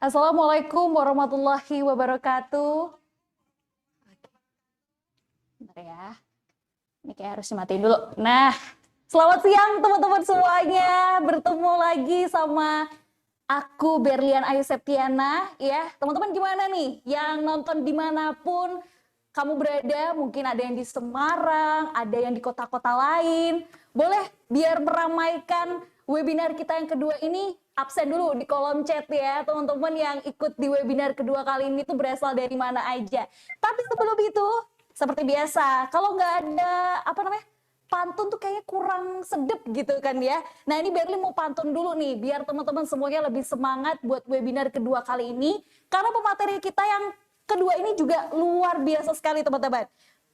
Assalamualaikum warahmatullahi wabarakatuh. Bentar ya, ini kayak harus dimatiin dulu. Nah, selamat siang teman-teman semuanya. Bertemu lagi sama aku Berlian Ayu Septiana. Ya, teman-teman gimana nih? Yang nonton dimanapun kamu berada, mungkin ada yang di Semarang, ada yang di kota-kota lain. Boleh biar meramaikan webinar kita yang kedua ini, absen dulu di kolom chat ya, teman-teman yang ikut di webinar kedua kali ini tuh berasal dari mana aja. Tapi sebelum itu, seperti biasa, kalau nggak ada pantun tuh kayaknya kurang sedep gitu kan ya. Nah ini Berlin mau pantun dulu nih, biar teman-teman semuanya lebih semangat buat webinar kedua kali ini. Karena pemateri kita yang kedua ini juga luar biasa sekali teman-teman.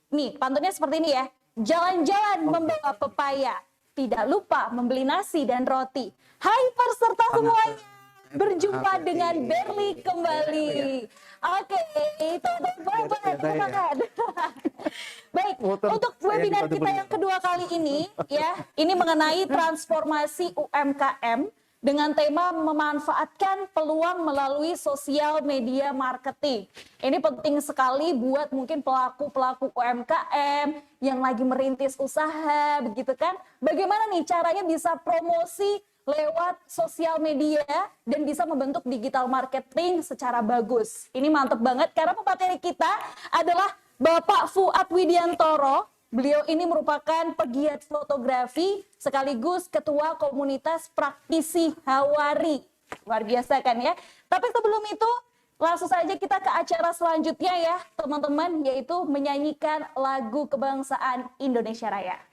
Nih pantunnya seperti ini ya. Jalan-jalan membawa pepaya, tidak lupa membeli nasi dan roti. Hai peserta semuanya, berjumpa dengan Berli kembali. Oke, teman-teman. Baik, untuk webinar kita yang kedua kali ini ya, ini mengenai transformasi UMKM dengan tema memanfaatkan peluang melalui sosial media marketing. Ini penting sekali buat mungkin pelaku-pelaku UMKM yang lagi merintis usaha, begitu kan? Bagaimana nih caranya bisa promosi lewat sosial media dan bisa membentuk digital marketing secara bagus. Ini mantep banget karena pemateri kita adalah Bapak Fuad Widiantoro. Beliau ini merupakan pegiat fotografi sekaligus ketua komunitas praktisi Hawari. Luar biasa kan ya. Tapi sebelum itu langsung saja kita ke acara selanjutnya ya teman-teman, yaitu menyanyikan lagu kebangsaan Indonesia Raya.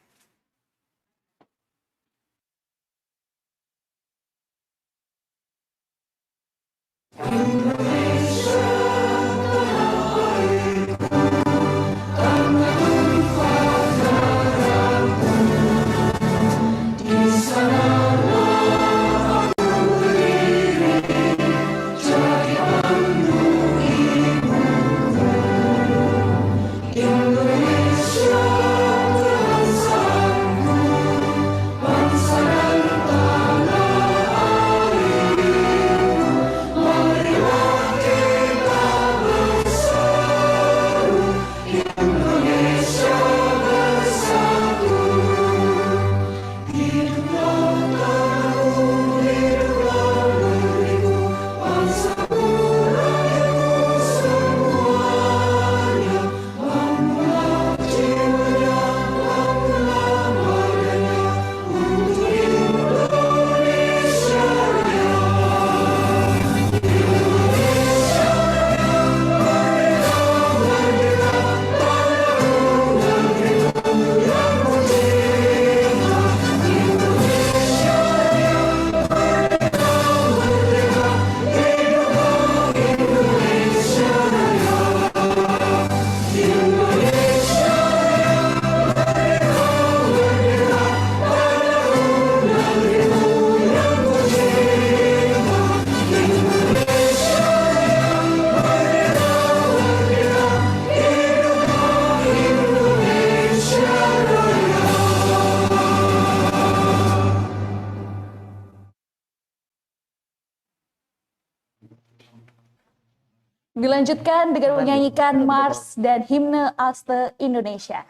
Dilanjutkan dengan menyanyikan Mars dan himne Aste Indonesia.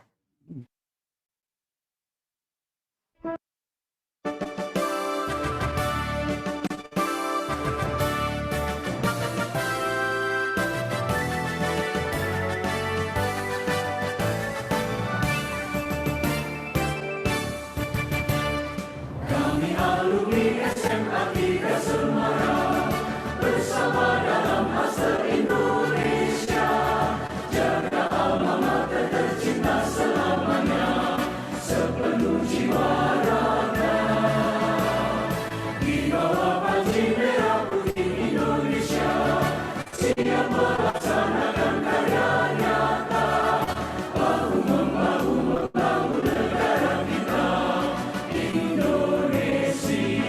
Kami alumni SMA 3 Semarang bersama dalam Aste Indonesia, jaga alma mater tercinta selamanya sepenuh jiwa raga. Di bawah panji merah putih Indonesia, siap melaksanakan karya nyata, bahu membahu membangun negara kita Indonesia.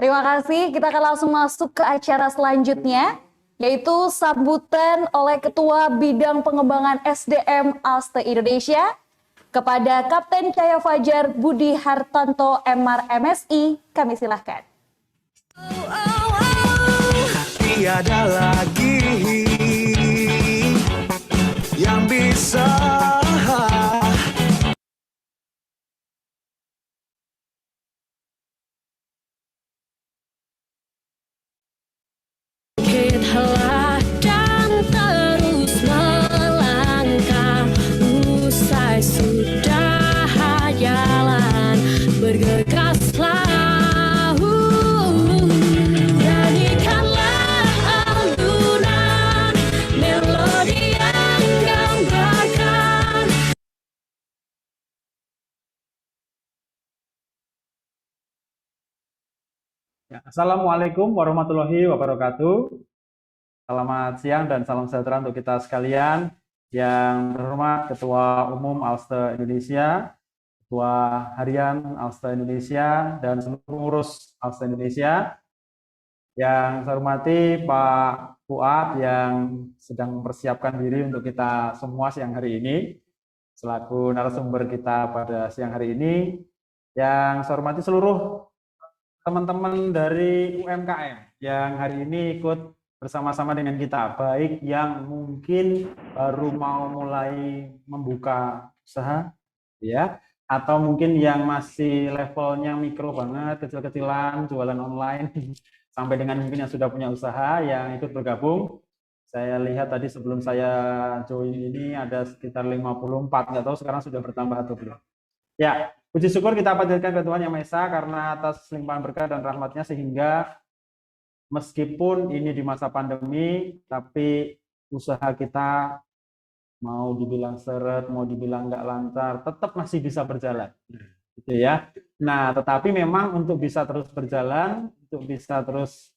Terima kasih. Kita akan langsung masuk ke acara selanjutnya, yaitu sambutan oleh Ketua Bidang Pengembangan SDM Alstom Indonesia kepada Kapten Cahya Fajar Budi Hartanto MR MSI. Kami silahkan. Tiada lagi yang bisa Bangkitlah dan terus melangkah, usai sudah jalan, bergegaslah, nyanyikanlah alunan melodi yang gambarkan. Ya, Assalamualaikum warahmatullahi wabarakatuh. Selamat siang dan salam sejahtera untuk kita sekalian. Yang terhormat Ketua Umum Alstom Indonesia, Ketua Harian Alstom Indonesia, dan seluruh pengurus Alstom Indonesia. Yang saya hormati Pak Fuad yang sedang mempersiapkan diri untuk kita semua siang hari ini, selaku narasumber kita pada siang hari ini. Yang saya hormati seluruh teman-teman dari UMKM yang hari ini ikut bersama-sama dengan kita, baik yang mungkin baru mau mulai membuka usaha, ya, atau mungkin yang masih levelnya mikro banget, kecil-kecilan, jualan online, sampai dengan mungkin yang sudah punya usaha yang ikut bergabung. Saya lihat tadi sebelum saya join ini ada sekitar 54, nggak tahu sekarang sudah bertambah atau belum. Ya, puji syukur kita panjatkan ke Tuhan Yang Maha Esa karena atas limpahan berkah dan rahmatnya sehingga meskipun ini di masa pandemi, tapi usaha kita mau dibilang seret, mau dibilang nggak lancar, tetap masih bisa berjalan, gitu ya. Nah, tetapi memang untuk bisa terus berjalan, untuk bisa terus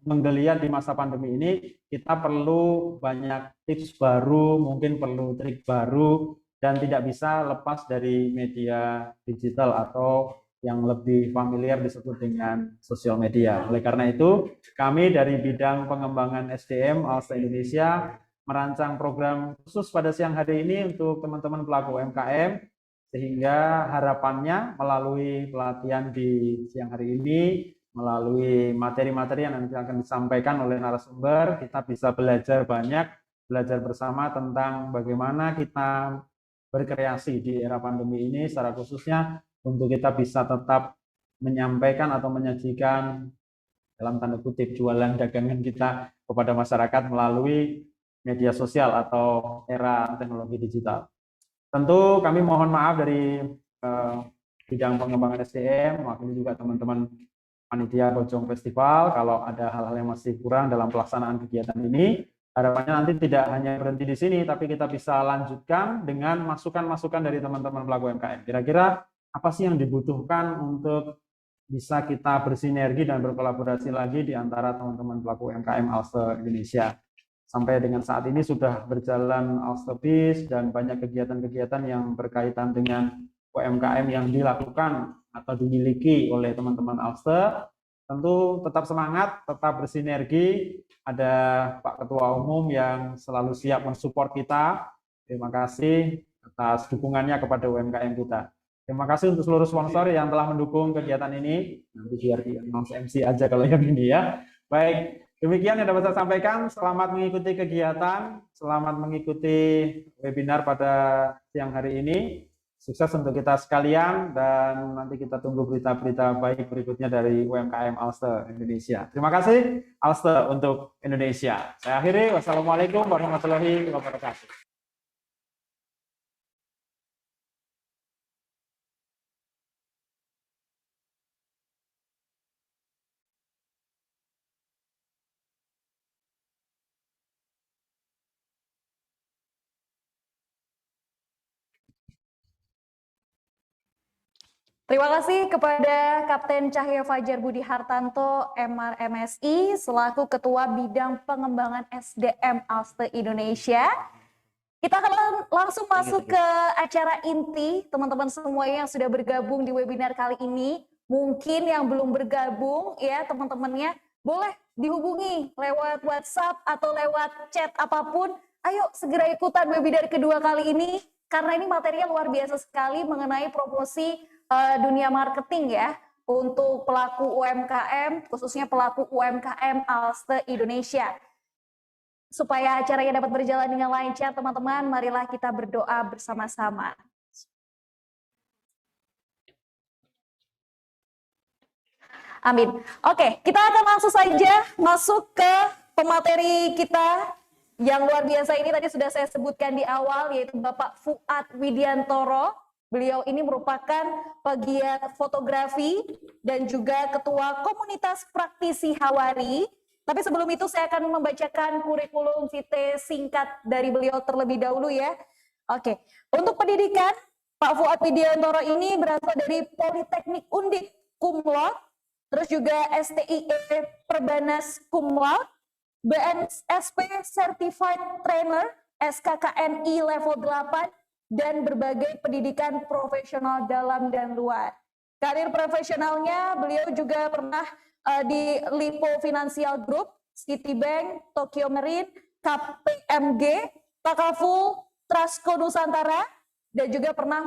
menggeliat di masa pandemi ini, kita perlu banyak tips baru, mungkin perlu trik baru, dan tidak bisa lepas dari media digital atau yang lebih familiar disebut dengan sosial media. Oleh karena itu, kami dari bidang pengembangan SDM Alstom Indonesia merancang program khusus pada siang hari ini untuk teman-teman pelaku UMKM, sehingga harapannya melalui pelatihan di siang hari ini, melalui materi-materi yang nanti akan disampaikan oleh narasumber, kita bisa belajar banyak, belajar bersama tentang bagaimana kita berkreasi di era pandemi ini, secara khususnya untuk kita bisa tetap menyampaikan atau menyajikan dalam tanda kutip jualan dagangan kita kepada masyarakat melalui media sosial atau era teknologi digital. Tentu kami mohon maaf dari bidang pengembangan SDM, mewakili juga teman-teman panitia Bojong Festival kalau ada hal-hal yang masih kurang dalam pelaksanaan kegiatan ini. Harapannya nanti tidak hanya berhenti di sini, tapi kita bisa lanjutkan dengan masukan-masukan dari teman-teman pelaku UMKM. Kira-kira apa sih yang dibutuhkan untuk bisa kita bersinergi dan berkolaborasi lagi di antara teman-teman pelaku UMKM Alstom Indonesia. Sampai dengan saat ini sudah berjalan Alstombiz dan banyak kegiatan-kegiatan yang berkaitan dengan UMKM yang dilakukan atau dimiliki oleh teman-teman Alstom. Tentu tetap semangat, tetap bersinergi. Ada Pak Ketua Umum yang selalu siap mensupport kita. Terima kasih atas dukungannya kepada UMKM kita. Terima kasih untuk seluruh sponsor yang telah mendukung kegiatan ini. Nanti biar announce MC aja kalau yang ini ya. Baik, demikian yang dapat saya sampaikan. Selamat mengikuti kegiatan, selamat mengikuti webinar pada siang hari ini. Sukses untuk kita sekalian dan nanti kita tunggu berita-berita baik berikutnya dari UMKM Alstom Indonesia. Terima kasih Alstom untuk Indonesia. Saya akhiri. Wassalamualaikum warahmatullahi wabarakatuh. Terima kasih kepada Kapten Cahya Fajar Budi Hartanto MR MSI selaku Ketua Bidang Pengembangan SDM Alstom Indonesia. Kita akan langsung masuk ke acara inti, teman-teman semua yang sudah bergabung di webinar kali ini. mungkin yang belum bergabung ya teman-temannya, boleh dihubungi lewat WhatsApp atau lewat chat apapun. Ayo segera ikutan webinar kedua kali ini, karena ini materinya luar biasa sekali mengenai promosi dunia marketing ya, untuk pelaku UMKM, khususnya pelaku UMKM Alste Indonesia. Supaya acaranya dapat berjalan dengan lancar, teman-teman, marilah kita berdoa bersama-sama. Amin. Oke, kita akan langsung saja masuk ke pemateri kita yang luar biasa ini. Tadi sudah saya sebutkan di awal, yaitu Bapak Fuad Widiantoro. Beliau ini merupakan pegiat fotografi dan juga ketua komunitas praktisi Hawari. Tapi sebelum itu saya akan membacakan kurikulum vitae singkat dari beliau terlebih dahulu ya. Oke, untuk pendidikan, Pak Fuad Widiantoro ini berasal dari Politeknik Undip cum laude, terus juga STIE Perbanas cum laude, BNSP Certified Trainer, SKKNI level 8, dan berbagai pendidikan profesional dalam dan luar. Karir profesionalnya, beliau juga pernah di Lipo Financial Group, Citibank, Tokyo Marine, KPMG, Takaful, Trasco Nusantara, dan juga pernah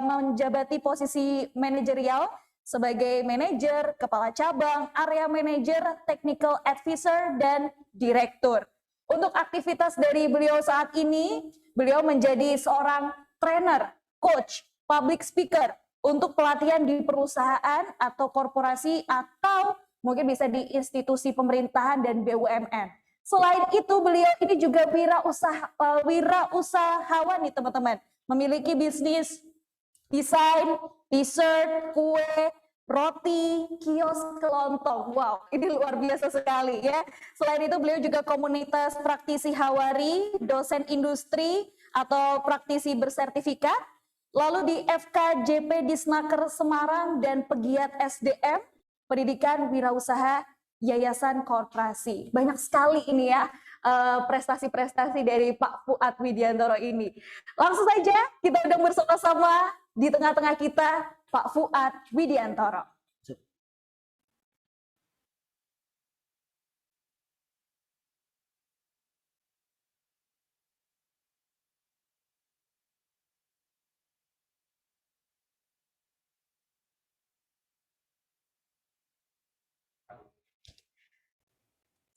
menjabati posisi manajerial sebagai manajer, kepala cabang, area manager, technical advisor, dan direktur. Untuk aktivitas dari beliau saat ini, beliau menjadi seorang trainer, coach, public speaker, untuk pelatihan di perusahaan atau korporasi atau mungkin bisa di institusi pemerintahan dan BUMN. Selain itu beliau ini juga wirausahawan nih teman-teman. Memiliki bisnis desain, t-shirt, kue, roti, kios, kelontong. Wow, ini luar biasa sekali ya. Selain itu beliau juga komunitas praktisi Hawari, dosen industri atau praktisi bersertifikat. Lalu di FKJP Disnaker Semarang dan pegiat SDM, pendidikan wirausaha Yayasan Korporasi. Banyak sekali ini ya prestasi-prestasi dari Pak Fuad Widiantoro ini. Langsung saja kita udah bersama-sama di tengah-tengah kita Pak Fuad Widiantoro.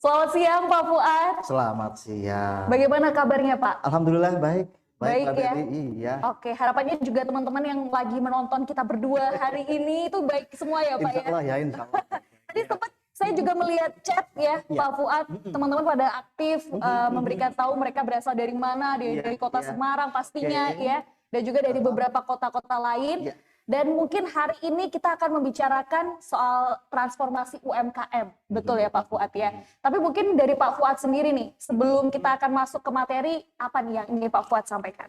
Selamat siang Pak Fuad. Selamat siang. Bagaimana kabarnya Pak? Alhamdulillah baik. Baik Mbak ya. Dewi, iya. Oke, harapannya juga teman-teman yang lagi menonton kita berdua hari ini itu baik semua ya Pak Insya ya. Allah ya, insya Allah. Tadi sempat saya juga melihat chat ya Pak Fuad, teman-teman pada aktif memberikan tahu mereka berasal dari mana, dari kota Semarang pastinya ya, dan juga dari beberapa kota-kota lain. Dan mungkin hari ini kita akan membicarakan soal transformasi UMKM, betul ya Pak Fuad ya. Tapi mungkin dari Pak Fuad sendiri nih, sebelum kita akan masuk ke materi, apa nih yang ingin Pak Fuad sampaikan?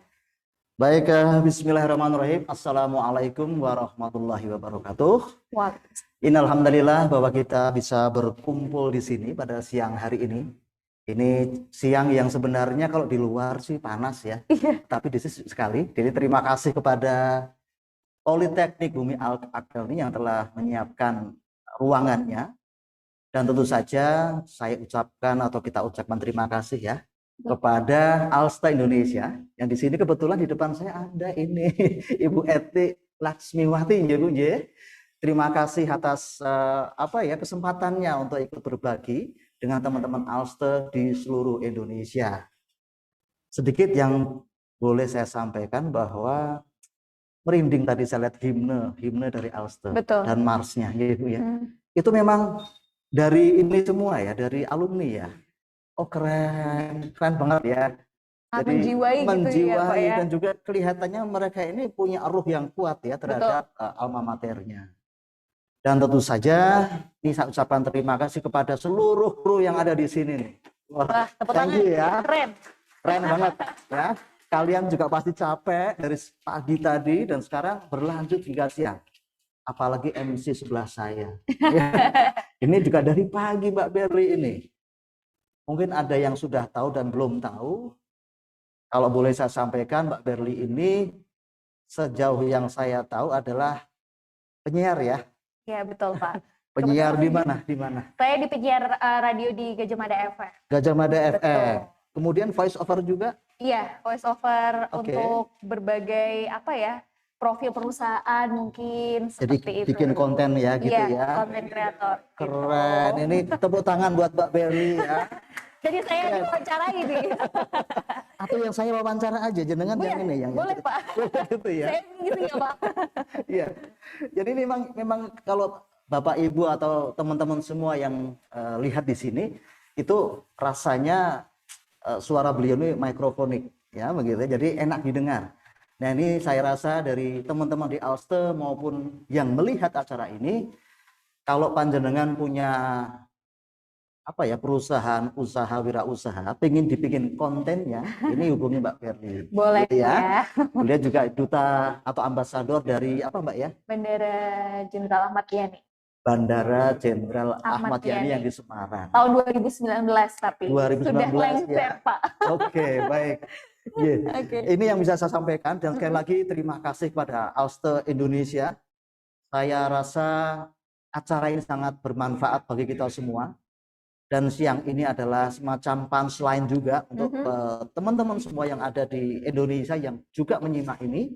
Baik, bismillahirrahmanirrahim. Assalamualaikum warahmatullahi wabarakatuh. Innalhamdulillah bahwa kita bisa berkumpul di sini pada siang hari ini. Ini siang yang sebenarnya kalau di luar sih panas ya, tapi di sini sekali. Jadi terima kasih kepada Politeknik Bumi Al-Akbar ini yang telah menyiapkan ruangannya, dan tentu saja saya ucapkan atau kita ucapkan terima kasih ya kepada Alste Indonesia yang di sini kebetulan di depan saya ada ini Ibu Eti Laksmiwati ya Bu ya. Terima kasih atas kesempatannya untuk ikut berbagi dengan teman-teman Alste di seluruh Indonesia. Sedikit yang boleh saya sampaikan bahwa merinding tadi saya lihat himne dari Alste. Betul. Dan marsnya ya Ibu ya. Itu memang dari ini semua ya, dari alumni ya. Oh keren banget ya. Jadi menjiwai dan juga kelihatannya mereka ini punya ruh yang kuat ya terhadap alma maternya. Dan tentu saja ini saya ucapkan terima kasih kepada seluruh kru yang ada di sini nih. Wah, thank you ya. Keren banget ya. Kalian juga pasti capek dari pagi tadi dan sekarang berlanjut hingga siang. Apalagi MC sebelah saya. Ini juga dari pagi Mbak Berli ini. Mungkin ada yang sudah tahu dan belum tahu. Kalau boleh saya sampaikan, Mbak Berli ini sejauh yang saya tahu adalah penyiar ya. Ya betul Pak. Penyiar di mana? Di mana? Saya di penyiar radio di Gajah Mada FM. Gajah Mada Betul. FM. Kemudian voice over juga? Iya, voice over Oke. untuk berbagai apa ya, profil perusahaan mungkin Jadi seperti itu. bikin konten ya gitu Iya, ya. konten kreator. Keren. Gitu. Ini tepuk tangan buat Mbak Berli ya. Jadi saya diwawancarai nih. Atau yang saya wawancara aja jenengan yang ini yang Boleh Pak. gitu ya. Saya ngisi ya Pak. Iya. Jadi memang kalau Bapak Ibu atau teman-teman semua yang lihat di sini itu rasanya suara beliau ini mikrofonik ya begitu. Jadi enak didengar. Nah, ini saya rasa dari teman-teman di Alste maupun yang melihat acara ini, kalau panjenengan punya apa ya perusahaan, usaha, wirausaha, pengen dibikin kontennya, ini hubungi Mbak Berli. Boleh Gitu ya. Beliau juga duta atau ambasador dari apa Mbak ya? Bandara Jenderal Ahmad Yani. Bandara Jenderal Ahmad Ahmad Yani Yani. yang di Semarang. Tahun 2019 tapi 2019 sudah ya. lengser Pak. Oke, baik. Iya. Oke. Ini yang bisa saya sampaikan dan sekali lagi terima kasih pada Alste Indonesia. Saya rasa acara ini sangat bermanfaat bagi kita semua. Dan siang ini adalah semacam punchline juga untuk teman-teman semua yang ada di Indonesia yang juga menyimak ini.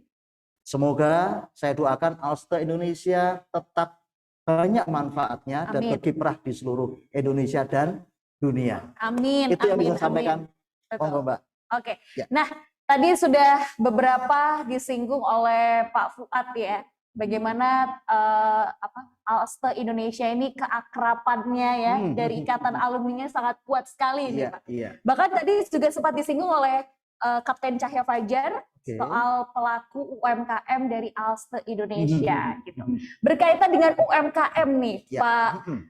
Semoga saya doakan Alste Indonesia tetap banyak manfaatnya dan Amin. berkiprah di seluruh Indonesia dan dunia. Amin. Itu yang amin, bisa sampaikan. amin. Betul. Monggo Mbak. Oke. Ya. Nah, tadi sudah beberapa disinggung oleh Pak Fuad ya. Bagaimana Alste Indonesia ini keakrabannya ya dari ikatan alumninya sangat kuat sekali nih Iya, Pak. iya. Bahkan tadi juga sempat disinggung oleh Kapten Cahya Fajar Oke. soal pelaku UMKM dari Alste Indonesia gitu. Mhm. Berkaitan dengan UMKM nih Ya. Pak Mhm.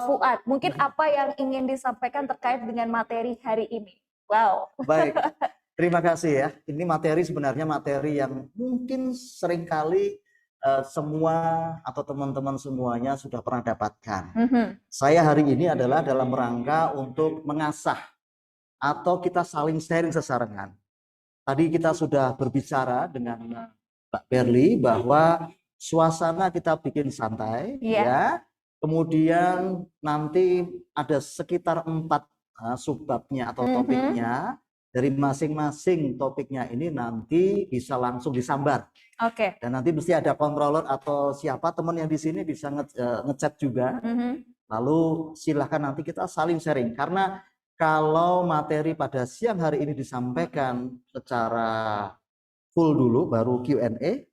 Fuad, mungkin apa yang ingin disampaikan terkait dengan materi hari ini? Wow. Baik, terima kasih ya. Ini materi sebenarnya materi yang mungkin seringkali semua atau teman-teman semuanya sudah pernah dapatkan. Saya hari ini adalah dalam rangka untuk mengasah atau kita saling sharing sesarengan. Tadi kita sudah berbicara dengan Mbak Berli bahwa suasana kita bikin santai, Iya. ya. Kemudian nanti ada sekitar 4 subbabnya atau topiknya. Dari masing-masing topiknya ini nanti bisa langsung disambar. Oke. Dan nanti mesti ada controller atau siapa teman yang di sini bisa ngechat juga. Lalu silahkan nanti kita saling sharing. Karena kalau materi pada siang hari ini disampaikan secara full dulu, baru Q&A,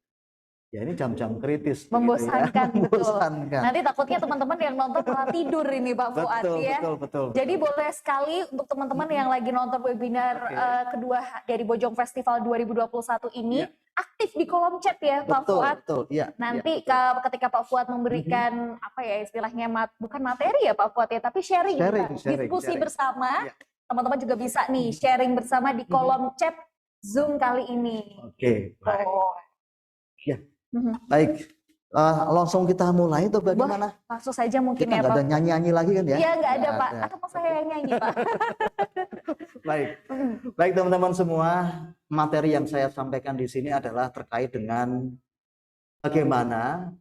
ya ini jam-jam kritis. Membosankan, gitu ya. betul. Membosankan. Nanti takutnya teman-teman yang nonton malah tidur ini Pak Fuad Betul, ya. betul. Jadi boleh sekali untuk teman-teman yang lagi nonton webinar kedua dari Bojong Festival 2021 ini aktif di kolom chat ya Pak Betul, Fuad. betul. Ya, Nanti ketika Pak Fuad memberikan apa ya istilahnya bukan materi ya Pak Fuad ya, tapi sharing, diskusi bersama. Ya. Teman-teman juga bisa nih sharing bersama di kolom chat Zoom kali ini. Oke, baik. Oh. Ya. Baik, langsung kita mulai atau bagaimana? Langsung saja mungkin Kita ya nggak Pak. ada nyanyi-nyanyi lagi kan ya? Iya nggak ada Nggak Pak, atau mau saya yang nyanyi Pak? Baik, baik teman-teman semua, materi yang saya sampaikan di sini adalah terkait dengan bagaimana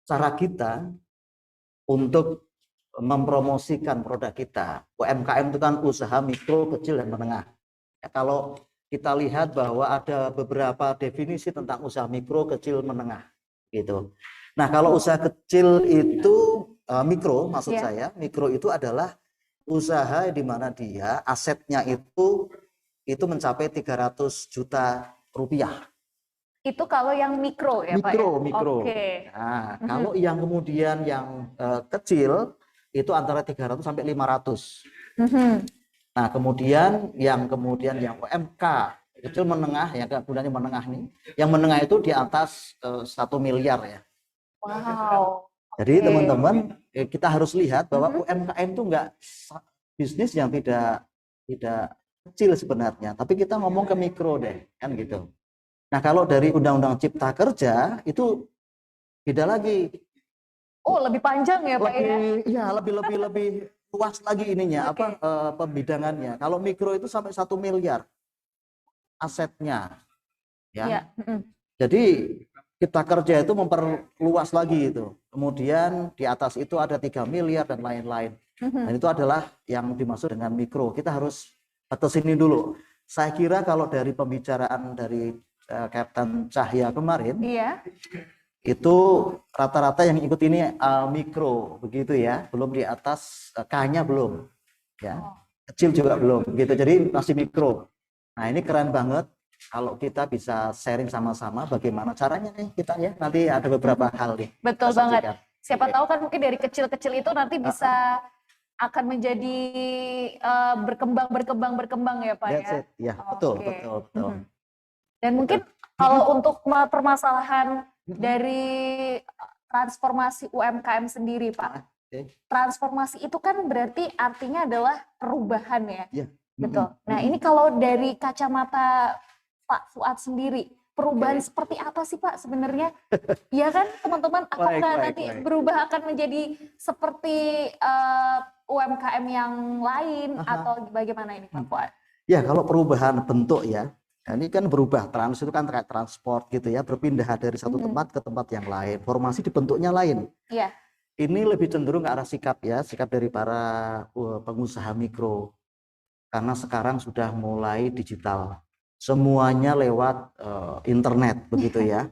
cara kita untuk mempromosikan produk kita. UMKM itu kan usaha mikro, kecil, dan menengah. Ya, kalau kita lihat bahwa ada beberapa definisi tentang usaha mikro, kecil, menengah, gitu. Nah, kalau usaha kecil itu mikro, maksud saya, mikro itu adalah usaha di mana dia asetnya itu mencapai 300 juta rupiah. Itu kalau yang mikro ya Pak ya? Mikro. Oke. Nah, kalau yang kemudian yang kecil itu antara 300 sampai 500. Nah, kemudian yang UMK kecil menengah ya, kemudian yang menengah nih. Yang menengah itu di atas 1 miliar ya. Wow. Jadi teman-teman kita harus lihat bahwa UMKM itu enggak bisnis yang tidak kecil sebenarnya, tapi kita ngomong ke mikro deh, kan gitu. Nah, kalau dari Undang-Undang Cipta Kerja itu beda lagi. Oh, lebih panjang ya Pak ya? Iya, lebih luas lagi ininya pembidangannya. Kalau mikro itu sampai 1 miliar asetnya. Ya. Iya. Jadi Cipta Kerja itu memperluas lagi itu. kemudian di atas itu ada 3 miliar dan lain-lain. Dan itu adalah yang dimaksud dengan mikro. Kita harus batasin ini dulu. Saya kira kalau dari pembicaraan dari Kapten Cahya kemarin, Iya. itu rata-rata yang ikut ini mikro, begitu ya. Belum di atas K-nya belum, ya. Kecil juga belum, gitu. Jadi masih mikro. Nah ini keren banget. Kalau kita bisa sharing sama-sama bagaimana caranya nih kita ya. Nanti ada beberapa hal nih. Betul kita banget. saksikan. Siapa tahu kan mungkin dari kecil-kecil itu nanti bisa akan menjadi berkembang ya Pak That's ya. it. Ya, betul, Oke. betul, betul. Dan mungkin kalau untuk permasalahan dari transformasi UMKM sendiri Pak. Oke. Transformasi itu kan berarti artinya adalah perubahan ya. Ya. Betul. Nah ini kalau dari kacamata Pak Fuad sendiri, perubahan seperti apa sih Pak sebenarnya? Ya kan teman-teman, apakah Baik, nanti baik. berubah akan menjadi seperti UMKM yang lain atau bagaimana ini Pak Fuad? Ya, kalau perubahan bentuk ya, ini kan berubah. Trans itu kan terkait transport gitu ya, berpindah dari satu tempat ke tempat yang lain. Formasi di bentuknya lain. Iya. Ini lebih cenderung ke arah sikap ya, sikap dari para pengusaha mikro. Karena sekarang sudah mulai digital. Semuanya lewat internet begitu ya.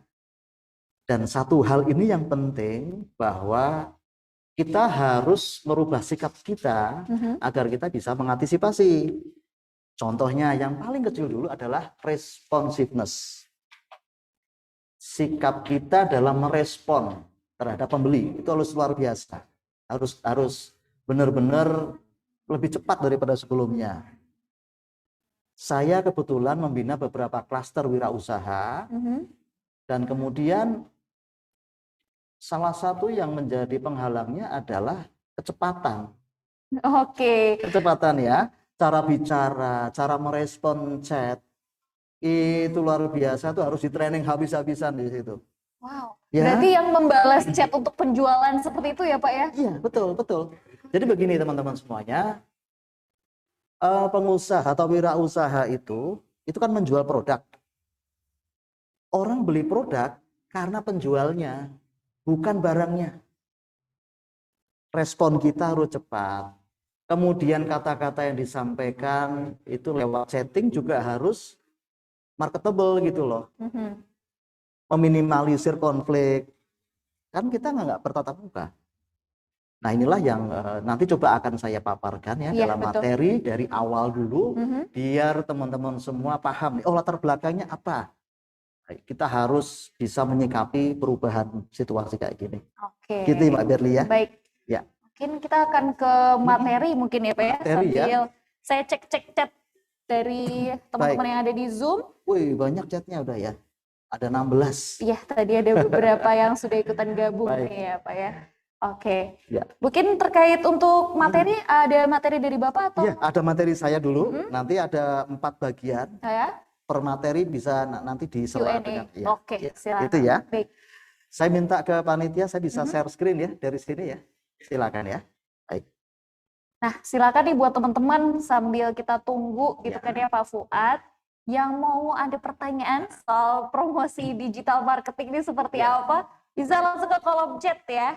Dan satu hal ini yang penting bahwa kita harus merubah sikap kita agar kita bisa mengantisipasi. Contohnya yang paling kecil dulu adalah responsiveness. Sikap kita dalam merespon terhadap pembeli itu harus luar biasa. Harus benar-benar lebih cepat daripada sebelumnya. Saya kebetulan membina beberapa klaster wirausaha dan kemudian salah satu yang menjadi penghalangnya adalah kecepatan. Oke. Kecepatan ya, cara bicara, cara merespon chat, itu luar biasa tuh harus di training habis-habisan di situ. Wow. Ya. Berarti yang membalas chat untuk penjualan seperti itu ya Pak ya? Iya, betul, betul. Jadi begini teman-teman semuanya, pengusaha atau wirausaha itu kan menjual produk. Orang beli produk karena penjualnya, bukan barangnya. Respon kita harus cepat. Kemudian kata-kata yang disampaikan itu lewat chatting juga harus marketable gitu loh. Meminimalisir konflik. Kan kita nggak bertatap muka. Nah inilah yang nanti coba akan saya paparkan ya dalam materi dari awal dulu, biar teman-teman semua paham nih, oh latar belakangnya apa. Kita harus bisa menyikapi perubahan situasi kayak gini. Oke. Gitu Mbak Berli ya. Baik. Ya. Mungkin kita akan ke materi mungkin ya Pak ya. Materi, ya. Sambil saya cek chat dari teman-teman yang ada di Zoom. Wih banyak chatnya udah ya. Ada 16. Iya tadi ada beberapa yang sudah ikutan gabung nih ya Pak ya. Oke. Ya. Mungkin terkait untuk materi, ada materi dari Bapak atau? Ya, ada materi saya dulu. Nanti ada 4 bagian. Saya? Per materi bisa nanti disela dengan Q&A. Oke, silakan. Itu ya. Baik. Saya minta ke panitia, saya bisa share screen ya dari sini ya. Silakan ya. Baik. Nah, silakan nih buat teman-teman sambil kita tunggu gitu kan ya Pak Fuad. Yang mau ada pertanyaan soal promosi digital marketing ini seperti apa, bisa langsung ke kolom chat ya.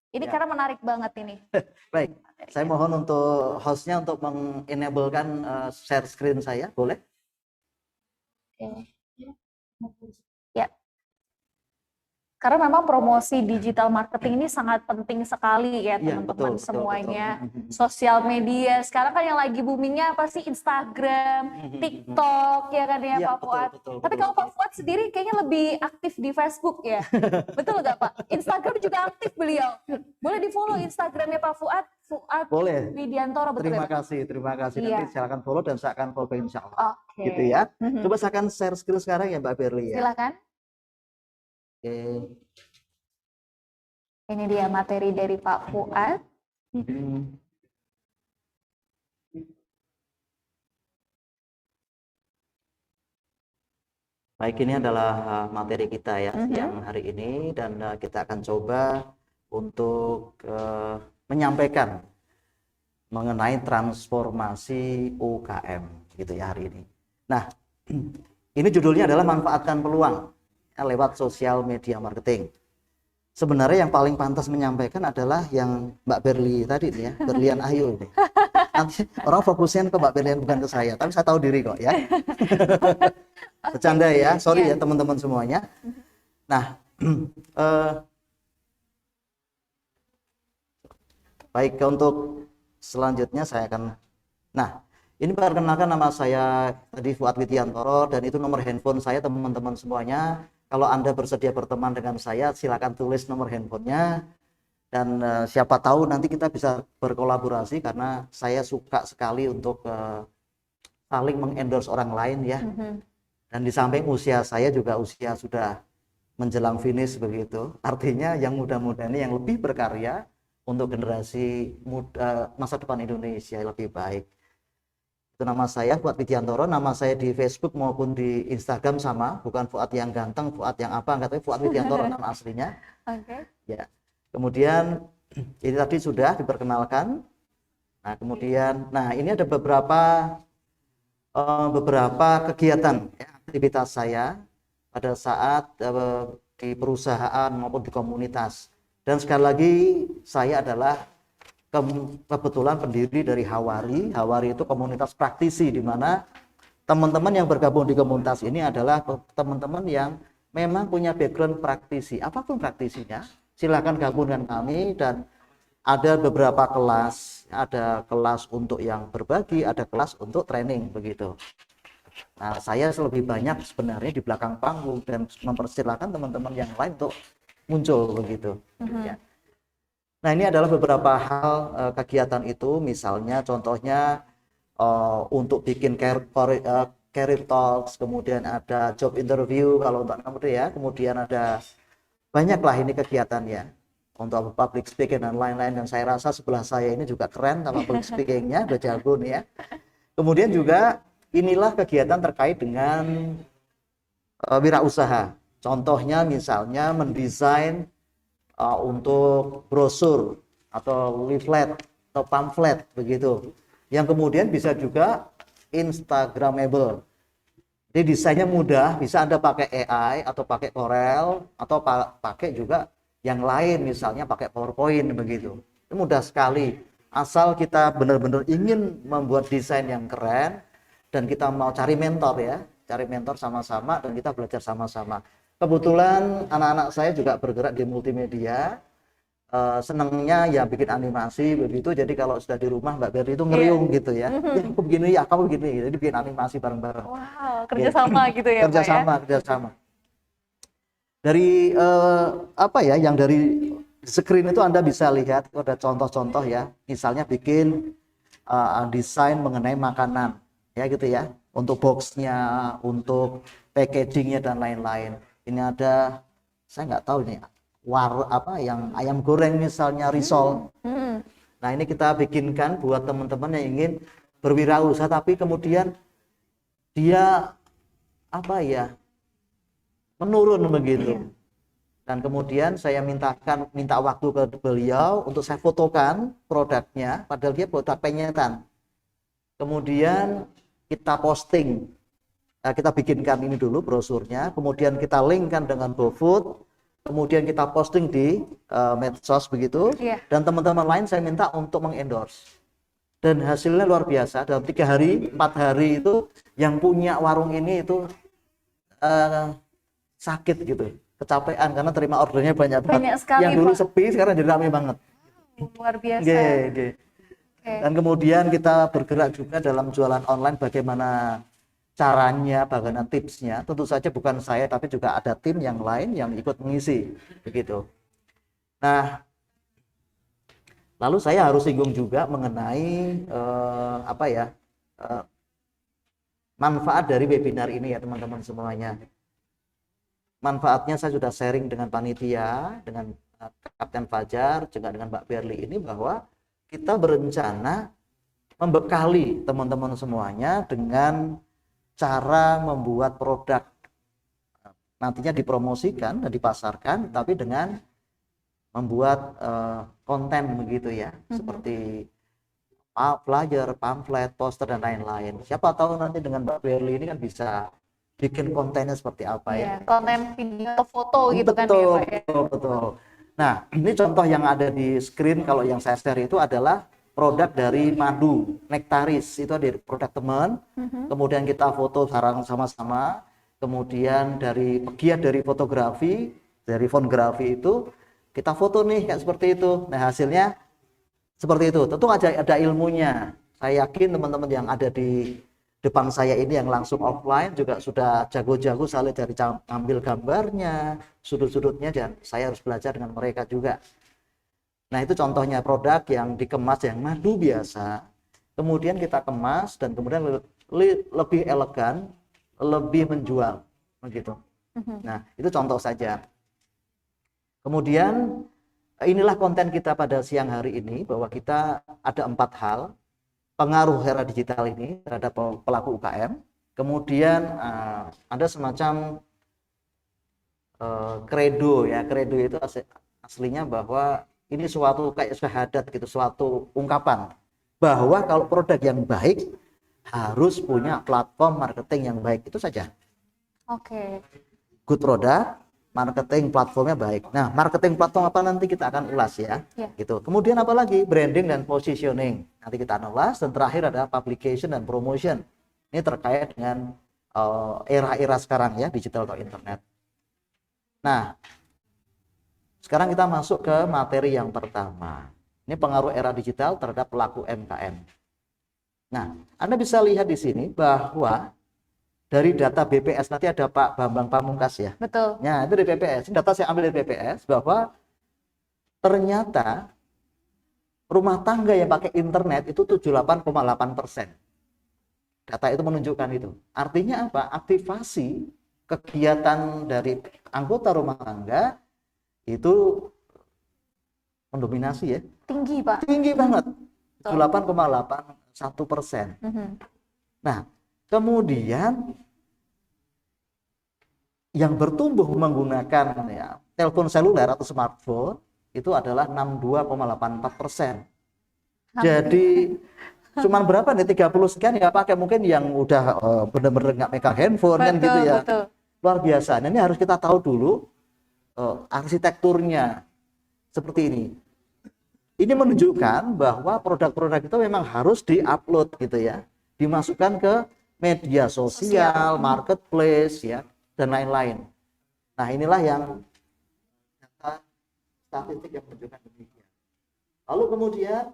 Ini karena menarik banget ini. Baik, saya mohon untuk hostnya untuk mengenablekan share screen saya, boleh? Ya. Karena memang promosi digital marketing ini sangat penting sekali ya teman-teman semuanya. Betul. Sosial media, sekarang kan yang lagi boomingnya apa sih? Instagram, TikTok ya kan ya Pak Fuad. Tapi kalau Pak Fuad sendiri kayaknya lebih aktif di Facebook ya. Betul nggak Pak? Instagram juga aktif beliau. Boleh di follow Instagramnya Pak Fuad. Fuad Boleh. Widiantoro betul Terima ya? kasih, terima kasih. Iya. Nanti silakan follow dan saya akan follow insya Allah. Oke. Gitu ya. Coba saya akan share screen sekarang ya Mbak Berli ya. Silakan. Oke. Ini dia materi dari Pak Fuad. Baik, ini adalah materi kita ya siang hari ini dan kita akan coba untuk menyampaikan mengenai transformasi UKM gitu ya hari ini. Nah, ini judulnya adalah manfaatkan peluang lewat sosial media marketing. sebenarnya yang paling pantas menyampaikan adalah yang Mbak Berli tadi nih ya, Berlian Ayu ini. Nanti orang fokusnya ke Mbak Berlian bukan ke saya, tapi saya tahu diri kok ya. Bercanda ya, sorry ya teman-teman semuanya. Nah, baik untuk selanjutnya saya akan, nah ini perkenalkan nama saya tadi Fuad Widiantoro dan itu nomor handphone saya teman-teman semuanya. Kalau Anda bersedia berteman dengan saya, silakan tulis nomor handphonenya dan siapa tahu nanti kita bisa berkolaborasi karena saya suka sekali untuk saling mengendorse orang lain ya. Dan di samping usia saya juga usia sudah menjelang finish begitu. Artinya yang muda-muda ini yang lebih berkarya untuk generasi muda masa depan Indonesia lebih baik. Itu nama saya Fuad Widiantoro, nama saya di Facebook maupun di Instagram sama, bukan Fuad yang ganteng, Fuad yang apa, enggak, tapi Fuad Widiantoro nama aslinya. Oke. Ya. Kemudian ini tadi sudah diperkenalkan. Nah, kemudian ini ada beberapa kegiatan ya, aktivitas saya pada saat di perusahaan maupun di komunitas. Dan sekali lagi saya adalah kebetulan pendiri dari Hawari. Hawari itu komunitas praktisi di mana teman-teman yang bergabung di komunitas ini adalah teman-teman yang memang punya background praktisi. Apapun praktisinya, silakan gabung dengan kami dan ada beberapa kelas, ada kelas untuk yang berbagi, ada kelas untuk training begitu. Nah, saya lebih banyak sebenarnya di belakang panggung dan mempersilahkan teman-teman yang lain untuk muncul begitu. Ya. Nah, ini adalah beberapa hal kegiatan itu, misalnya contohnya untuk bikin career talks, kemudian ada job interview kalau untuk anak muda ya, kemudian ada banyaklah ini kegiatannya untuk public speaking dan lain-lain, dan saya rasa sebelah saya ini juga keren sama public speakingnya, udah jago nih ya. Kemudian juga inilah kegiatan terkait dengan wirausaha, contohnya misalnya mendesain untuk brosur atau leaflet atau pamflet begitu, yang kemudian bisa juga instagramable. Jadi desainnya mudah, bisa Anda pakai AI atau pakai Corel atau pakai juga yang lain, misalnya pakai PowerPoint begitu. Itu mudah sekali, asal kita benar-benar ingin membuat desain yang keren dan kita mau cari mentor ya, cari mentor sama-sama dan kita belajar sama-sama. Kebetulan anak-anak saya juga bergerak di multimedia, senangnya ya bikin animasi begitu. Jadi kalau sudah di rumah Mbak Berli itu ngeriung gitu ya. Ya aku begini ya, kamu begini. Jadi bikin animasi bareng-bareng. Wow, kerjasama gitu ya, kerjasama, Pak ya? Kerjasama. Dari yang dari screen itu Anda bisa lihat ada contoh-contoh ya. Misalnya bikin desain mengenai makanan ya gitu ya. Untuk boxnya, untuk packagingnya dan lain-lain. Ini ada, saya nggak tahu nih, yang ayam goreng misalnya, risol. Nah, ini kita bikinkan buat teman-teman yang ingin berwirausaha, tapi kemudian dia menurun begitu. Dan kemudian saya minta waktu ke beliau untuk saya fotokan produknya, padahal dia produk penyetan. Kemudian kita posting. Kita bikinkan ini dulu brosurnya, kemudian kita linkkan dengan GoFood, kemudian kita posting di medsos begitu, dan teman-teman lain saya minta untuk mengendorse. Dan hasilnya luar biasa, dalam 3 hari, 4 hari itu yang punya warung ini itu sakit gitu, kecapean karena terima ordernya banyak banget. Banyak sekali, yang dulu Pak. sepi sekarang jadi ramai banget. Luar biasa. Dan kemudian kita bergerak juga dalam jualan online, bagaimana caranya, bagaimana tipsnya. Tentu saja bukan saya, tapi juga ada tim yang lain yang ikut mengisi begitu. Nah, lalu saya harus singgung juga mengenai manfaat dari webinar ini ya teman-teman semuanya. Manfaatnya saya sudah sharing dengan panitia, dengan Kapten Fajar, juga dengan Mbak Berli ini, bahwa kita berencana membekali teman-teman semuanya dengan cara membuat produk nantinya dipromosikan dan dipasarkan, tapi dengan membuat konten begitu ya, seperti flyer, pamflet, poster dan lain-lain. Siapa tahu nanti dengan Mbak Berli ini kan bisa bikin kontennya seperti apa ya? Konten video atau foto gitu kan ya, Pak ya? Betul. Nah, ini contoh yang ada di screen kalau yang saya share itu adalah produk dari madu, nektaris. Itu ada produk teman. Kemudian kita foto sekarang sama-sama. Kemudian dari pegiat dari fotografi, dari fotografi itu kita foto nih kayak seperti itu. Nah, hasilnya seperti itu. Tentu ada ilmunya. Saya yakin teman-teman yang ada di depan saya ini yang langsung offline juga sudah jago-jago soalnya dari ambil gambarnya, sudut-sudutnya, dan saya harus belajar dengan mereka juga. Nah, itu contohnya produk yang dikemas yang madu biasa, kemudian kita kemas dan kemudian lebih elegan, lebih menjual, begitu. Nah, itu contoh saja. Kemudian inilah konten kita pada siang hari ini, bahwa kita ada 4 hal pengaruh era digital ini terhadap pelaku UKM. Kemudian ada semacam kredo ya. Kredo itu aslinya bahwa ini suatu kayak syahadat gitu, suatu ungkapan bahwa kalau produk yang baik harus punya platform marketing yang baik, itu saja. Oke. Good product, marketing platformnya baik. Nah, marketing platform apa nanti kita akan ulas ya. Gitu. Kemudian apa lagi? Branding dan positioning. Nanti kita akan ulas. Dan terakhir ada publication dan promotion. Ini terkait dengan era-era sekarang ya, digital atau internet. Nah, sekarang kita masuk ke materi yang pertama. Ini pengaruh era digital terhadap pelaku MKM. Nah, Anda bisa lihat di sini bahwa dari data BPS, nanti ada Pak Bambang Pamungkas ya. Betul. Nah, itu dari BPS. Ini data saya ambil dari BPS bahwa ternyata rumah tangga yang pakai internet itu 78,8%. Data itu menunjukkan itu. Artinya apa? Aktivasi kegiatan dari anggota rumah tangga itu mendominasi ya. Tinggi, Pak. Tinggi banget. 78,81%. Nah, kemudian yang bertumbuh menggunakan ya, telepon seluler atau smartphone itu adalah 62,84%. Jadi cuman berapa nih, 30 sekian ya pakai, mungkin yang udah benar-benar nggak megang handphone kan gitu ya. Betul. Luar biasa. Nah, ini harus kita tahu dulu arsitekturnya seperti ini. Ini menunjukkan bahwa produk-produk itu memang harus di-upload gitu ya, dimasukkan ke media sosial, marketplace ya, dan lain-lain. Nah, inilah yang data statistik yang menunjukkan demikian. Lalu kemudian,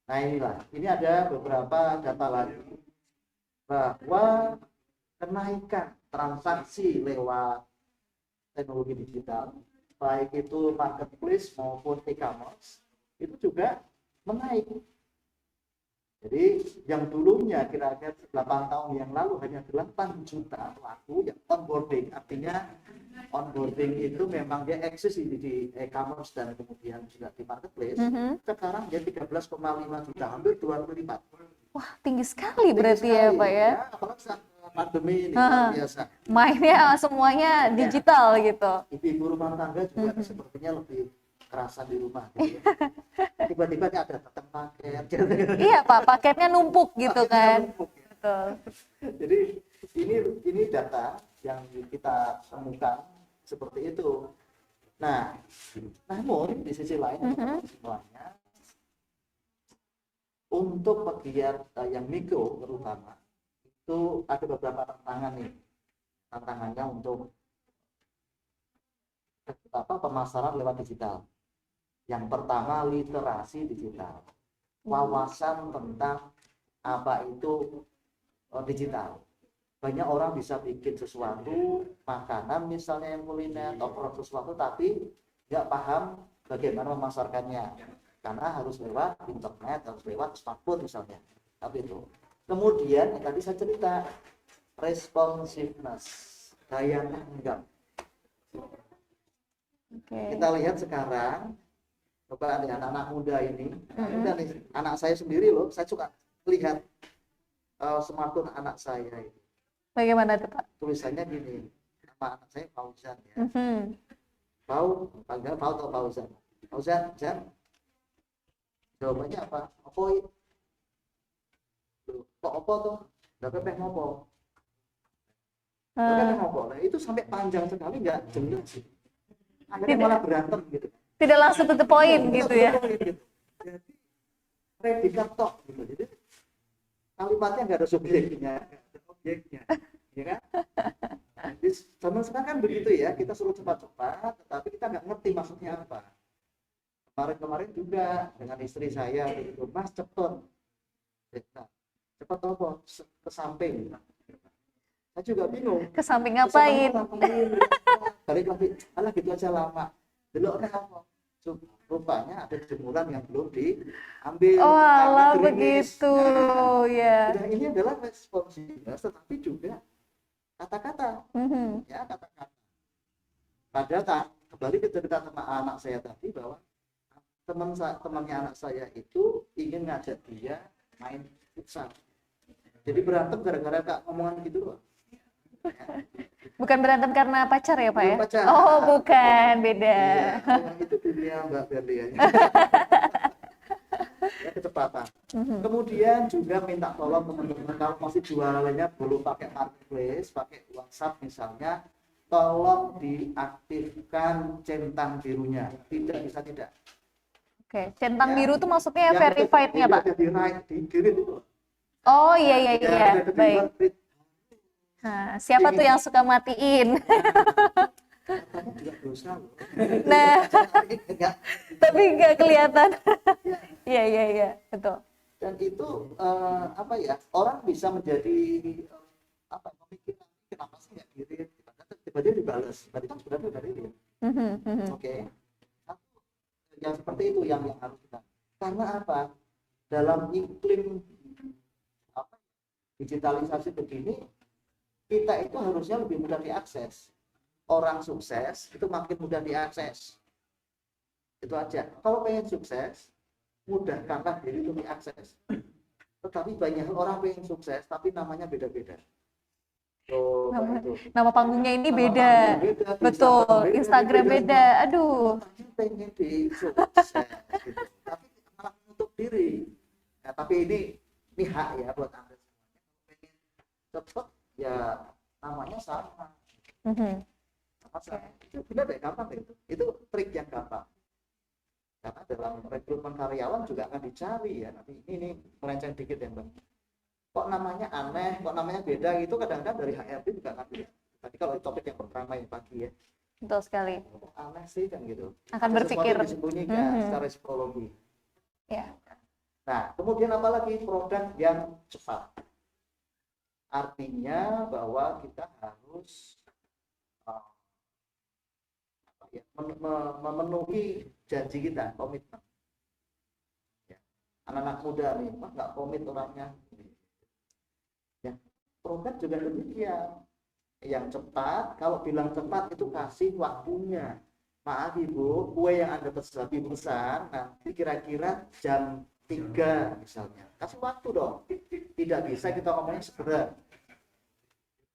nah inilah, ini ada beberapa data lagi bahwa kenaikan transaksi lewat teknologi digital, baik itu marketplace maupun e-commerce, itu juga menaik. Jadi yang dulunya kira-kira 8 tahun yang lalu hanya 8 juta pelaku yang onboarding, artinya onboarding itu memang dia eksis di e-commerce dan kemudian juga di marketplace. Sekarang dia 13,5 juta, hampir 2 kali lipat. Wah, tinggi sekali berarti ya, Pak ya. Apalagi saat pandemi ini luar biasa. Mainnya semuanya digital gitu. Ibu-ibu rumah tangga juga sepertinya lebih kerasa di rumah gitu ya. Tiba-tiba ada datang paket. Iya, Pak, paketnya numpuk gitu kan. Numpuk, ya. Betul. Jadi ini data yang kita temukan seperti itu. Nah, namun di sisi lain semuanya untuk pegiat yang mikro terutama itu ada beberapa tantangan nih. Tantangannya untuk pemasaran lewat digital. Yang pertama, literasi digital, wawasan tentang apa itu digital. Banyak orang bisa bikin sesuatu, makanan misalnya yang kuliner atau produk sesuatu, tapi nggak paham bagaimana memasarkannya, karena harus lewat internet, harus lewat smartphone misalnya. Tapi itu. Kemudian yang tadi saya cerita, responsiveness, daya tanggap. Kita lihat sekarang, coba ada anak-anak muda ini, anak saya sendiri loh, saya suka lihat smartphone anak saya ini. Bagaimana tuh, Pak? Tulisannya gini, nama anak saya Fauzan ya. Panggil Fauz atau Fauzan? Fauzan, jawabannya apa? Apa? Kok apa tuh? Udah pepeh ngopo? Nah, itu sampai panjang sekali nggak jelas. akhirnya malah berantem gitu. Tidak langsung to the point gitu ya. Jadi predikat tok gitu. Jadi kalimatnya nggak ada subjeknya, nggak ada objeknya, ya kan? Jadi zaman sekarang kan begitu ya, kita suruh cepat-cepat, tetapi kita nggak ngerti maksudnya apa. Kemarin juga dengan istri saya gitu, Mas cepet, cepet apa? Ke samping. Saya juga bingung. Ke samping ngapain? Balik lagi, alah gitu aja lama. Dulu apa? Rupanya ada jemuran yang belum diambil. Oh karena alah gerimis. begitu ya. Dan ini adalah responsibilitas, tetapi juga kata-kata, Mhm. ya kata-kata. Padahal kembali ke cerita sama anak saya tadi bahwa temannya anak saya itu ingin ngajak dia main futsal. Jadi berantem gara-gara kak omongan gitu loh. Bukan berantem karena pacar ya Pak ya? Bukan pacar. Oh bukan, beda. Iya, itu dunia Mbak Berlian. Ya, kecepatan. Kemudian juga minta tolong teman-teman kalau masih jualannya belum pakai marketplace, pakai WhatsApp misalnya, tolong diaktifkan centang birunya. Tidak bisa tidak. Oke, centang Ya. biru tuh maksudnya Yang verified-nya Pak? Ada di right, di green itu. Oh iya iya Ya, iya, ada di baik. right. Nah, siapa tuh yang suka matiin? Katanya juga dosa loh. Nah, Enggak. tapi nggak kelihatan. Iya iya iya, betul. Dan itu apa ya, orang bisa menjadi memikirkan kenapa sih nggak kirim, tiba-tiba dibalas, berarti kan sebenarnya udah kirim. Mhm, mhm. Oke. Yang seperti itu yang harus kita, karena apa, dalam iklim digitalisasi begini, kita itu harusnya lebih mudah diakses. Orang sukses itu makin mudah diakses, itu aja. Kalau pengen sukses, mudahkanlah diri untuk diakses. Tetapi banyak orang pengen sukses tapi namanya beda-beda. Nama panggungnya ini Nama beda. panggung beda, Betul, Instagram beda. Aduh. Katanya pengen di sukses gitu. Tapi malah menutup diri. Nah, tapi ini hak ya buat Anda semuanya. Pengen cepet ya namanya sama. Mhm. Itu benar deh, gampang deh. Itu trik yang gampang. Karena dalam rekrutmen karyawan juga akan dicari ya. Nanti ini melenceng dikit ya Mbak. Kok namanya aneh, kok namanya beda gitu, kadang-kadang dari HRD juga akan lihat. Tadi kalau topik yang pertama yang pagi ya, Betul sekali. kok aneh sih kan gitu. Akan Ada berpikir. sesuatu yang disembunyikan Mhm. secara psikologi. Ya. Nah, kemudian apalagi produk yang cepat. Artinya bahwa kita harus memenuhi janji kita, komitmen. Ya. Anak-anak muda nih, mah nggak komit orangnya. Ya, produk juga demikian. Yang cepat, kalau bilang cepat itu kasih waktunya. Maaf Ibu, kue yang Anda pesan nanti kira-kira jam 3 misalnya. Kasih waktu dong. Tidak bisa kita ngomongnya segera.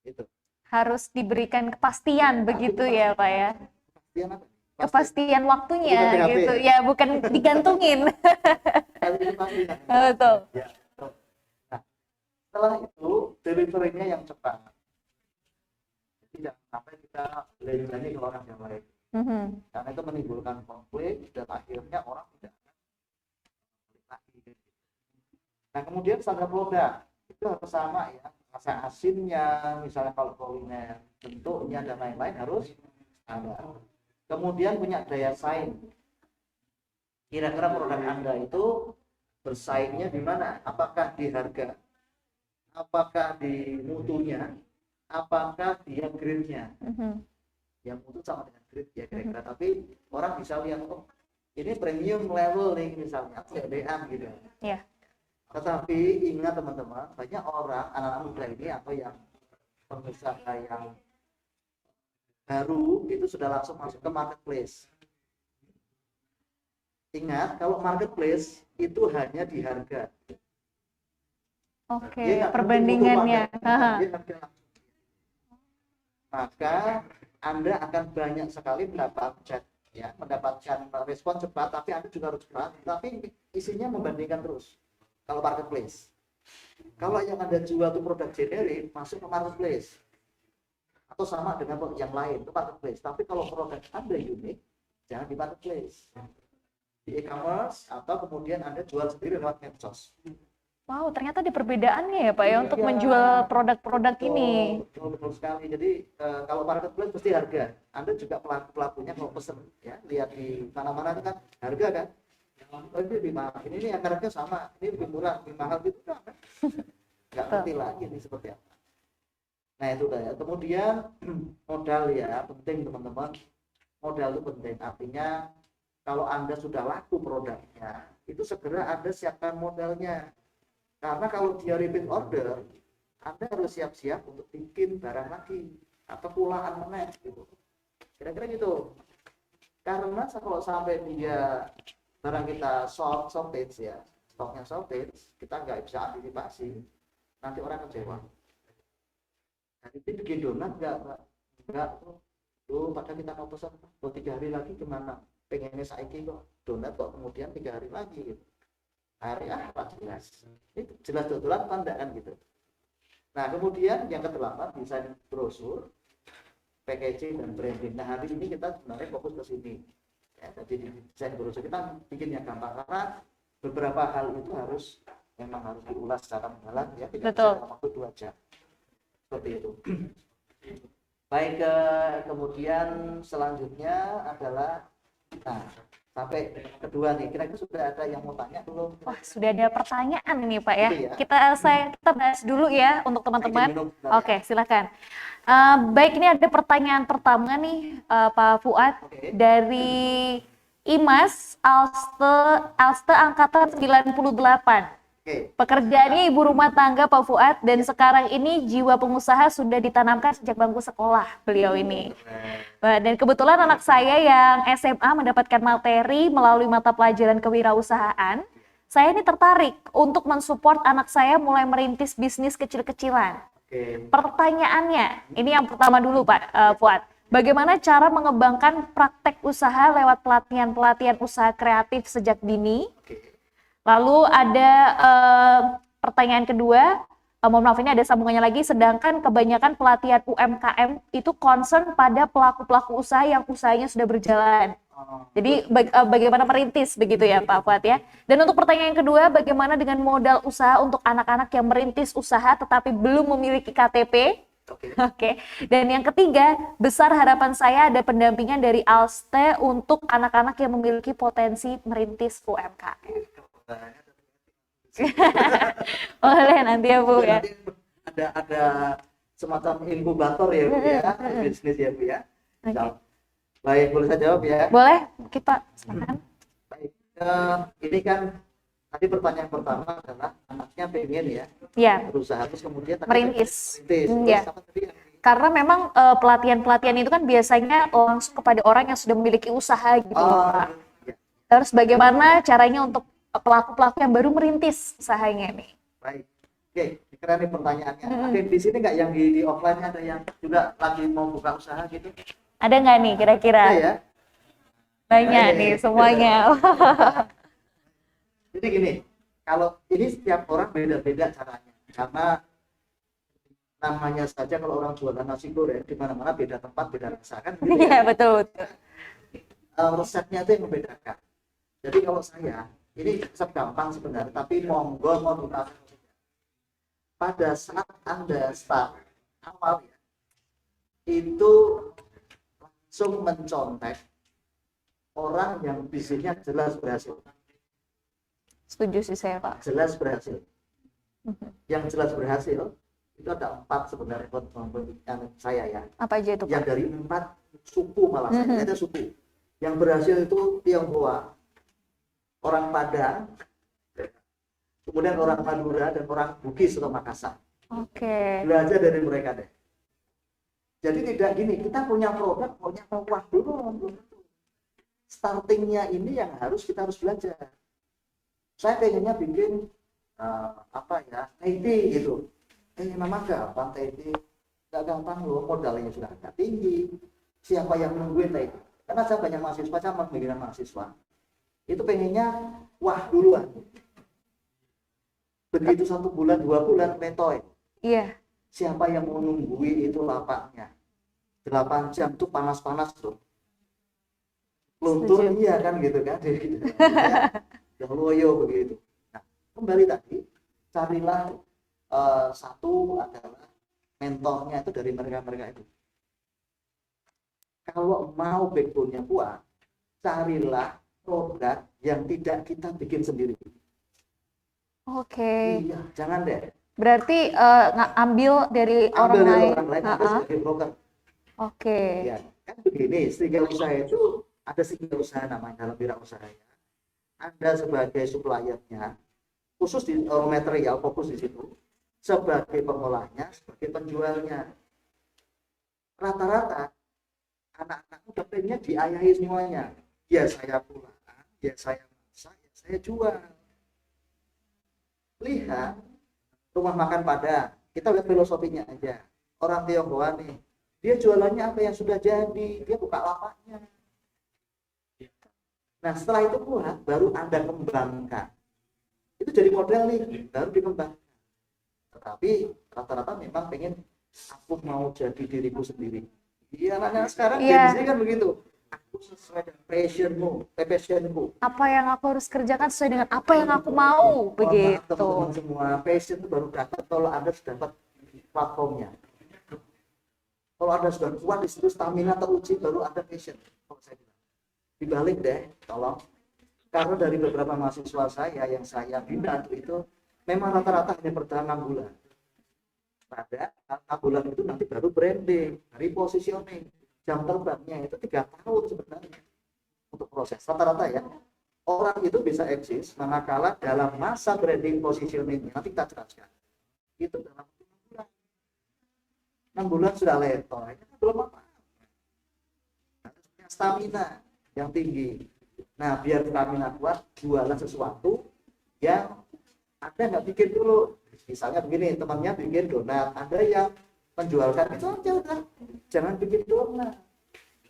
Itu. Harus diberikan kepastian begitu ya Pak ya. Kepastian apa? Kepastian waktunya Bukan PHP. gitu. Ya bukan digantungin. Kepastian. Betul. Ya, betul. Nah, setelah itu delivery-nya yang cepat. Jadi jangan sampai kita berani ke orang yang lain. Mhm. Karena itu menimbulkan konflik dan akhirnya orang tidak akan balik lagi. Nah, kemudian standar produk itu harus sama ya. Rasa asinnya, misalnya kalau kuliner, bentuknya dan lain-lain harus standar. Kemudian punya daya saing. Kira-kira produk Anda itu bersaingnya di mana? Apakah di harga? Apakah di mutunya? Apakah dia grade-nya? Mhm. Yang mutu sama dengan grade ya kira-kira. Tapi orang bisa lihat, oh ini premium level nih misalnya, CDM gitu. Iya. Tetapi ingat teman-teman, banyak orang, anak-anak muda ini atau yang pengusaha yang baru itu sudah langsung masuk ke marketplace. Ingat, kalau marketplace itu hanya di harga. Oke, Dia nggak perbandingannya. butuh Haha. dia harga langsung. Maka Anda akan banyak sekali mendapatkan respon cepat, tapi Anda juga harus cepat, tapi isinya membandingkan terus. Kalau marketplace, kalau yang Anda jual itu produk generik, masuk ke marketplace atau sama dengan produk yang lain itu marketplace. Tapi kalau produk Anda unik, jangan di marketplace, di e-commerce, atau kemudian Anda jual sendiri lewat medsos. Wow, ternyata ada perbedaannya ya Pak ya untuk Iya. menjual produk-produk ini. Betul sekali. Jadi kalau marketplace pasti harga. Anda juga pelakunya kalau pesen ya, lihat di mana-mana itu kan harga kan. Oh, ini lebih mahal. Ini yang harganya sama. Ini lebih murah, lebih mahal gitu kan. Nggak ngerti lagi ini seperti apa. Nah itu dah ya. Kemudian modal ya penting teman-teman. Modal itu penting. Artinya kalau Anda sudah laku produknya, itu segera Anda siapkan modalnya. Karena kalau dia repeat order, Anda harus siap-siap untuk bikin barang lagi atau pulaan meneh gitu. Kira-kira gitu. Karena kalau sampai dia barang kita shortage ya, stoknya shortage, kita nggak bisa antisipasi, nanti orang kecewa. Nah, itu bikin donat nggak tuh, padahal kita mau pesan 3 hari lagi gimana? Pengennya saiki kok donat kok kemudian 3 hari lagi gitu. Akhirnya apa jelas? Itu jelas betulan tanda kan gitu. Nah kemudian yang ke-8 desain brosur, packaging dan branding. Nah hari ini kita sebenarnya fokus ke sini. Ya, jadi desain brosur kita bikin yang gampang karena beberapa hal itu memang harus diulas secara mendalam ya. Tidak Betul. bisa dalam waktu 2 jam. Seperti itu. Baik, kemudian selanjutnya adalah sampai kedua nih, kira-kira sudah ada yang mau tanya belum? Wah, sudah ada pertanyaan ini Pak ya. Gitu ya. Kita bahas dulu ya untuk teman-teman. Izin minum sebentar ya. Oke, silakan. Baik, ini ada pertanyaan pertama nih Pak Fuad Oke. dari Imas Alste angkatan 98. Oke. Pekerjaannya ibu rumah tangga Pak Fuad dan sekarang ini jiwa pengusaha sudah ditanamkan sejak bangku sekolah beliau ini. Dan kebetulan anak saya yang SMA mendapatkan materi melalui mata pelajaran kewirausahaan. Saya ini tertarik untuk mensupport anak saya mulai merintis bisnis kecil-kecilan. Oke. Pertanyaannya, ini yang pertama dulu Pak Fuad. Bagaimana cara mengembangkan praktek usaha lewat pelatihan-pelatihan usaha kreatif sejak dini? Oke. Lalu ada pertanyaan kedua, mohon maaf ini ada sambungannya lagi, sedangkan kebanyakan pelatihan UMKM itu concern pada pelaku-pelaku usaha yang usahanya sudah berjalan. Jadi bagaimana merintis begitu ya Pak Fuad ya. Dan untuk pertanyaan yang kedua, bagaimana dengan modal usaha untuk anak-anak yang merintis usaha tetapi belum memiliki KTP? Oke. Oke. Dan yang ketiga, besar harapan saya ada pendampingan dari Alste untuk anak-anak yang memiliki potensi merintis UMKM. Boleh nanti ya Bu ya. Nanti ada semacam inkubator ya Bu ya, bisnis ya Bu ya. Oke. Baik, boleh saya jawab ya. Boleh, kita silakan. Baik, ini kan tadi pertanyaan pertama adalah anaknya pengen ya Ya, berusaha terus kemudian tadi merintis. merintis. Ya. Terus apa tadi yang Karena memang pelatihan-pelatihan itu kan biasanya langsung kepada orang yang sudah memiliki usaha gitu loh, Pak. ya. Terus bagaimana caranya untuk pelaku-pelaku yang baru merintis usahanya nih? Baik. Oke, keren nih pertanyaannya. Ada di sini nggak yang di offline ada yang juga lagi mau buka usaha gitu? Ada nggak nih kira-kira? Ada ya. Banyak Ada. nih semuanya. Jadi gini, kalau ini setiap orang beda-beda caranya. Karena namanya saja kalau orang jualan nasi goreng di mana-mana beda tempat, beda rasa kan gitu Iya, ya. betul. Resepnya itu yang membedakan. Jadi kalau saya, ini resep gampang sebenarnya, tapi monggo mau dipraktikkan. Pada saat Anda start awal ya, itu langsung mencontek orang yang bisnisnya jelas berhasil. Setuju sih saya, Pak. Jelas berhasil. Yang jelas berhasil itu ada 4 sebenarnya buat yang saya ya. Apa aja itu, Yang Pak? dari 4 suku malah saya ada suku. Yang berhasil itu Tionghoa, orang Padang, kemudian orang Madura dan orang Bugis atau Makassar. Oke. Belajar dari mereka deh. Jadi tidak gini, kita punya produk, punya wah dulu. Startingnya ini yang kita harus belajar. Saya pengennya bikin Thai tea gitu. Memang gampang Thai tea, nggak gampang loh, modalnya sudah agak tinggi. Siapa yang nungguin Thai tea? Karena saya banyak mahasiswa, saya pemikiran mahasiswa. Itu pengennya wah duluan. Begitu 1 bulan, 2 bulan metoy. Iya. Siapa yang mau nungguin itu lapaknya? 8 jam tuh panas-panas tuh. luntur Setuju. iya kan gitu kan, jadi gitu. Ya, loyo begitu. Nah, kembali tadi, carilah satu adalah mentornya itu dari mereka-mereka itu. Kalau mau backbone-nya kuat, carilah produk yang tidak kita bikin sendiri. Oke. Iya, jangan deh. Berarti ambil dari orang Ambil dari lain. orang lain, Anda Ha-ha. sebagai broker. Oke. Ya, kan begini, serikat usaha itu ada serikat usaha namanya dalam wirausaha. Anda sebagai suppliernya, khusus di material, fokus di situ, sebagai pengolahnya, sebagai penjualnya. Rata-rata anak-anak udah pengennya diayahi semuanya. Ya saya pulang, ya saya masak, ya saya jual. Lihat rumah makan Padang, kita lihat filosofinya aja. Orang Tionghoa nih, dia jualannya apa yang sudah jadi, dia buka lapaknya. Nah setelah itu kuat, baru Anda kembangkan. Itu jadi model nih, baru dikembangkan. Tetapi rata-rata memang pengen, aku mau jadi diriku sendiri. Iya, nah sekarang Iya. Gen Z kan begitu. Aku sesuai dengan passionku. Apa yang aku harus kerjakan sesuai dengan apa yang aku mau, Mohon maaf begitu. teman-teman semua, passion itu baru dapat kalau Anda sudah dapat platformnya. Kalau Anda sudah kuat di situ, stamina teruji, baru ada passion. Kalau saya bilang, dibalik deh, tolong. Karena dari beberapa mahasiswa saya yang saya bina itu, memang rata-rata hanya bertahan 6 bulan. Pada 6 bulan itu nanti baru branding, repositioning. Jam terbangnya itu 3 tahun sebenarnya untuk proses. Rata-rata ya, orang itu bisa eksis manakala dalam masa branding positioning nanti kita jelaskan. Itu dalam 6 bulan. 6 bulan sudah letoy, belum apa. Stamina yang tinggi. Nah, biar stamina kuat, jualan sesuatu yang Anda nggak bikin dulu. Misalnya begini, temannya bikin donat, Anda yang menjualkan itu aja udah. Jangan bikin donat.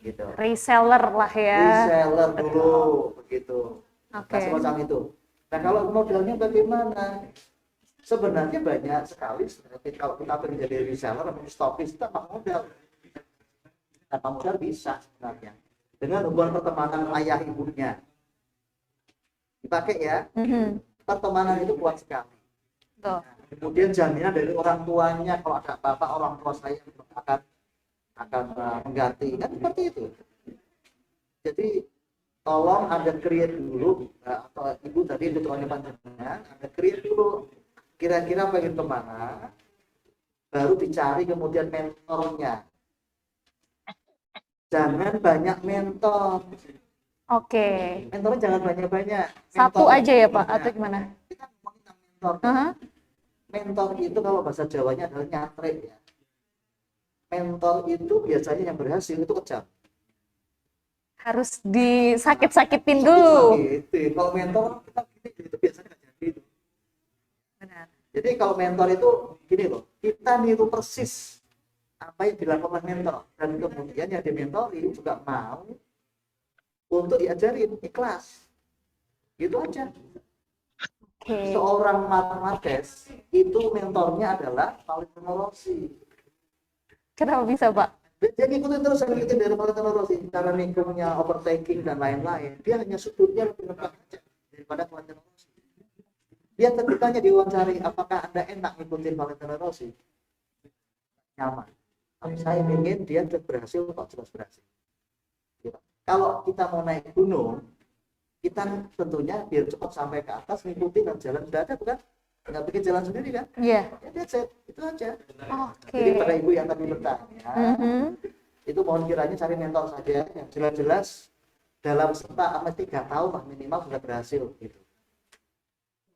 Gitu. Reseller lah ya. Reseller dulu, begitu. Oke. Nah, semacam itu. Nah, kalau modelnya bagaimana? Sebenarnya banyak sekali. Kalau kita pengen jadi reseller atau stokis, itu tanpa modal. Tanpa modal bisa sebenarnya. Dengan hubungan pertemanan ayah ibunya. Dipakai ya. Pertemanan itu kuat sekali. Tuh. Kemudian jaminan dari orang tuanya, kalau ada apa-apa orang tua saya akan mengganti, kan seperti itu. Jadi tolong Anda create dulu, atau ibu tadi itu tuanya panjenengan, Anda create dulu kira-kira pengen kemana, baru dicari kemudian mentornya. Jangan banyak mentor. Oke. Mentornya jangan banyak-banyak. Satu Mentor- aja ya Pak, atau gimana? Kita ngomongin tentang mentor. Aha. Mentor itu kalau bahasa Jawanya adalah nyatre ya. Mentor itu biasanya yang berhasil itu kejam. Harus disakit-sakitin dulu. Gitu. Kalau mentor kita gini, itu biasanya nggak jadi itu. Benar. Jadi kalau mentor itu gini loh, kita niru persis apa yang dilakukan mentor, dan kemudian yang dimentori juga mau untuk diajarin, ikhlas. Gitu aja. Oke. Seorang Mark Marquez itu mentornya adalah Valentino Rossi. Kenapa bisa Pak? Dia ngikutin terus, ngikutin dari Valentino Rossi, cara nikungnya, overtaking dan lain-lain. Dia hanya sudutnya lebih lengkap aja daripada Valentino Rossi. Dia ketikanya diwawancari, apakah Anda enak ngikutin Valentino Rossi? Nyaman. Tapi saya ingin dia berhasil, kok jelas berhasil. Gitu. Kalau kita mau naik gunung, kita tentunya biar cepat sampai ke atas, ngikutin dan jalan sudah ada, bukan? Nggak bikin jalan sendiri kan? Iya. Ya that's it. Itu aja. Oke. Jadi pada ibu yang tadi bertanya, Mhm. itu mohon kiranya cari mentor saja yang jelas-jelas dalam 3 tahun lah minimal sudah berhasil gitu.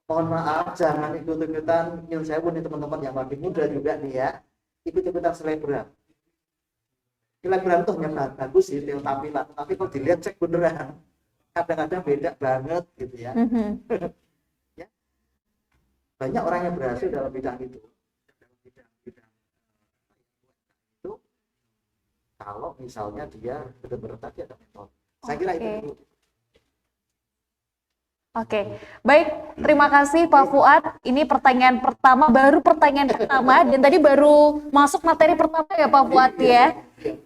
Mohon maaf, jangan ikut-ikutan nyun sewu nih teman-teman yang masih muda juga nih ya, ikut-ikutan selebgram. Selebgram tuh hanya bagus sih tampilan, tapi kalau dilihat cek beneran kadang-kadang beda banget gitu ya. Mhm. Ya. Banyak orang yang berhasil dalam bidang itu. Dalam bidang itu, kalau misalnya dia benar-benar tadi ada mentor. Saya kira itu Oke. dulu. Oke, baik. Terima kasih Pak Fuad. Ini pertanyaan pertama, dan tadi baru masuk materi pertama ya Pak Fuad ya.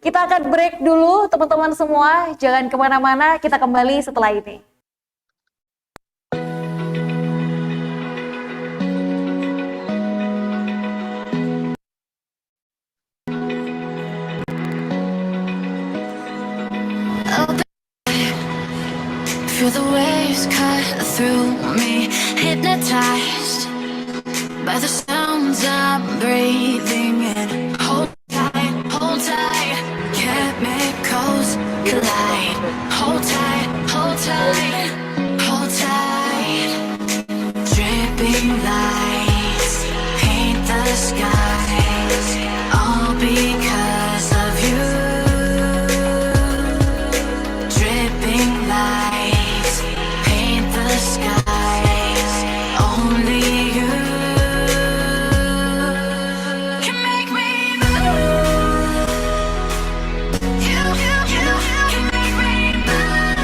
Kita akan break dulu teman-teman semua. Jangan kemana-mana, kita kembali setelah ini. Feel the waves cut through me, hypnotized by the sounds I'm breathing in. Hold tight, chemicals collide. Hold tight, hold tight, hold tight. Dripping lights paint the skies, all because of you. Dripping lights paint the skies, only you can make me move. You can make me move.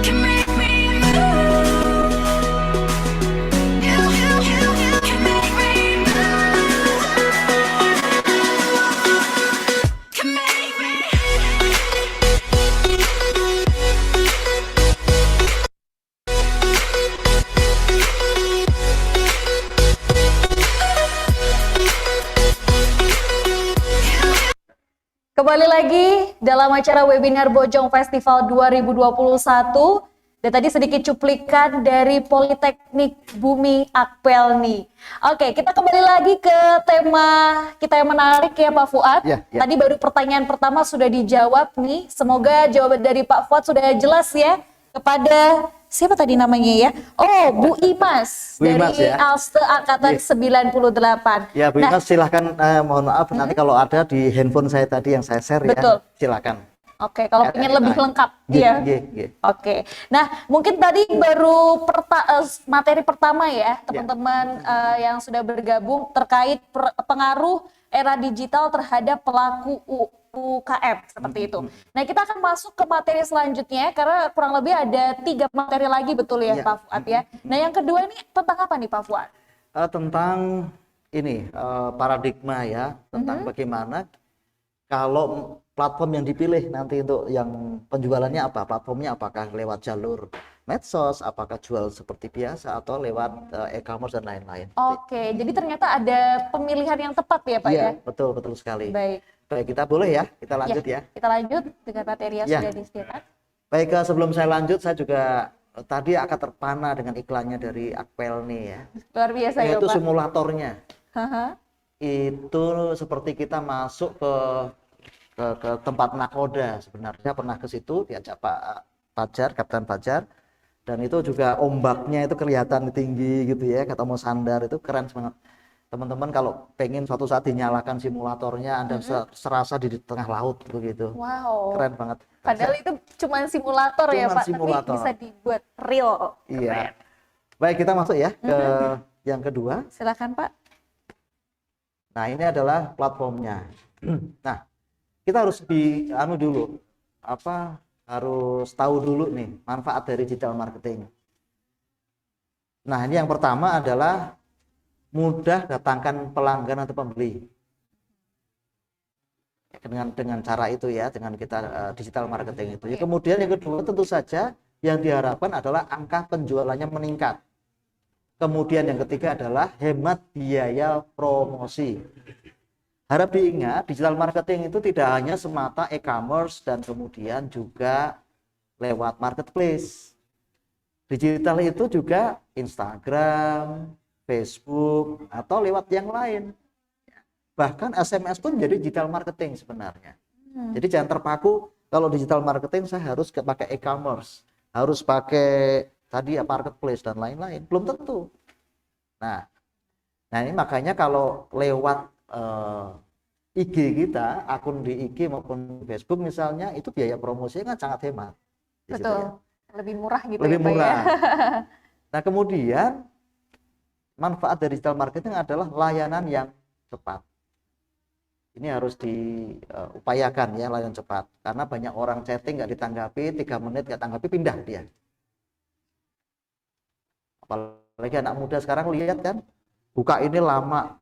Can make me move. You can make me move. Can make me. Kembali lagi dalam acara webinar Bojong Festival 2021. Dan tadi sedikit cuplikan dari Politeknik Bumi Akpel nih. Oke, kita kembali lagi ke tema kita yang menarik ya Pak Fuad. Ya. Tadi baru pertanyaan pertama sudah dijawab nih. Semoga jawaban dari Pak Fuad sudah jelas ya kepada siapa tadi namanya ya? Oh, Bu Imas Bu Imas, dari ya. Alste Angkatan 98. Ya, Bu Imas, silahkan, mohon maaf nanti kalau ada di handphone saya tadi yang saya share Betul. ya, silakan. Oke, kalau ingin lebih lengkap, ya. Oke, nah mungkin tadi baru materi pertama ya, teman-teman yang sudah bergabung terkait pengaruh era digital terhadap pelaku UKM seperti itu. Nah, kita akan masuk ke materi selanjutnya karena kurang lebih ada 3 materi lagi, betul ya, Pak Fuad ya. Nah, yang kedua ini tentang apa nih Pak Fuad? Tentang ini paradigma ya, tentang bagaimana kalau platform yang dipilih nanti untuk yang penjualannya apa, platformnya apakah lewat jalur medsos, apakah jual seperti biasa atau lewat e-commerce dan lain-lain. Oke, jadi ternyata ada pemilihan yang tepat ya Pak ya? Iya, betul sekali. Baik. Baik, kita boleh ya, kita lanjut ya. Kita lanjut dengan materi yang sudah disediakan. Baik, sebelum saya lanjut, saya juga tadi akan terpana dengan iklannya dari Akpel nih ya. Luar biasa ya Itu Pak. simulatornya. Haha. Itu seperti kita masuk ke tempat nakoda. Sebenarnya pernah ke situ diajak Pak Fajar, Kapten Fajar, dan itu juga ombaknya itu kelihatan tinggi gitu ya, ketemu sandar, itu keren banget. Teman-teman kalau pengen suatu saat dinyalakan simulatornya, Anda serasa di tengah laut begitu. Wow. Keren banget. Padahal itu cuma simulator ya Pak, simulator. tapi bisa dibuat real. Iya. Baik, kita masuk ya ke yang kedua. Silakan Pak. Nah, ini adalah platformnya. Nah, kita harus harus tahu dulu nih manfaat dari digital marketing. Nah, ini yang pertama adalah mudah datangkan pelanggan atau pembeli. Dengan cara itu ya, dengan kita digital marketing itu. Ya, kemudian yang kedua tentu saja yang diharapkan adalah angka penjualannya meningkat. Kemudian yang ketiga adalah hemat biaya promosi. Harap diingat, digital marketing itu tidak hanya semata e-commerce dan kemudian juga lewat marketplace. Digital itu juga Instagram, Facebook, atau lewat yang lain. Bahkan SMS pun menjadi digital marketing sebenarnya. Jadi jangan terpaku kalau digital marketing saya harus pakai e-commerce, harus pakai tadi ya marketplace dan lain-lain. Belum tentu. Nah ini makanya kalau lewat IG kita, akun di IG maupun Facebook misalnya, itu biaya promosinya kan sangat hemat. Betul, ya. lebih murah gitu Lebih ya Pak murah. ya. Nah kemudian manfaat dari digital marketing adalah layanan yang cepat. Ini harus diupayakan ya layanan cepat. Karena banyak orang chatting nggak ditanggapi, 3 menit nggak tanggapi, pindah dia. Apalagi anak muda sekarang lihat kan, buka ini lama,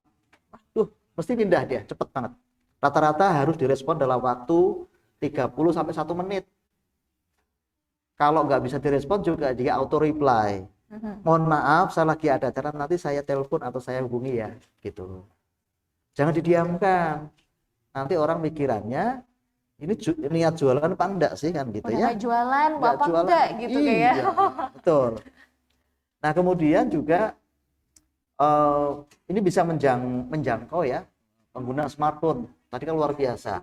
mesti pindah dia, cepet banget. Rata-rata harus direspon dalam waktu 30 sampai 1 menit. Kalau nggak bisa direspon juga dia auto reply. Mohon maaf, saya lagi ada acara, nanti saya telepon atau saya hubungi ya, gitu. Jangan didiamkan. Nanti orang mikirannya ini niat jualan apa enggak sih kan gitu Udah ya. nggak jualan, Nggak apa jualan. enggak gitu Iya, kayak. betul. Nah, kemudian juga ini bisa menjangkau ya pengguna smartphone. Tadi kan luar biasa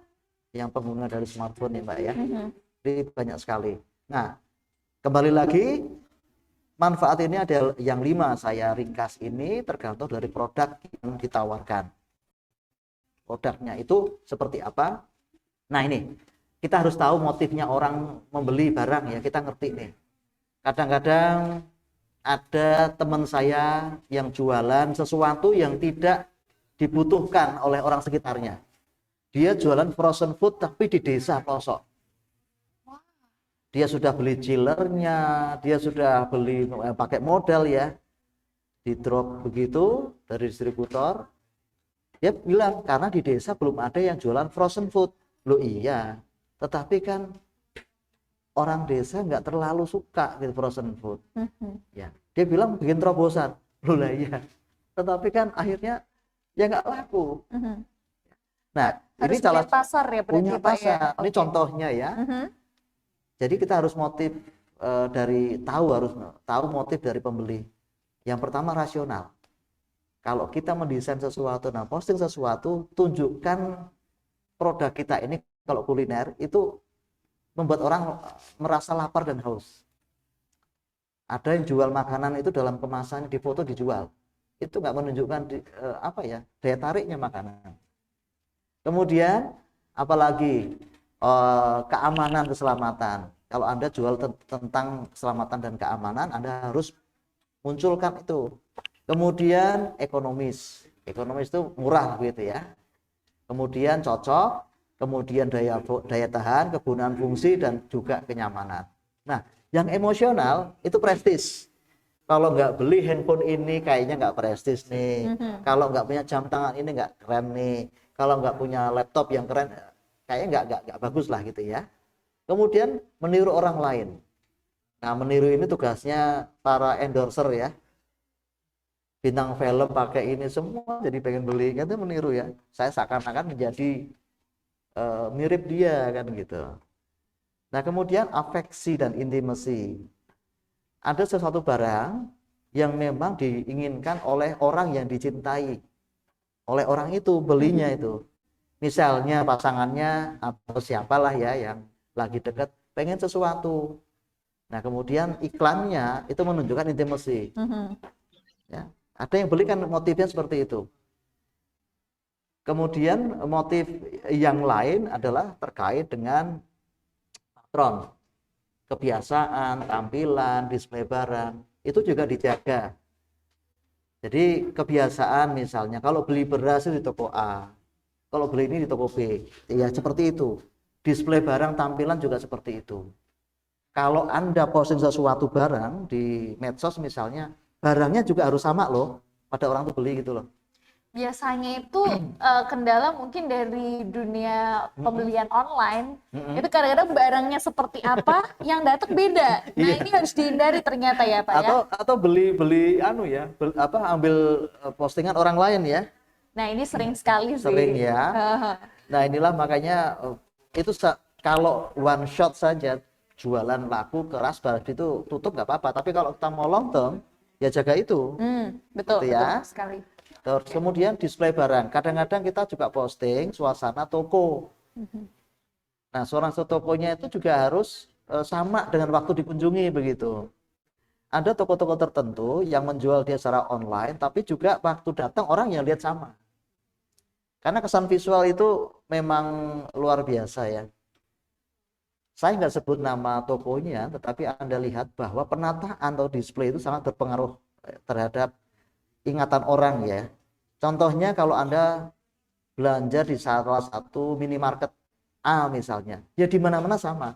yang pengguna dari smartphone ya Mbak ya. Jadi banyak sekali. Nah, kembali lagi manfaat ini ada yang 5 saya ringkas ini tergantung dari produk yang ditawarkan. Produknya itu seperti apa? Nah, ini kita harus tahu motifnya orang membeli barang ya, kita ngerti nih. Kadang-kadang ada teman saya yang jualan sesuatu yang tidak dibutuhkan oleh orang sekitarnya. Dia jualan frozen food tapi di desa pelosok. Dia sudah beli chillernya, dia sudah beli pakai modal ya, di drop begitu dari distributor. Dia bilang karena di desa belum ada yang jualan frozen food. Loh iya, tetapi kan orang desa nggak terlalu suka gitu frozen food. Ya, dia bilang bikin terobosan. Loh lah iya, tetapi kan akhirnya ya nggak laku. Nah, Harus ini salah punya pasar ya berarti punya Pak pasar. ya. Ini Oke. contohnya ya. Jadi kita harus harus tahu motif dari pembeli. Yang pertama rasional. Kalau kita mendesain sesuatu, nah posting sesuatu, tunjukkan produk kita ini kalau kuliner itu membuat orang merasa lapar dan haus. Ada yang jual makanan itu dalam kemasan di foto dijual. Itu nggak menunjukkan daya tariknya makanan. Kemudian apalagi keamanan keselamatan. Kalau Anda jual tentang keselamatan dan keamanan, Anda harus munculkan itu. Kemudian ekonomis itu murah gitu ya. Kemudian cocok, kemudian daya tahan, kegunaan fungsi dan juga kenyamanan. Nah, yang emosional itu prestis. Kalau nggak beli handphone ini kayaknya nggak prestis nih. Kalau nggak punya jam tangan ini nggak keren nih. Kalau nggak punya laptop yang keren, kayaknya nggak bagus lah gitu ya. Kemudian meniru orang lain. Nah, meniru ini tugasnya para endorser ya. Bintang film pakai ini semua jadi pengen beli, kan itu meniru ya. Saya seakan-akan menjadi mirip dia kan gitu. Nah, kemudian afeksi dan intimasi. Ada sesuatu barang yang memang diinginkan oleh orang yang dicintai. Oleh orang itu belinya itu. Misalnya pasangannya atau siapalah ya yang lagi dekat pengen sesuatu. Nah, kemudian iklannya itu menunjukkan intimasi. Ya, ada yang beli kan motifnya seperti itu. Kemudian motif yang lain adalah terkait dengan patron, kebiasaan, tampilan, display barang, itu juga dijaga. Jadi kebiasaan misalnya kalau beli beras di toko A, kalau beli ini di toko B, ya seperti itu. Display barang, tampilan juga seperti itu. Kalau Anda posting sesuatu barang di medsos misalnya, barangnya juga harus sama loh pada orang tuh beli gitu loh. Biasanya itu kendala mungkin dari dunia pembelian online. Itu kadang-kadang barangnya seperti apa, yang datang beda. Nah, ini harus dihindari ternyata ya, Pak ya. Atau beli ambil postingan orang lain ya. Nah, ini sering sekali sih. Sering ya. Nah, inilah makanya itu kalau one shot saja jualan laku keras berarti itu tutup nggak apa-apa. Tapi kalau kita mau long term ya jaga itu. Betul, Gitu ya. betul sekali. Terus kemudian display barang. Kadang-kadang kita juga posting suasana toko. Nah, suasana tokonya itu juga harus sama dengan waktu dikunjungi begitu. Ada toko-toko tertentu yang menjual dia secara online, tapi juga waktu datang orang yang lihat sama. Karena kesan visual itu memang luar biasa ya. Saya nggak sebut nama tokonya, tetapi Anda lihat bahwa penataan atau display itu sangat berpengaruh terhadap ingatan orang ya. Contohnya kalau Anda belanja di salah satu minimarket A misalnya, ya di mana-mana sama.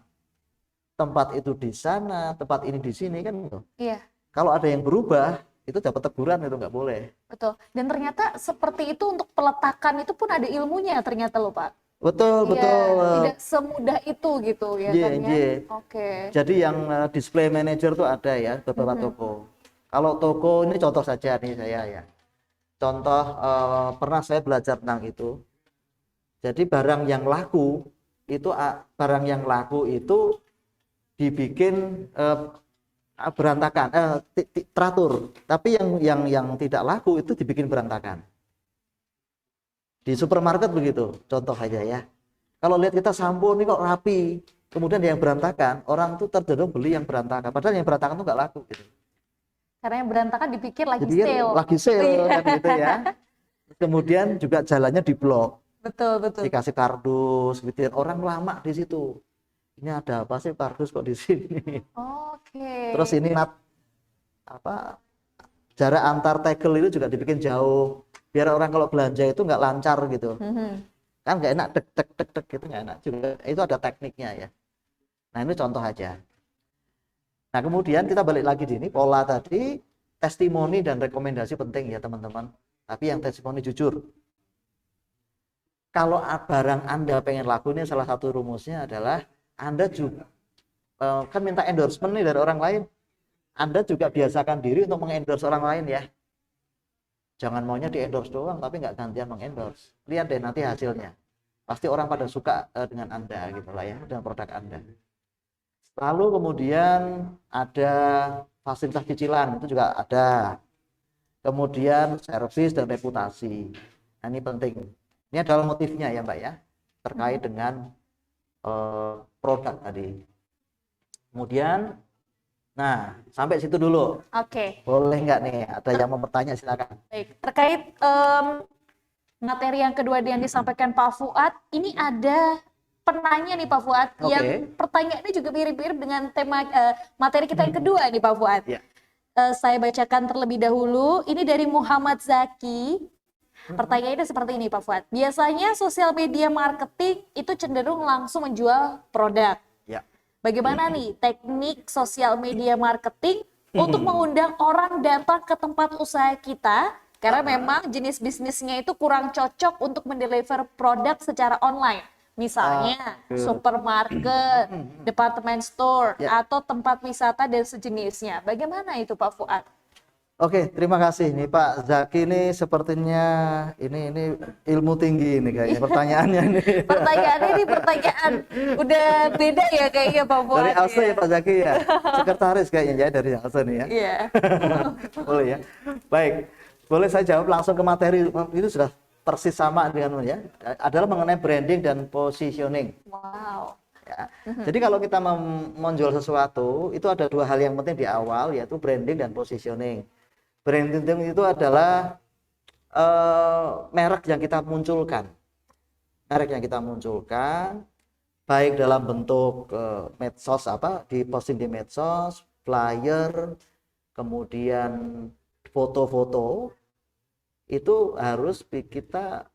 Tempat itu di sana, tempat ini di sini kan gitu. Iya, Kalau ada yang berubah, itu dapat teguran, itu nggak boleh. betul. Dan ternyata seperti itu untuk peletakan itu pun ada ilmunya ternyata loh Pak. Betul, Iya, betul. tidak semudah itu gitu ya Iya, kan ya. iya. Oke. Jadi yang display manager tuh ada ya beberapa toko. Kalau toko ini contoh saja nih saya ya. Contoh pernah saya belajar tentang itu. Jadi barang yang laku itu dibikin berantakan, teratur. Tapi yang tidak laku itu dibikin berantakan. Di supermarket begitu, contoh aja ya. Kalau lihat kita sampo ini kok rapi, kemudian yang berantakan, orang tuh tercenderung beli yang berantakan. Padahal yang berantakan tuh nggak laku gitu. Karena yang berantakan dipikir lagi Dipikir sale. lagi sale Iya. kan gitu ya. Kemudian juga jalannya diblok, Betul, betul. dikasih kardus, gitu. Orang lama di situ. Ini ada apa sih kardus kok di sini? Oke. Terus ini jarak antar tegel itu juga dibikin jauh, biar orang kalau belanja itu nggak lancar gitu. Kan nggak enak tek tek tek tek gitu, nggak enak juga. Itu ada tekniknya ya. Nah ini contoh aja. Nah kemudian kita balik lagi di ini pola tadi, testimoni dan rekomendasi penting ya teman-teman. Tapi yang testimoni jujur. Kalau barang Anda pengen laku, ini salah satu rumusnya adalah Anda juga kan minta endorsement nih dari orang lain. Anda juga biasakan diri untuk mengendorse orang lain ya. Jangan maunya di endorse doang tapi nggak gantian mengendorse. Lihat deh nanti hasilnya. Pasti orang pada suka dengan Anda gitu lah ya, dengan produk Anda. Lalu kemudian ada fasilitas cicilan, itu juga ada. Kemudian servis dan reputasi. Nah, ini penting. Ini adalah motifnya ya Mbak ya, terkait dengan produk tadi. Kemudian, nah sampai situ dulu. Oke. Boleh nggak nih? Ada yang mau bertanya silakan. Baik, terkait materi yang kedua yang disampaikan Pak Fuad, ini ada penanya nih Pak Fuad, Oke. yang pertanyaannya juga mirip-mirip dengan tema materi kita yang kedua nih Pak Fuad. Ya. Saya bacakan terlebih dahulu, ini dari Muhammad Zaki. Pertanyaannya seperti ini Pak Fuad, biasanya sosial media marketing itu cenderung langsung menjual produk. Ya. Bagaimana nih teknik sosial media marketing untuk mengundang orang datang ke tempat usaha kita, karena memang jenis bisnisnya itu kurang cocok untuk mendeliver produk secara online. Misalnya supermarket, department store, Ya. atau tempat wisata dan sejenisnya. Bagaimana itu Pak Fuad? Oke, terima kasih nih Pak Zaki, ini sepertinya ini ilmu tinggi ini kayaknya pertanyaannya nih. Pertanyaannya ini pertanyaan udah beda ya kayaknya Pak Fuad. Dari Alse ya Pak Zaki ya, sekretaris kayaknya ya dari Alse nih ya. Iya. Boleh ya. Baik, boleh saya jawab langsung ke materi, itu sudah persis sama dengan ya. Adalah mengenai branding dan positioning. Wow. Ya. Jadi kalau kita menjual sesuatu, itu ada dua hal yang penting di awal, yaitu branding dan positioning. Branding itu adalah merek yang kita munculkan. Merek yang kita munculkan, baik dalam bentuk medsos diposting di medsos, flyer, kemudian foto-foto, itu harus kita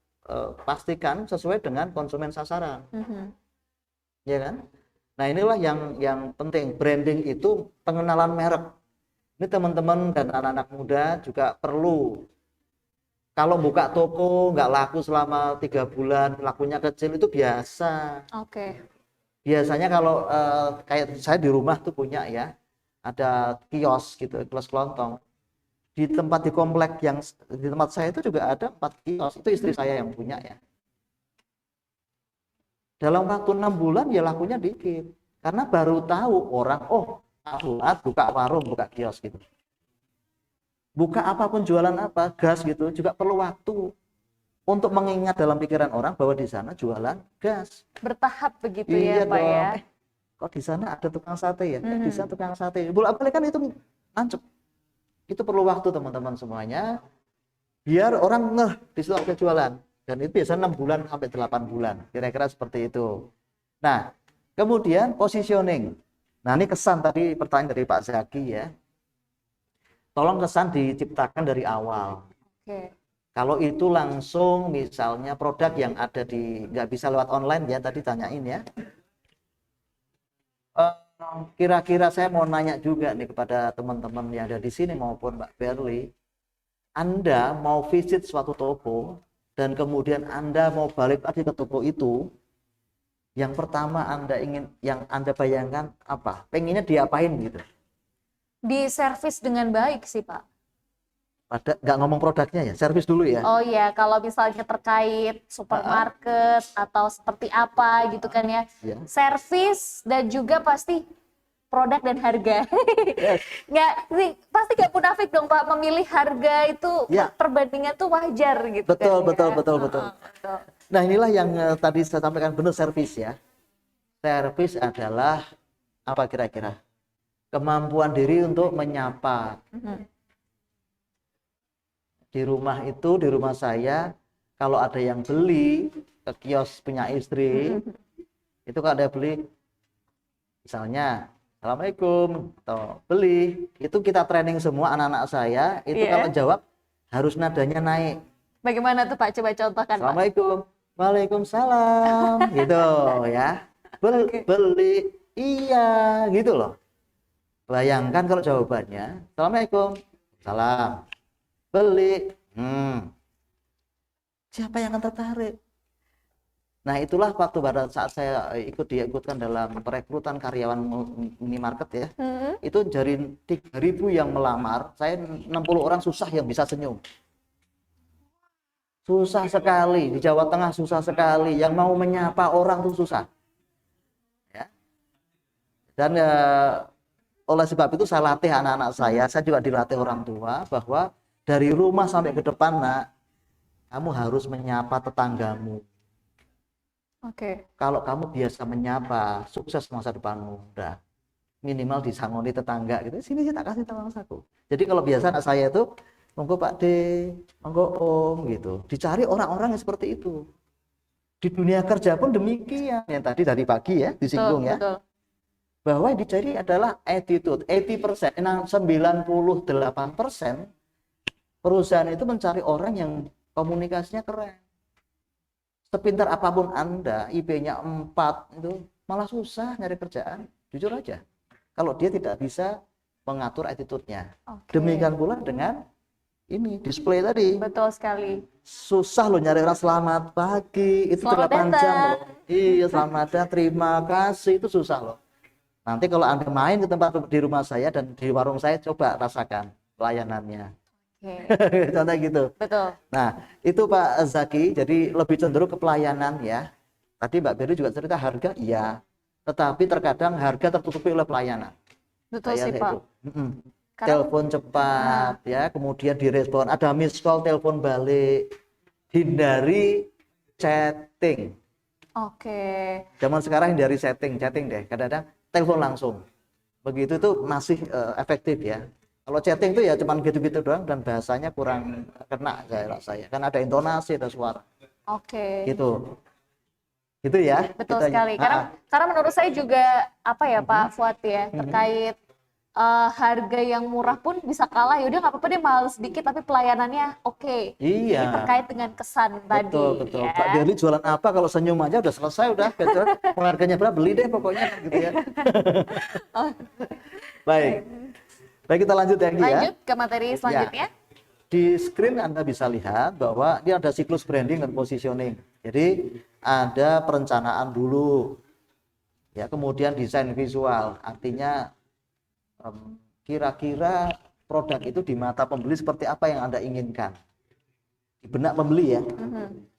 pastikan sesuai dengan konsumen sasaran. Ya kan? Nah inilah yang penting. Branding itu pengenalan merek. Ini teman-teman dan anak-anak muda juga perlu. Kalau buka toko nggak laku selama 3 bulan, lakunya kecil itu biasa. Oke. Biasanya kalau kayak saya di rumah tuh punya ya, ada kios gitu, kios kelontong. Di komplek yang di tempat saya itu juga ada 4 kios. Itu istri saya yang punya ya. Dalam waktu 6 bulan ya lakunya dikit. Karena baru tahu orang, oh Fuad buka warung, buka kios gitu. Buka apapun, jualan apa, gas gitu, juga perlu waktu untuk mengingat dalam pikiran orang bahwa di sana jualan gas. Bertahap begitu Iya ya Pak dong. ya. Kok di sana ada tukang sate ya? Di sana tukang sate. Bolak-balik kan itu nancep. Itu perlu waktu teman-teman semuanya. Biar orang ngeh di situ ada jualan. Dan itu biasanya 6 bulan sampai 8 bulan. Kira-kira seperti itu. Nah, kemudian positioning. Nah, ini kesan tadi pertanyaan dari Pak Zaki ya. Tolong kesan diciptakan dari awal. Oke. Kalau itu langsung misalnya produk yang ada di, nggak bisa lewat online ya, tadi tanyain ya. Kira-kira saya mau nanya juga nih kepada teman-teman yang ada di sini maupun Mbak Berli. Anda mau visit suatu toko dan kemudian Anda mau balik lagi ke toko itu, yang pertama yang Anda bayangkan apa? Pengennya diapain gitu? Di servis dengan baik sih, Pak. Nggak ngomong produknya ya, servis dulu ya. Oh iya, kalau misalnya terkait supermarket atau seperti apa gitu kan ya. Ya. Servis dan juga pasti produk dan harga. Yes. Nggak sih, pasti nggak munafik dong Pak, memilih harga itu Ya. perbandingan tuh wajar gitu Betul, kan. betul, ya. betul, betul. Betul. Nah, inilah yang tadi saya sampaikan, benar, servis ya. Servis adalah apa kira-kira? Kemampuan diri untuk menyapa. Di rumah itu, di rumah saya, kalau ada yang beli ke kios punya istri, itu kalau ada beli, misalnya, Assalamualaikum, atau beli, itu kita training semua anak-anak saya, itu Iya. kalau jawab, harus nadanya naik. Bagaimana tuh Pak? Coba contohkan Pak. Assalamualaikum, Waalaikumsalam, gitu ya. Beli, iya, gitu loh. Bayangkan kalau jawabannya, Assalamualaikum, salam, beli, siapa yang akan tertarik? Nah, itulah waktu pada saat saya diikutkan dalam perekrutan karyawan minimarket ya, itu dari 3.000 yang melamar, saya 60 orang susah yang bisa senyum. Susah sekali, di Jawa Tengah susah sekali, yang mau menyapa orang tuh susah. Ya. Dan oleh sebab itu saya latih anak-anak saya juga dilatih orang tua, bahwa dari rumah sampai ke depan, nak, kamu harus menyapa tetanggamu. Oke. Kalau kamu biasa menyapa, sukses masa depanmu. Udah, minimal disangoni tetangga gitu. Sini sih tak kasih tolong saku. Jadi kalau biasa anak saya itu, monggo Pak D, monggo Om gitu. Dicari orang-orang yang seperti itu. Di dunia kerja pun demikian. Yang tadi dari pagi ya disinggung ya. Betul. Bahwa yang dicari adalah attitude. 80%, 98% perusahaan itu mencari orang yang komunikasinya keren. Sepintar apapun Anda, IP-nya 4 itu malah susah nyari kerjaan, jujur aja. Kalau dia tidak bisa mengatur attitude-nya. Oke. Demikian pula dengan ini display tadi. Betul sekali. Susah loh nyari orang selamat pagi, itu Selamat 8 jam datang. loh. Iya, selamat datang, terima kasih, itu susah loh. Nanti kalau Anda main ke tempat di rumah saya dan di warung saya, coba rasakan pelayanannya. Oke. Contoh gitu. Betul. Nah, itu Pak Zaki, jadi lebih cenderung ke pelayanan ya. Tadi Mbak Beri juga cerita harga, iya. Tetapi terkadang harga tertutupi oleh pelayanan. Betul Saya sih itu. Pak. Karena- Telepon cepat ya, kemudian direspon, ada miss call, telepon balik. Hindari chatting. Oke. Zaman sekarang hindari chatting deh. Kadang-kadang telepon langsung. Begitu tuh masih efektif ya. Kalau chatting tuh ya cuman gitu-gitu doang dan bahasanya kurang kena saya rasa ya. Kan ada intonasi, ada suara. Oke. Gitu. Gitu ya. Betul Kita- sekali. Karena menurut saya juga apa ya Pak Fuad ya, terkait harga yang murah pun bisa kalah. Yaudah nggak apa-apa deh mahal sedikit tapi pelayanannya oke. Iya. Ini terkait dengan kesan tadi. Betul. Ya. Pak Derli jualan apa kalau senyum aja udah selesai udah. Pengharganya berapa beli deh pokoknya gitu ya. Baik. Baik, kita lanjut lagi ya. Lanjut ke materi selanjutnya. Di screen Anda bisa lihat bahwa ini ada siklus branding dan positioning. Jadi ada perencanaan dulu, ya, kemudian desain visual. Artinya kira-kira produk itu di mata pembeli seperti apa yang Anda inginkan. Di benak pembeli ya.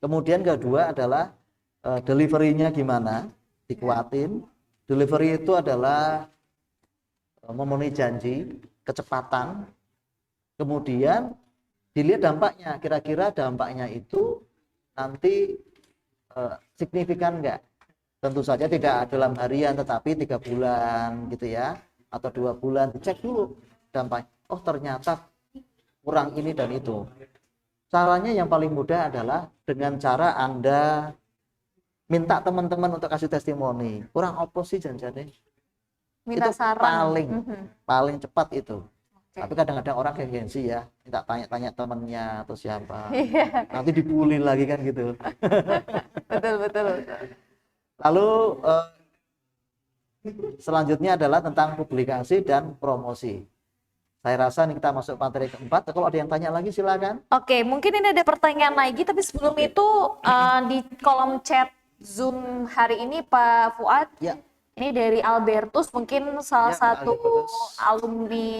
Kemudian kedua adalah delivery-nya gimana, dikuatin. Delivery itu adalah memenuhi janji, kecepatan. Kemudian dilihat dampaknya, kira-kira dampaknya itu nanti signifikan enggak? Tentu saja tidak dalam harian, tetapi 3 bulan gitu ya, atau 2 bulan, dicek dulu dampaknya. Oh ternyata kurang ini dan itu. Caranya yang paling mudah adalah dengan cara Anda minta teman-teman untuk kasih testimoni. Kurang apa sih janjane? Minta Itu saran. paling cepat itu. Tapi kadang-kadang orang gengsi ya, minta tanya-tanya temennya atau siapa. Iya, Nanti dibully lagi kan gitu. betul, betul, betul. Lalu selanjutnya adalah tentang publikasi dan promosi. Saya rasa ini kita masuk materi keempat. Kalau ada yang tanya lagi silakan. Oke, mungkin ini ada pertanyaan lagi, tapi sebelum itu di kolom chat Zoom hari ini Pak Fuad, Ya, ini dari Albertus, mungkin salah Ya, satu Albertus. alumni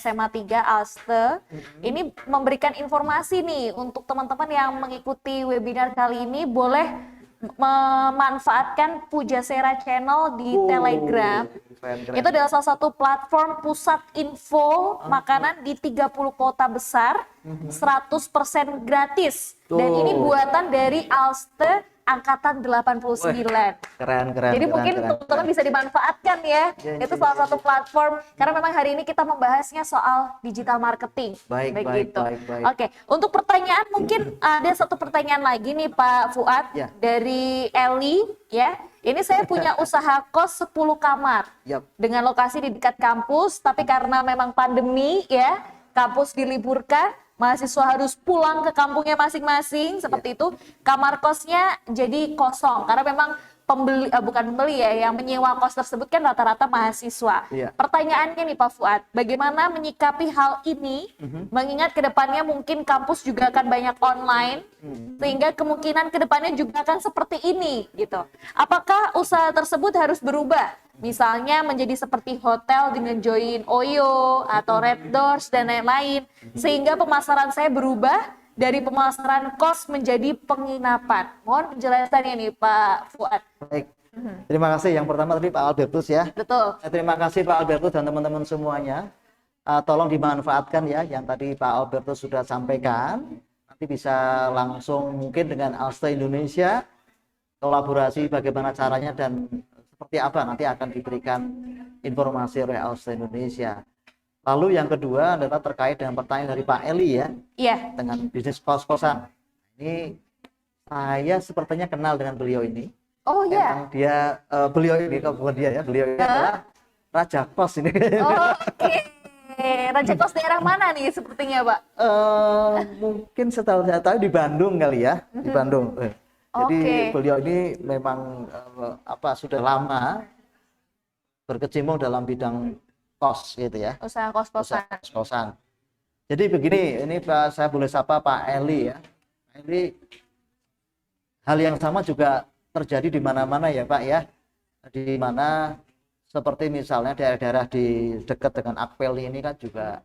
SMA 3 Alste. Ini memberikan informasi nih untuk teman-teman yang mengikuti webinar kali ini, boleh memanfaatkan Pujasera Channel di Telegram. Keren. Itu adalah salah satu platform pusat info makanan di 30 kota besar, 100% gratis. Dan ini Tuh. buatan dari Alste angkatan 89. Keren. Jadi mungkin teman-teman bisa dimanfaatkan ya. Ya, Itu ya, salah satu platform, karena memang hari ini kita membahasnya soal digital marketing. Baik. Oke, untuk pertanyaan mungkin ada satu pertanyaan lagi nih Pak Fuad, Ya. dari Eli ya. Ini saya punya usaha kos 10 kamar Yap. dengan lokasi di dekat kampus, tapi karena memang pandemi ya, kampus diliburkan, mahasiswa harus pulang ke kampungnya masing-masing seperti itu. Kamar kosnya jadi kosong karena memang bukan pembeli ya, yang menyewa kos tersebut kan rata-rata mahasiswa. Iya. Pertanyaannya nih Pak Fuad, bagaimana menyikapi hal ini mengingat kedepannya mungkin kampus juga akan banyak online, sehingga kemungkinan kedepannya juga akan seperti ini gitu. Apakah usaha tersebut harus berubah? Misalnya menjadi seperti hotel dengan join Oyo atau Red Doors dan lain-lain, sehingga pemasaran saya berubah dari pemasaran kos menjadi penginapan. Mohon penjelasannya nih Pak Fuad. Baik. Terima kasih. Yang pertama tadi Pak Albertus ya. Betul. Terima kasih Pak Albertus dan teman-teman semuanya. Tolong dimanfaatkan ya yang tadi Pak Albertus sudah sampaikan. Nanti bisa langsung mungkin dengan Alste Indonesia kolaborasi bagaimana caranya dan seperti apa nanti akan diberikan informasi oleh Alste Indonesia. Lalu yang kedua adalah terkait dengan pertanyaan dari Pak Eli ya, Iya. dengan bisnis kos-kosan. Ini saya sepertinya kenal dengan beliau ini. Oh iya. Emang dia beliau ini, kalau bukan dia ya, beliau ini adalah raja kos ini. Oh, oke. Raja kos daerah mana nih sepertinya Pak? Mungkin setahu saya tahu di Bandung kali ya, di Bandung. Jadi Oke. beliau ini memang sudah lama berkecimpung dalam bidang kos gitu ya, Usaha kos-kosan. kos-kosan. Jadi begini, ini Pak, saya boleh sapa Pak Eli ya. Pak Eli, hal yang sama juga terjadi di mana-mana ya Pak ya. Di mana seperti misalnya daerah-daerah di dekat dengan Akpel ini kan juga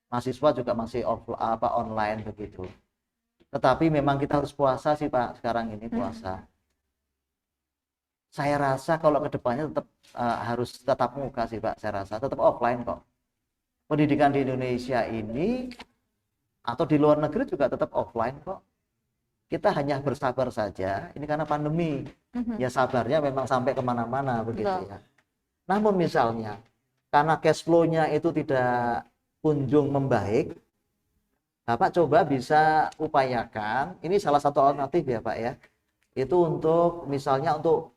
mahasiswa juga masih online begitu. Tetapi memang kita harus puasa sih Pak, sekarang ini puasa. Saya rasa kalau kedepannya tetap harus tetap muka sih Pak, saya rasa tetap offline kok. Pendidikan di Indonesia ini atau di luar negeri juga tetap offline kok. Kita hanya bersabar saja, ini karena pandemi. Ya sabarnya memang sampai kemana-mana begitu ya. Namun misalnya, karena cash flow-nya itu tidak kunjung membaik, Bapak coba bisa upayakan, ini salah satu alternatif ya Pak ya, itu untuk misalnya untuk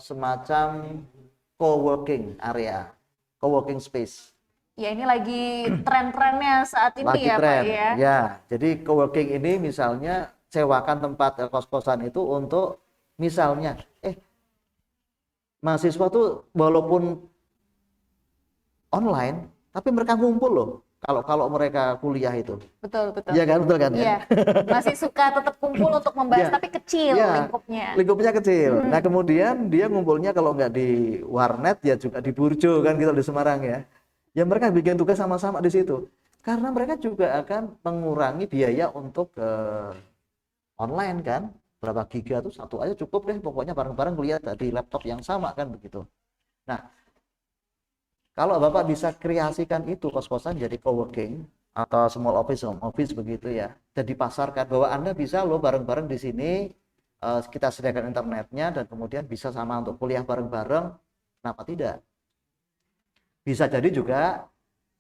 semacam co-working area, co-working space. Ya ini lagi tren-trennya saat ini Lagi ya tren, Pak ya. ya. Jadi co-working ini misalnya sewakan tempat kos-kosan itu untuk misalnya, mahasiswa tuh walaupun online, tapi mereka ngumpul loh. Kalau mereka kuliah itu, Betul, betul. iya kan, betul kan? Iya. Masih suka tetap kumpul untuk membahas, Iya. tapi kecil Iya. lingkupnya. Lingkupnya kecil. Nah kemudian dia ngumpulnya kalau nggak di warnet ya juga di Burjo kan gitu di Semarang ya. Ya mereka bikin tugas sama-sama di situ. Karena mereka juga akan mengurangi biaya untuk online kan. Berapa giga tuh satu aja cukup deh. Pokoknya bareng-bareng kuliah di laptop yang sama kan begitu. Nah kalau Bapak bisa kreasikan itu kos-kosan jadi co-working atau small office, home office begitu ya. Dan dipasarkan bahwa Anda bisa loh bareng-bareng di sini, kita sediakan internetnya dan kemudian bisa sama untuk kuliah bareng-bareng. Kenapa tidak? Bisa jadi juga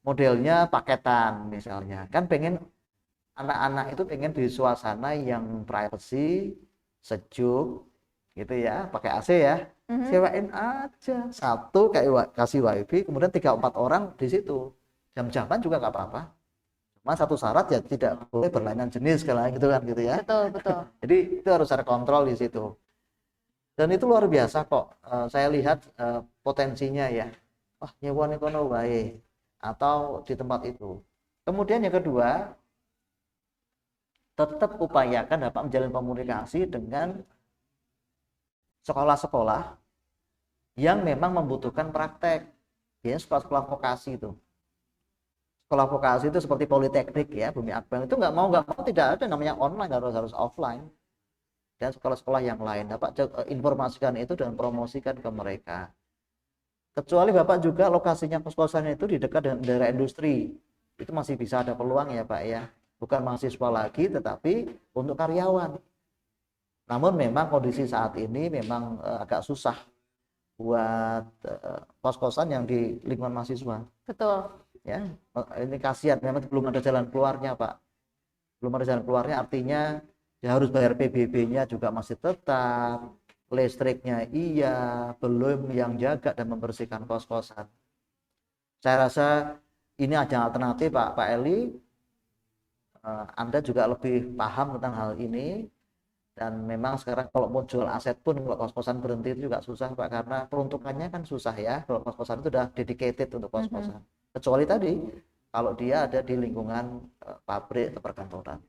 modelnya paketan misalnya. Kan pengen anak-anak itu pengen di suasana yang privacy, sejuk, gitu ya, pakai AC ya, sewain aja satu kasih wifi, kemudian 3-4 orang di situ, jam-jaman juga nggak apa-apa. Cuma satu syarat ya tidak boleh berlainan jenis kalau gitu kan gitu ya. Betul, betul. Jadi itu harus ada kontrol di situ. Dan itu luar biasa kok. Saya lihat potensinya ya. Wah, nyewa nih kono wae atau di tempat itu. Kemudian yang kedua, tetap upayakan dapat menjalin komunikasi dengan sekolah-sekolah yang memang membutuhkan praktek. Ya, sekolah-sekolah vokasi itu. Sekolah vokasi itu seperti Politeknik ya, Bumi Akbar itu nggak mau tidak ada namanya online, harus offline. Dan sekolah-sekolah yang lain dapat informasikan itu dan promosikan ke mereka. Kecuali Bapak juga lokasinya kos-kosannya itu di dekat dengan daerah industri, itu masih bisa ada peluang ya Pak ya. Bukan mahasiswa lagi, tetapi untuk karyawan. Namun memang kondisi saat ini memang agak susah buat kos-kosan yang di lingkungan mahasiswa. Betul. Ya, ini kasihan, memang belum ada jalan keluarnya Pak. Belum ada jalan keluarnya, artinya ya harus bayar PBB-nya juga masih tetap, listriknya iya, belum yang jaga dan membersihkan kos-kosan. Saya rasa ini ada alternatif Pak Eli. Anda juga lebih paham tentang hal ini, dan memang sekarang kalau mau jual aset pun kalau kos-kosan berhenti itu juga susah Pak, karena peruntukannya kan susah ya. Kalau kos-kosan itu sudah dedicated untuk kos-kosan. Kecuali tadi kalau dia ada di lingkungan pabrik atau perkantoran.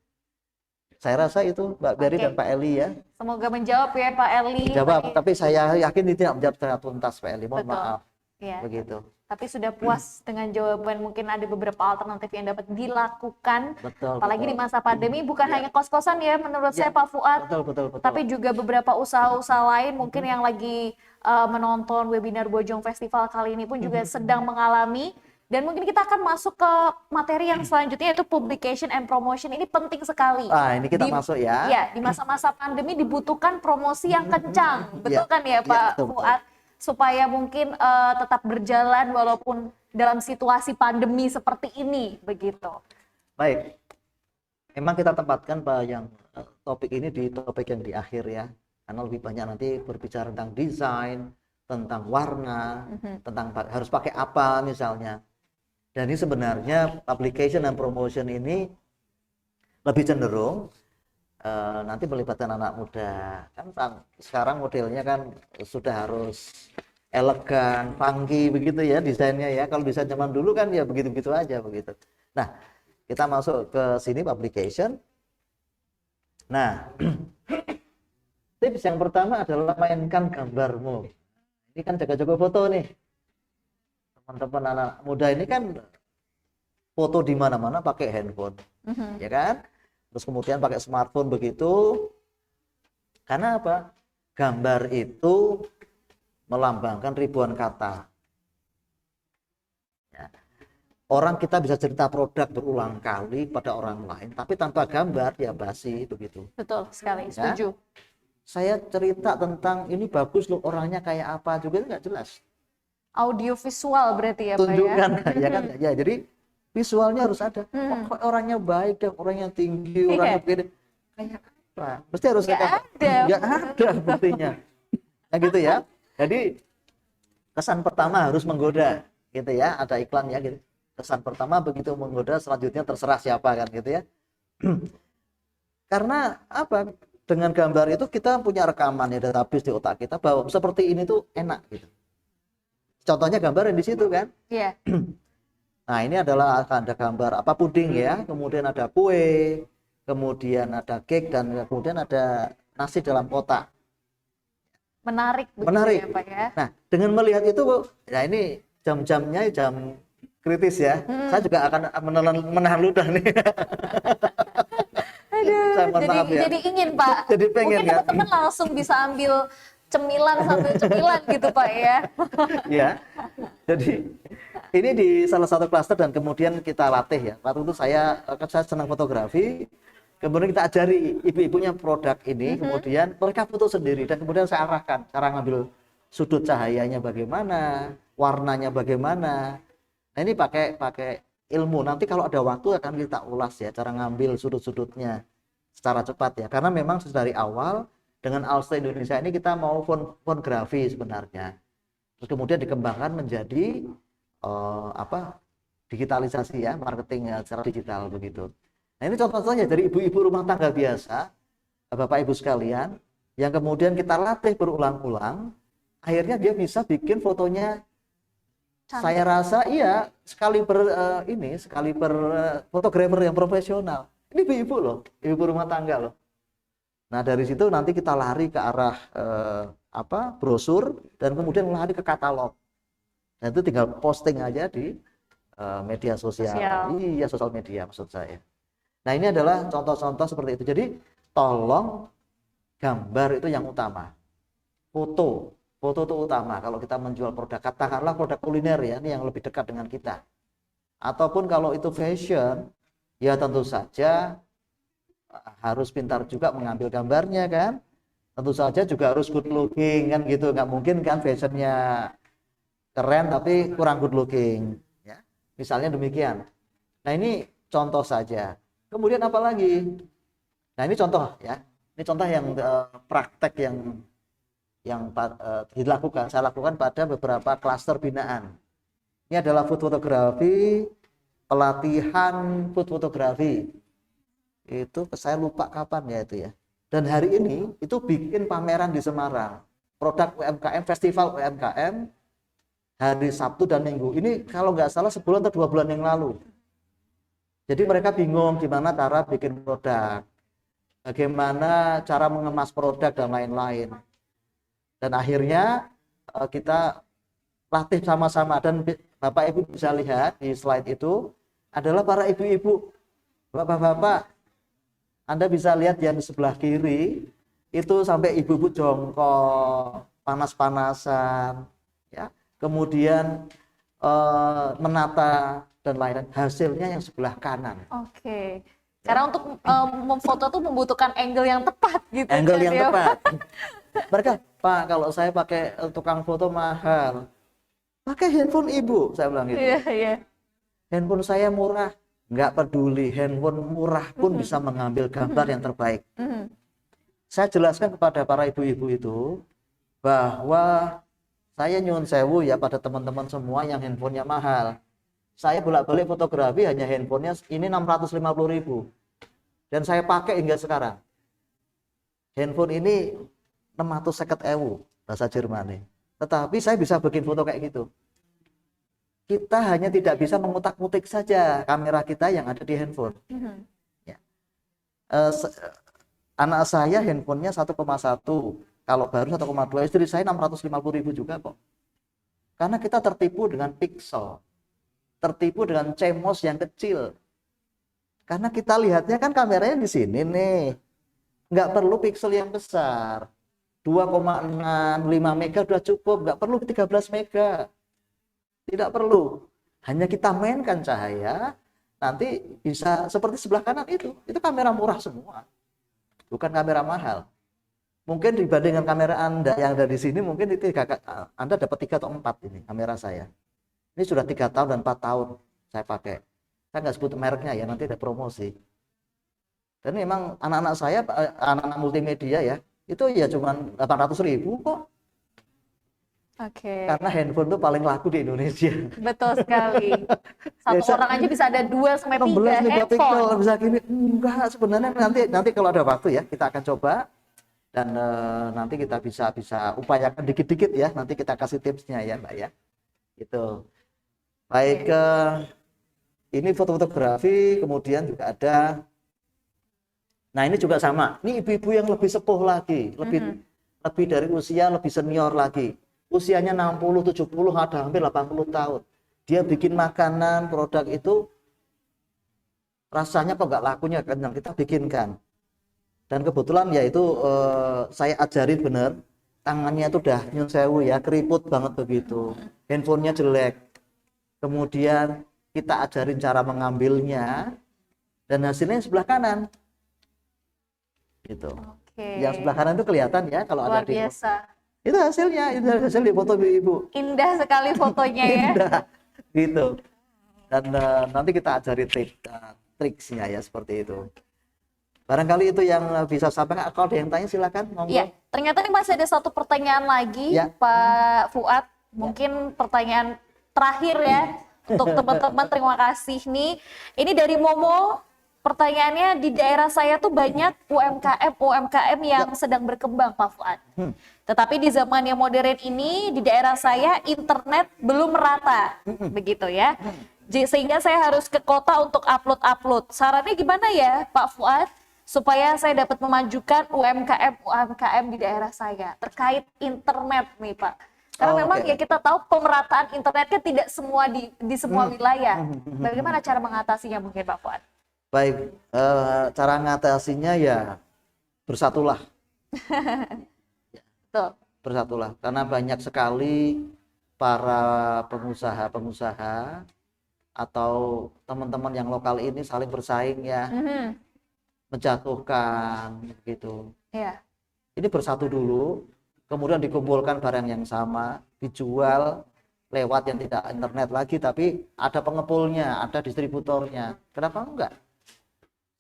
Saya rasa itu Mbak Berry dan Pak Eli ya. Semoga menjawab ya Pak Eli. Jawab, tapi saya yakin ini tidak menjawab secara tuntas Pak Eli. Mohon maaf. Ya. Begitu. Tapi sudah puas dengan jawaban, mungkin ada beberapa alternatif yang dapat dilakukan. Betul. Apalagi betul. di masa pandemi, bukan hanya kos-kosan ya menurut saya Pak Fuad. Betul. Tapi juga beberapa usaha-usaha lain mungkin yang lagi menonton webinar Bojong Festival kali ini pun juga sedang mengalami. Dan mungkin kita akan masuk ke materi yang selanjutnya, yaitu publication and promotion. Ini penting sekali. Ini kita masuk ya. Ya, di masa-masa pandemi dibutuhkan promosi yang kencang. Betul kan ya Pak betul. Fuad? Supaya mungkin tetap berjalan walaupun dalam situasi pandemi seperti ini, begitu. Baik. Memang kita tempatkan Pak yang topik ini di topik yang di akhir ya. Karena lebih banyak nanti berbicara tentang desain, tentang warna, tentang harus pakai apa misalnya. Dan ini sebenarnya publication dan promotion ini lebih cenderung nanti melibatkan anak muda. Kan sekarang modelnya kan sudah harus elegan, funky begitu ya desainnya ya. Kalau desain zaman dulu kan ya begitu-begitu aja begitu. Nah, kita masuk ke sini publication. Nah, tips yang pertama adalah mainkan gambarmu. Ini kan jaga-jaga foto nih. Teman-teman anak muda ini kan foto di mana-mana pakai handphone, ya kan? Terus kemudian pakai smartphone begitu. Karena apa? Gambar itu melambangkan ribuan kata. Ya. Orang kita bisa cerita produk berulang kali pada orang lain, tapi tanpa gambar ya basi begitu. Betul sekali, Ya. setuju. Saya cerita tentang ini bagus loh, orangnya kayak apa juga nggak jelas. Audio visual berarti ya Pak ya? Tunjukkan ya kan? Ya jadi visualnya harus ada. Oh, kok orangnya baik dan orangnya tinggi, orangnya begini. Kayak apa? Mesti harus nggak ada buktinya. Nah gitu ya. Jadi kesan pertama harus menggoda, gitu ya. Ada iklan ya gitu. Kesan pertama begitu menggoda, selanjutnya terserah siapa kan gitu ya. Karena apa? Dengan gambar itu kita punya rekaman ya, database di otak kita bahwa seperti ini tuh enak gitu. Contohnya gambar yang di situ kan. Iya. Nah ini adalah ada gambar apa puding ya, kemudian ada kue, kemudian ada cake, dan kemudian ada nasi dalam kotak. Menarik begitu Menarik. ya Pak ya? Nah dengan melihat itu, ya ini jam-jamnya jam kritis ya. Saya juga akan menahan ludah nih. Aduh, Saya mohon maaf ya. jadi ingin Pak. Jadi pengen Mungkin kan? teman-teman langsung bisa ambil cemilan sambil cemilan gitu Pak ya. Ya, jadi ini di salah satu klaster dan kemudian kita latih ya. Waktu itu saya senang fotografi, kemudian kita ajari ibu-ibunya produk ini, kemudian mereka foto sendiri dan kemudian saya arahkan cara ngambil sudut cahayanya bagaimana, warnanya bagaimana. Nah ini pakai ilmu. Nanti kalau ada waktu akan kita ulas ya cara ngambil sudut-sudutnya secara cepat ya. Karena memang dari awal dengan Alster Indonesia ini kita mau fonografi sebenarnya. Terus kemudian dikembangkan menjadi digitalisasi ya, marketing secara digital begitu. Nah ini contoh-contohnya dari ibu-ibu rumah tangga biasa, Bapak Ibu sekalian, yang kemudian kita latih berulang-ulang, akhirnya dia bisa bikin fotonya. Cantik. Saya rasa iya, sekaliber fotografer yang profesional. Ini ibu-ibu loh, ibu rumah tangga loh. Nah dari situ nanti kita lari ke arah brosur dan kemudian lari ke katalog. Nah itu tinggal posting aja di media sosial. Iya, sosial media maksud saya. Nah ini adalah contoh-contoh seperti itu. Jadi tolong gambar itu yang utama. Foto itu utama kalau kita menjual produk. Katakanlah produk kuliner ya, ini yang lebih dekat dengan kita. Ataupun kalau itu fashion, ya tentu saja harus pintar juga mengambil gambarnya kan. Tentu saja juga harus good looking kan gitu. Nggak mungkin kan fashionnya keren tapi kurang good looking. Ya, misalnya demikian. Nah ini contoh saja. Kemudian apa lagi? Nah ini contoh ya. Ini contoh yang praktek yang dilakukan. Saya lakukan pada beberapa klaster binaan. Ini adalah food fotografi, pelatihan food fotografi. Itu saya lupa kapan ya itu ya. Dan hari ini itu bikin pameran di Semarang. Produk UMKM, festival UMKM hari Sabtu dan Minggu. Ini kalau nggak salah sebulan atau 2 bulan yang lalu. Jadi mereka bingung gimana cara bikin produk, bagaimana cara mengemas produk dan lain-lain. Dan akhirnya kita latih sama-sama, dan Bapak Ibu bisa lihat di slide itu adalah para ibu-ibu, bapak-bapak. Anda bisa lihat yang di sebelah kiri itu sampai ibu-ibu jongkok, panas-panasan, ya. Kemudian menata dan lain-lain. Hasilnya yang sebelah kanan. Oke. Karena untuk memfoto tuh membutuhkan angle yang tepat gitu. Angle kan, yang ya. tepat. Mereka, Pak, kalau saya pakai tukang foto mahal, pakai handphone ibu, saya bilang gitu. Iya, iya. Handphone saya murah, nggak peduli. Handphone murah pun bisa mengambil gambar yang terbaik. Saya jelaskan kepada para ibu-ibu itu bahwa saya nyuwun sewu ya pada teman-teman semua yang handphonenya mahal. Saya bolak-balik fotografi hanya handphonenya ini 650.000 dan saya pakai hingga sekarang. Handphone ini 650.000 bahasa Jerman. Tetapi saya bisa bikin foto kayak gitu. Kita hanya tidak bisa mengutak-ngutik saja kamera kita yang ada di handphone. Ya. Anak saya handphonenya 1,1, kalau baru 1,2, istri saya 650.000 juga kok. Karena kita tertipu dengan pixel, tertipu dengan CMOS yang kecil. Karena kita lihatnya kan kameranya di sini nih, nggak perlu pixel yang besar. 2,6, 5 mega udah cukup, nggak perlu 13 mega. Tidak perlu. Hanya kita mainkan cahaya, nanti bisa seperti sebelah kanan itu kamera murah semua. Bukan kamera mahal. Mungkin dibandingkan kamera Anda yang ada di sini, mungkin itu Anda dapat 3 atau 4 ini kamera saya. Ini sudah 3 tahun dan 4 tahun saya pakai. Saya nggak sebut mereknya ya, nanti ada promosi. Dan memang anak-anak saya, anak-anak multimedia ya, itu ya cuma 800.000 kok. Oke. Karena handphone itu paling laku di Indonesia. Betul sekali. Satu Biasa, orang aja bisa ada 2 sampai 3 16 megapixel handphone. bisa gini. Enggak, sebenarnya nanti kalau ada waktu ya kita akan coba dan nanti kita bisa upayakan dikit-dikit ya. Nanti kita kasih tipsnya ya, Mbak ya. Itu. Baik, ini fotografi, kemudian juga ada. Nah, ini juga sama. Ini ibu-ibu yang lebih sepuh lagi, lebih dari usia, lebih senior lagi. Usianya 60, 70, ada hampir 80 tahun. Dia bikin makanan, produk itu rasanya kok nggak lakunya kan yang kita bikinkan. Dan kebetulan ya itu saya ajarin bener, tangannya itu udah nyun sewu ya, keriput banget begitu. Handphonenya jelek. Kemudian kita ajarin cara mengambilnya dan hasilnya sebelah kanan. Gitu. Oke. Yang sebelah kanan itu kelihatan ya kalau Luar ada di biasa. itu hasilnya, itu hasil di foto ibu. Indah sekali fotonya ya. Indah, gitu. Dan nanti kita ajari triksnya ya seperti itu. Barangkali itu yang bisa sampaikan. Kalau ada yang tanya silakan, monggo. Iya, ternyata nih masih ada satu pertanyaan lagi, Ya. Pak Fuad. Mungkin pertanyaan terakhir ya untuk teman-teman. Terima kasih nih. Ini dari Momo. Pertanyaannya, di daerah saya tuh banyak UMKM yang sedang berkembang, Pak Fuad. Tetapi di zaman yang modern ini di daerah saya internet belum merata, begitu ya. Sehingga saya harus ke kota untuk upload. Sarannya gimana ya, Pak Fuad? Supaya saya dapat memajukan UMKM di daerah saya terkait internet nih Pak. Karena memang ya kita tahu pemerataan internetnya tidak semua di semua wilayah. Bagaimana cara mengatasinya mungkin Pak Fuad? Baik, cara mengatasinya ya bersatulah. Betul. Bersatulah. Karena banyak sekali para pengusaha-pengusaha atau teman-teman yang lokal ini saling bersaing ya. Menjatuhkan gitu. Iya. Ini bersatu dulu, kemudian dikumpulkan barang yang sama, dijual lewat yang tidak internet lagi, tapi ada pengepulnya, ada distributornya. Kenapa enggak?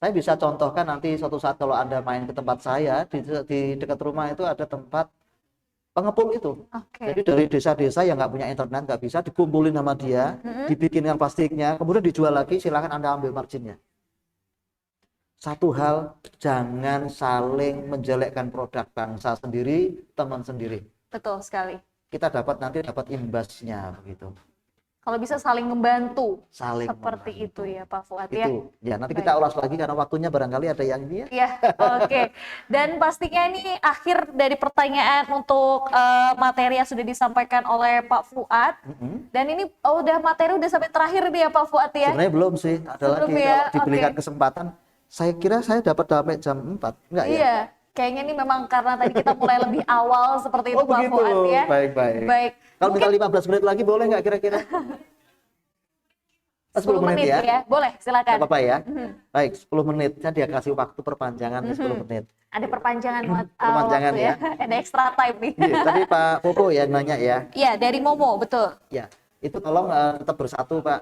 Saya bisa contohkan nanti suatu saat kalau Anda main ke tempat saya, di dekat rumah itu ada tempat pengepul itu. Oke. Jadi dari desa-desa yang nggak punya internet, nggak bisa, dikumpulin sama dia, dibikinkan plastiknya, kemudian dijual lagi, silakan Anda ambil marginnya. Satu hal, jangan saling menjelekkan produk bangsa sendiri, teman sendiri. Betul sekali. Kita nanti dapat imbasnya begitu. Kalau bisa saling membantu. Saling Seperti membantu. itu ya Pak Fuad ya. Itu. Ya, nanti kita ulas lagi karena waktunya barangkali ada yang ini ya. Iya, oke. Dan pastinya ini akhir dari pertanyaan untuk materi yang sudah disampaikan oleh Pak Fuad. Dan ini materi udah sampai terakhir nih ya Pak Fuad ya. Sebenarnya belum sih, ada Belum lagi ya, kalau diberikan oke. kesempatan. Saya kira saya dapat sampai jam 4. Enggak ya? Iya, kayaknya ini memang karena tadi kita mulai lebih awal seperti itu Pak begitu. Fuad ya. Baik. Baik. Kalau Mungkin minta 15 menit lagi boleh nggak kira-kira? 10 menit ya? Boleh, silakan. Nggak apa-apa ya? Baik, 10 menit. Saya dia kasih waktu perpanjangan 10 menit. Ada perpanjangan Perpanjangan waktu ya. Ada extra time nih. Iya, tadi Pak Popo yang nanya ya. Iya, dari Momo, betul. Ya, itu tolong tetap bersatu Pak.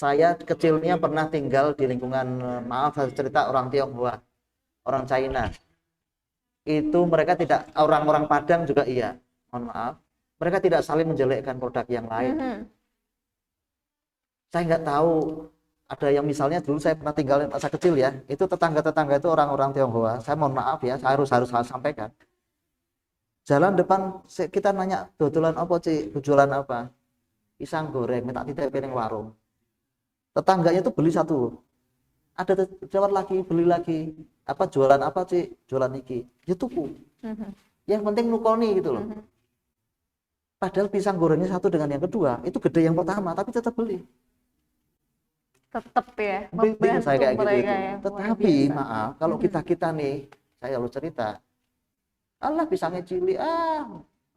Saya kecilnya pernah tinggal di lingkungan, maaf saya cerita orang Tionghoa, orang China. Itu mereka tidak, orang-orang Padang juga iya, mohon maaf. Mereka tidak saling menjelekkan produk yang lain. Saya nggak tahu, ada yang misalnya dulu saya pernah tinggal masa kecil ya, itu tetangga-tetangga itu orang-orang Tionghoa. Saya mohon maaf ya, saya harus sampaikan. Jalan depan kita nanya, dodolan apa Cik? Jualan apa? Pisang goreng, minta titip piring warung. Tetangganya itu beli satu, ada jawab lagi, beli lagi, apa jualan apa Cik? Jualan iki, ya tuku. Yang penting nukoni gitu loh. Padahal pisang gorengnya satu dengan yang kedua itu gede yang pertama, tapi tetap beli. Tetap ya. Penting saya kayak gitu mereka itu. ya, luar Tetapi biasa. maaf, kalau kita nih, saya lalu cerita, Allah pisangnya cili,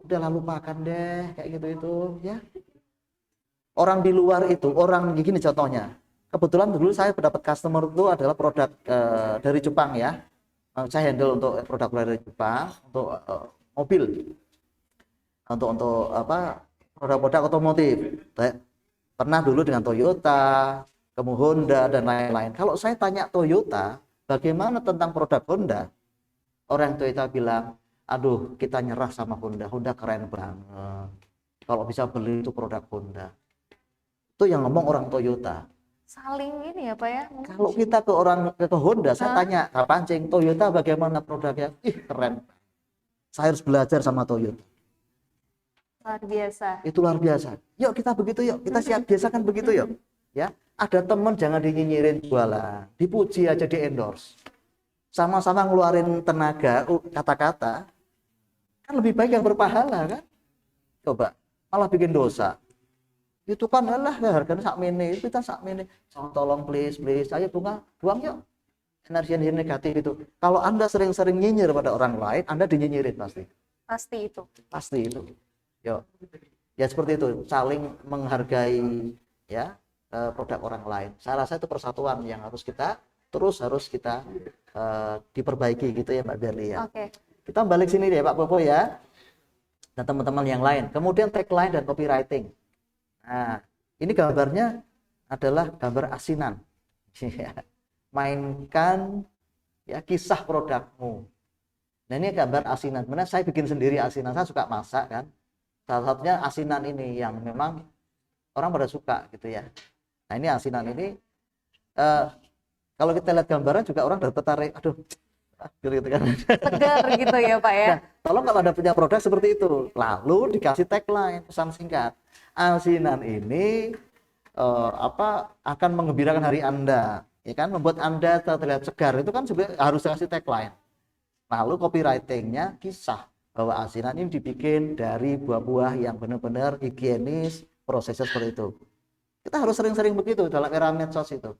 udah lalu makan deh, kayak gitu itu, ya. Orang di luar itu, orang gini contohnya. Kebetulan dulu saya mendapat customer itu adalah produk dari Jepang ya. Saya handle untuk produk dari Jepang, untuk mobil, untuk apa produk-produk otomotif. Pernah dulu dengan Toyota, kemudian Honda dan lain-lain. Kalau saya tanya Toyota, bagaimana tentang produk Honda? Orang Toyota bilang, aduh kita nyerah sama Honda, Honda keren banget. Kalau bisa beli itu produk Honda. Itu yang ngomong orang Toyota. Saling ini ya Pak ya. Kalau kita ke Honda, saya tanya, pancing Toyota bagaimana produknya? Ih keren. Saya harus belajar sama Toyota. Luar biasa. Itu luar biasa. Yuk kita begitu yuk, kita siap biasakan begitu yuk. Ya, ada teman jangan dinyinyirin jualan, dipuji aja di endorse. Sama-sama ngeluarin tenaga, kata-kata, kan lebih baik yang berpahala kan? Coba, malah bikin dosa. Itu kan alah harganya sak mene, kita sak mene. Tolong please, ayo bunga, buang yuk. Energi negatif itu. Kalau Anda sering-sering nyinyir pada orang lain, Anda dinyinyirin pasti. Pasti itu. Pasti itu. Yuk. Ya seperti itu, saling menghargai ya produk orang lain. Saya rasa itu persatuan yang harus kita diperbaiki gitu ya Mbak Berli ya. Oke. Kita balik sini deh Pak Popo ya. Dan teman-teman yang lain. Kemudian tagline dan copywriting. Nah, ini gambarnya adalah gambar asinan. mainkan ya kisah produkmu. Nah ini gambar asinan. Sebenarnya saya bikin sendiri asinan. Saya suka masak kan. Salah satunya asinan ini yang memang orang pada suka gitu ya. Nah ini asinan ini kalau kita lihat gambarnya juga orang udah tertarik. Aduh, gitu kan. Seger gitu ya Pak ya. Nah, tolong kalau Anda punya produk seperti itu, lalu dikasih tagline, pesan singkat. Asinan ini akan menggembirakan hari Anda, ya kan, membuat Anda terlihat segar. Itu kan sebenarnya harus dikasih tagline. Lalu copywritingnya kisah bahwa asinan ini dibikin dari buah-buah yang benar-benar higienis, prosesnya seperti itu. Kita harus sering-sering begitu dalam era medsos itu.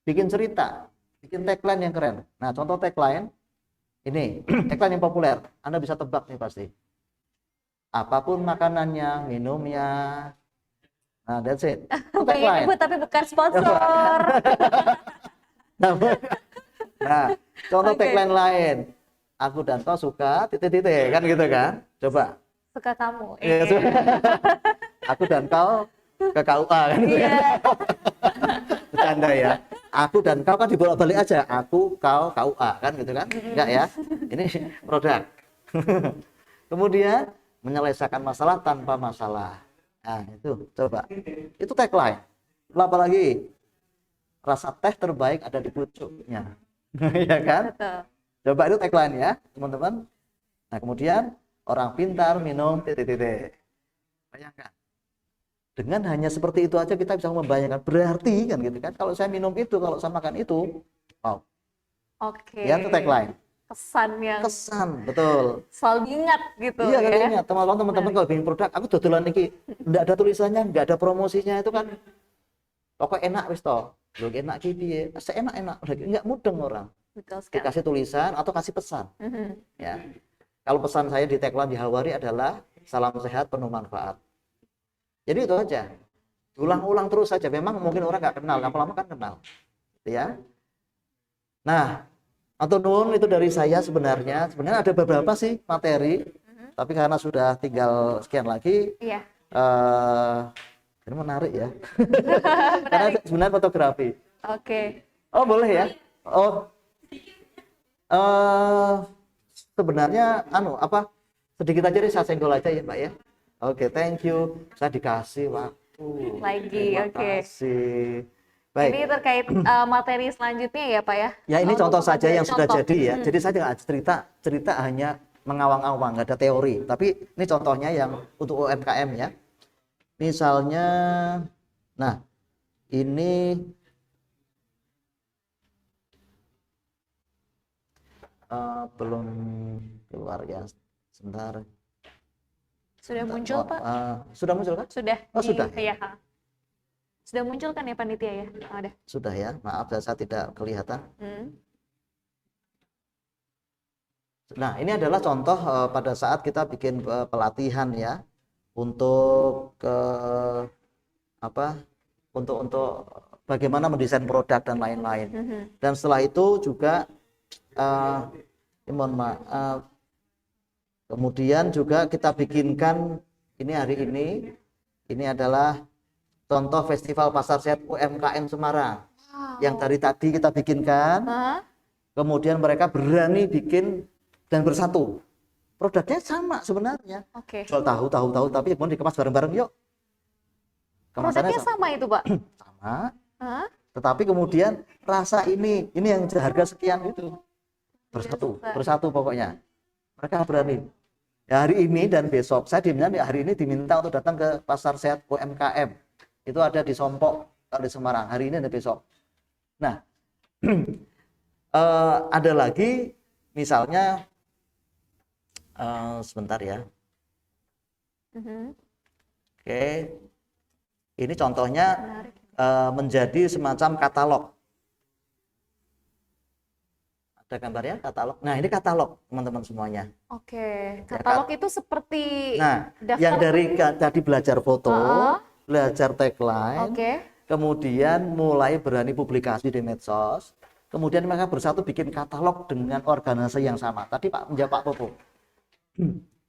Bikin cerita, bikin tagline yang keren. Nah, contoh tagline ini, tagline yang populer. Anda bisa tebak nih pasti. Apapun makanannya, minumnya. Nah, that's it. Itu tagline. Ibu tapi bukan sponsor. Nah, contoh Oke. tagline lain. Aku dan kau suka titik-titik kan gitu kan? Coba. Suka kamu. Iya, Iya. Aku dan kau ke KUA kan gitu Iya. kan? Bercanda ya. Aku dan kau kan dibolak-balik aja. Aku, kau, KUA kan gitu kan? Enggak ya. Ini produk. Kemudian menyelesaikan masalah tanpa masalah. Nah, itu coba. Itu tagline. Apalagi rasa teh terbaik ada di pucuknya. Ya kan? Betul. Coba itu tagline ya, teman-teman. Nah, kemudian orang pintar minum titik-titik. Bayangkan. Dengan hanya seperti itu aja kita bisa membayangkan. Berarti kan gitu kan, kalau saya minum itu, kalau saya makan itu, wow. Oke. Ya, itu tagline. Kesan yang Kesan, betul. selalu diingat gitu Iya, ya. kalau ingat teman-teman kalau bikin produk, aku dodolan iki, enggak ada tulisannya, enggak ada promosinya itu kan. Pokoknya enak wis toh. Lho enak ki piye? Seenak-enak, enggak mudeng orang. Betul sekali. Dikasih tulisan atau kasih pesan. Mhm. Ya. Kalau pesan saya di tagline di Hawari adalah salam sehat penuh manfaat. Jadi itu aja. Ulang-ulang terus saja. Memang mungkin orang nggak kenal, lama-lama kan kenal. Gitu ya. Nah, atau nuwun itu dari saya sebenarnya. Sebenarnya ada beberapa sih materi, tapi karena sudah tinggal sekian lagi, Iya. ini menarik ya. Karena sebenarnya fotografi. Oke. Oh boleh ya. Oh. Sebenarnya sedikit aja deh saya senggol aja ya Mbak ya. Oke, thank you. Saya dikasih waktu. Lagi, Terima oke. kasih. Baik. Ini terkait materi selanjutnya ya Pak ya. Ya ini Untuk contoh saja yang sudah contoh. jadi ya. Jadi saya nggak cerita hanya mengawang-awang, nggak ada teori. Tapi ini contohnya yang untuk UMKM ya. Misalnya, nah ini belum keluar ya. Sebentar. Sudah muncul Pak? Sudah muncul kan? Sudah. Oh, sudah. Iya. Sudah muncul kan ya panitia ya? Oh, ada. Sudah ya. Maaf saya tidak kelihatan. Nah, ini adalah contoh pada saat kita bikin pelatihan ya untuk untuk bagaimana mendesain produk dan lain-lain. Dan setelah itu juga mohon maaf, kemudian juga kita bikinkan ini hari ini adalah contoh festival pasar sehat UMKM Semarang yang dari tadi kita bikinkan. Kemudian mereka berani bikin dan bersatu. Produknya sama sebenarnya. Oke. Jual tahu, tapi kemudian dikemas bareng-bareng yuk. Produknya sama itu Pak? Sama. Hah? Tetapi kemudian rasa ini yang harga sekian itu. Bersatu pokoknya. Mereka berani. Ya, hari ini dan besok, saya diminta hari ini diminta untuk datang ke pasar sehat UMKM. Itu ada di Sompok, di Semarang. Hari ini dan besok. Nah, ada lagi misalnya sebentar ya. Oke. Ini contohnya menjadi semacam katalog. Ada gambarnya katalog. Nah, ini katalog teman-teman semuanya. Oke. Katalog itu seperti Nah, daftar. yang dari tadi belajar foto, belajar tagline, Oke. kemudian mulai berani publikasi di medsos, kemudian mereka bersatu bikin katalog dengan organisasi yang sama. Tadi Pak menjawab Pak Popo.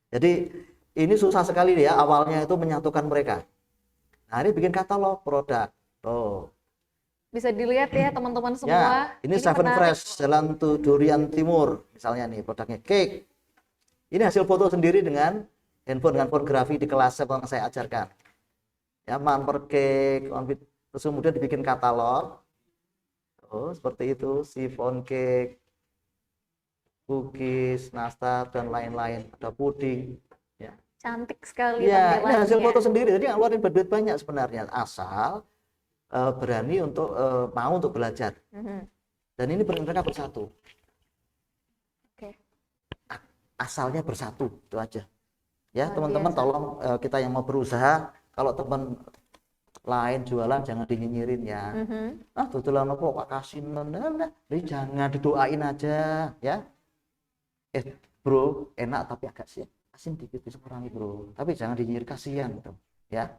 Jadi ini susah sekali ya awalnya itu menyatukan mereka. Nah, ini bikin katalog produk. Oh. Bisa dilihat ya teman-teman Ya, semua. ini Seven menarik. Fresh Jalan Durian Timur, misalnya nih produknya cake. Ini hasil foto sendiri dengan handphone fotografi di kelas yang saya ajarkan. Ya, Manper cake, terus kemudian dibikin katalog. Oh, seperti itu, chiffon cake, cookies, nastar dan lain-lain. Ada puding. Ya, Cantik sekali ya, ini hasil tampilannya. foto sendiri. Jadi nggak ngeluarin duit banyak sebenarnya, asal berani untuk mau untuk belajar. Mhm. Dan ini mereka bersatu. Oke. Asalnya bersatu, itu aja. Ya, Luar teman-teman biasa. tolong kita yang mau berusaha, kalau teman lain jualan jangan dinyinyirin ya. Mhm. Tutulan apa kok kasihan, jadi jangan didoain aja ya. Bro, enak tapi agak sih asin dikit bisa kurangi bro. Tapi jangan dinyinyirin, kasihan gitu ya.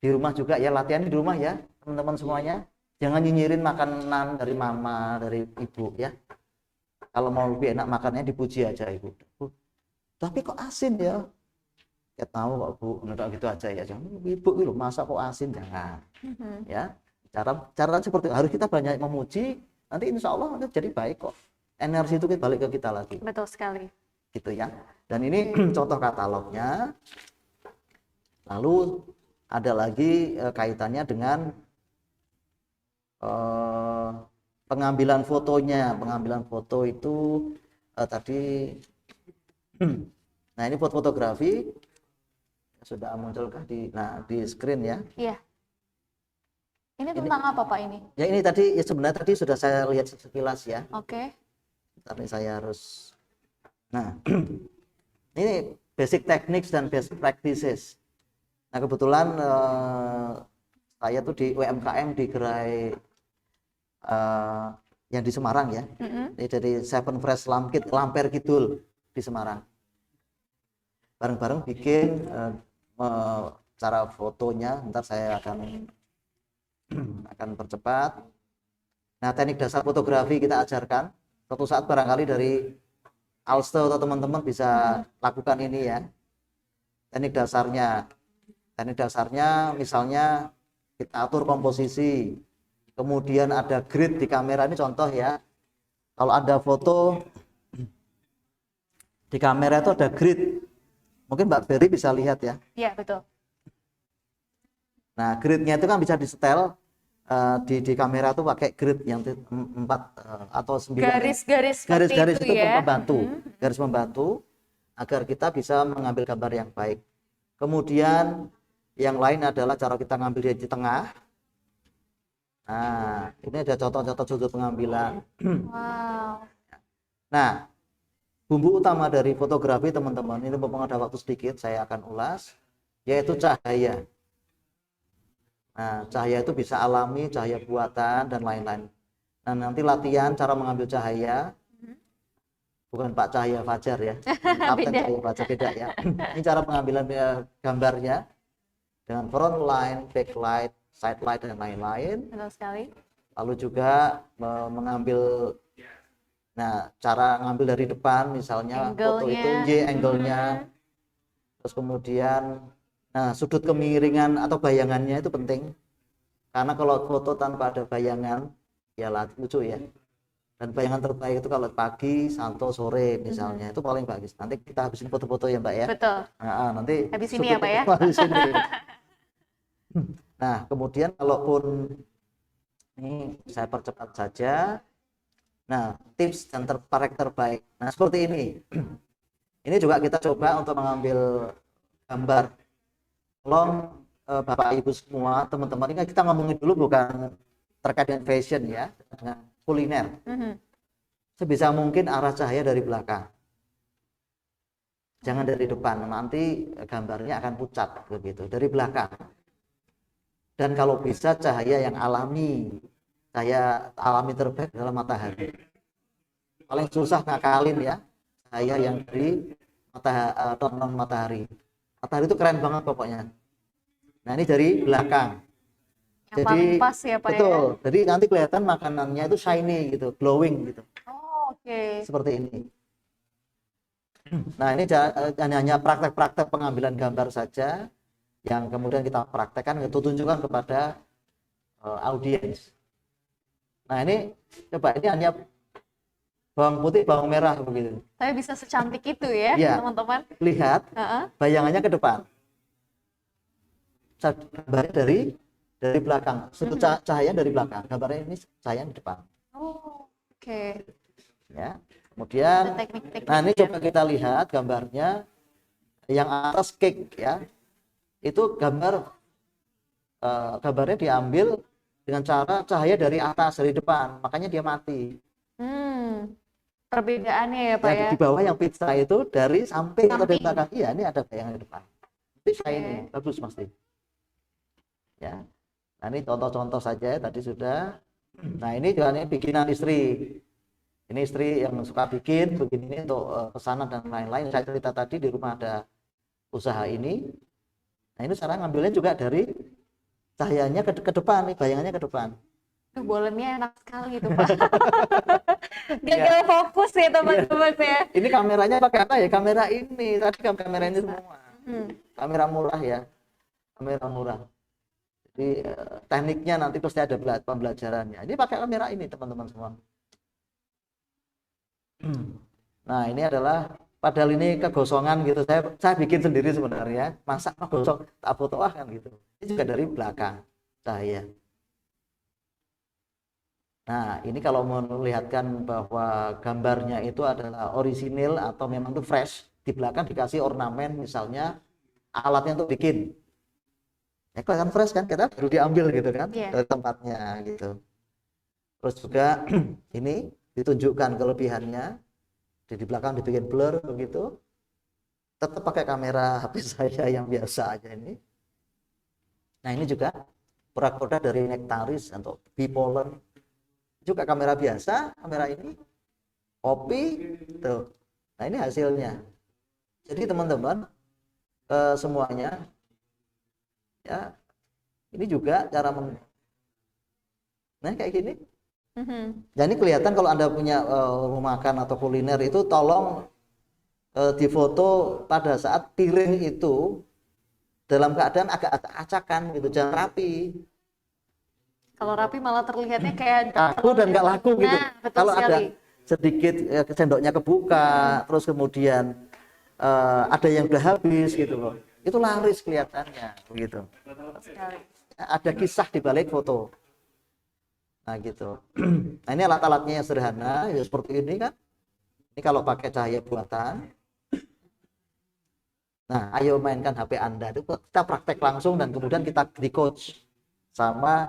Di rumah juga ya, latihan di rumah ya teman-teman semuanya. Jangan nyinyirin makanan dari mama, dari ibu ya. Kalau mau lebih enak makannya dipuji aja ibu. Bu, tapi kok asin ya? Ya tahu kok bu, enggak gitu aja ya. Jangan ibu itu masa kok asin, jangan. Mhm. Ya, cara seperti itu. Harus kita banyak memuji, nanti insya Allah nanti jadi baik kok. Energi itu balik ke kita lagi, Betul sekali. gitu ya. Dan ini contoh katalognya. Lalu ada lagi kaitannya dengan pengambilan fotonya. Pengambilan foto itu tadi, nah ini fotografi sudah munculkah di screen ya? Iya. Ini tentang apa Pak ini? Ya ini tadi ya sebenarnya tadi sudah saya lihat sekilas ya. Oke. Tapi saya harus, nah ini basic techniques dan best practices. Nah kebetulan saya tuh di UMKM di gerai yang di Semarang ya. Mhm. Ini dari Seven Fresh Lamper Kidul di Semarang. Bareng-bareng bikin cara fotonya. Ntar saya akan percepat. Nah teknik dasar fotografi kita ajarkan. Suatu saat barangkali dari Alste atau teman-teman bisa lakukan ini ya. Teknik dasarnya misalnya kita atur komposisi, kemudian ada grid di kamera. Ini contoh ya, kalau ada foto di kamera itu ada grid, mungkin Mbak Berry bisa lihat ya. Iya, betul. Nah gridnya itu kan bisa disetel di kamera tuh pakai grid yang 4 atau 9 Garis-garis seperti garis-garis itu itu ya. garis membantu agar kita bisa mengambil gambar yang baik. Kemudian yang lain adalah cara kita ngambil di tengah. Nah ini ada contoh-contoh sudut pengambilan. Wow. Nah bumbu utama dari fotografi teman-teman, ini mumpung ada waktu sedikit saya akan ulas, yaitu cahaya. Nah, cahaya itu bisa alami, cahaya buatan, dan lain-lain. Nah, nanti latihan cara mengambil cahaya, bukan Pak Cahaya Fajar ya, Kapten Beda. Cahaya Fajar, beda ya. Ini cara pengambilan gambarnya, dengan front line, back light, side light, dan lain-lain. Betul sekali. Lalu juga mengambil, nah cara ngambil dari depan, misalnya foto itu angle-nya, terus kemudian nah sudut kemiringan atau bayangannya itu penting, karena kalau foto tanpa ada bayangan ya lucu ya. Dan bayangan terbaik itu kalau pagi, santo, sore misalnya, itu paling bagus. Nanti kita habisin foto-foto ya Mbak ya. Betul. Nah, nanti Habis ini ya Pak ya. habis ini. Nah kemudian kalaupun ini saya percepat saja. Nah tips dan terbaik. Nah seperti ini. Ini juga kita coba untuk mengambil gambar. Tolong Bapak Ibu semua, teman-teman, ini kita ngomongin dulu bukan terkait dengan fashion ya, dengan kuliner. Sebisa mungkin arah cahaya dari belakang. Jangan dari depan, nanti gambarnya akan pucat begitu, dari belakang. Dan kalau bisa cahaya yang alami, cahaya alami terbaik adalah matahari. Paling susah ngakalin ya, cahaya yang dari matahari. Matahari itu keren banget pokoknya. Nah ini dari belakang. Yang paling pas ya Pak betul. ya. Jadi nanti kelihatan makanannya itu shiny gitu, glowing gitu. Oh, oke. Seperti ini. Nah ini hanya praktek-praktek pengambilan gambar saja yang kemudian kita praktekkan, itu tunjukkan kepada audiens. Nah ini coba, ini hanya bawang putih, bawang merah begitu. Tapi bisa secantik itu ya, Iya. teman-teman. Lihat Heeh. bayangannya ke depan. Gambarnya dari belakang. Sudut cahaya dari belakang. Gambarnya ini cahaya di depan. Oh, oke. Ya. Ada Kemudian, teknik-teknik nah ini ya. coba kita lihat gambarnya yang atas cake ya. Itu gambarnya diambil dengan cara cahaya dari atas, dari depan. Makanya dia mati. Perbedaannya ya, Pak Ya, ya. di bawah yang pizza itu dari samping atau dari Samping. belakang. Iya, ini ada bayangan di depan. Itu shiny, Oke. bagus pasti. Ya. Nah, ini contoh-contoh saja tadi sudah. Nah, ini juga ini bikinan istri. Ini istri yang suka bikin begini ini untuk pesanan dan lain-lain. Saya cerita tadi di rumah ada usaha ini. Nah, ini cara ngambilnya juga dari cahayanya ke depan nih, bayangannya ke depan. Tuh bolemnya enak sekali tuh, Pak. Gagal fokus ya, teman-teman ya. Ini kameranya pakai apa ya? Kamera ini. Tadi kamera ini semua. Kamera murah ya. Kamera murah. Jadi tekniknya nanti pasti ada pembelajarannya. Ini pakai kamera ini teman-teman semua. Nah ini adalah, padahal ini kegosongan gitu. Saya bikin sendiri sebenarnya. Masa kegosong tak foto kan gitu. Ini juga dari belakang cahaya. Nah ini kalau melihatkan bahwa gambarnya itu adalah orisinil atau memang itu fresh, di belakang dikasih ornamen misalnya alatnya untuk bikin. Ya kelihatan fresh kan, kita baru diambil gitu kan, Iya. dari tempatnya gitu. Terus juga ini ditunjukkan kelebihannya, di belakang dibikin blur begitu. Tetap pakai kamera HP saya yang biasa aja ini. Nah ini juga produk dari Nectaris untuk bipolar. Juga kamera biasa, kamera ini kopi tuh. Nah ini hasilnya. Jadi teman-teman semuanya ya, ini juga cara nah kayak gini. Jadi kelihatan kalau Anda punya rumah makan atau kuliner itu tolong difoto pada saat piring itu dalam keadaan agak acakan gitu, jangan rapi. Kalau rapi malah terlihatnya kayak Kaku dan nggak laku gitu. Nah, betul Kalau ada sekali. sedikit sendoknya kebuka, terus kemudian ada yang udah habis gitu loh. Itu laris kelihatannya begitu. Sekali. Ada kisah di balik foto. Nah gitu. Nah ini alat-alatnya yang sederhana, ya seperti ini kan. Ini kalau pakai cahaya buatan. Nah ayo mainkan HP Anda, itu kita praktek langsung dan kemudian kita di coach sama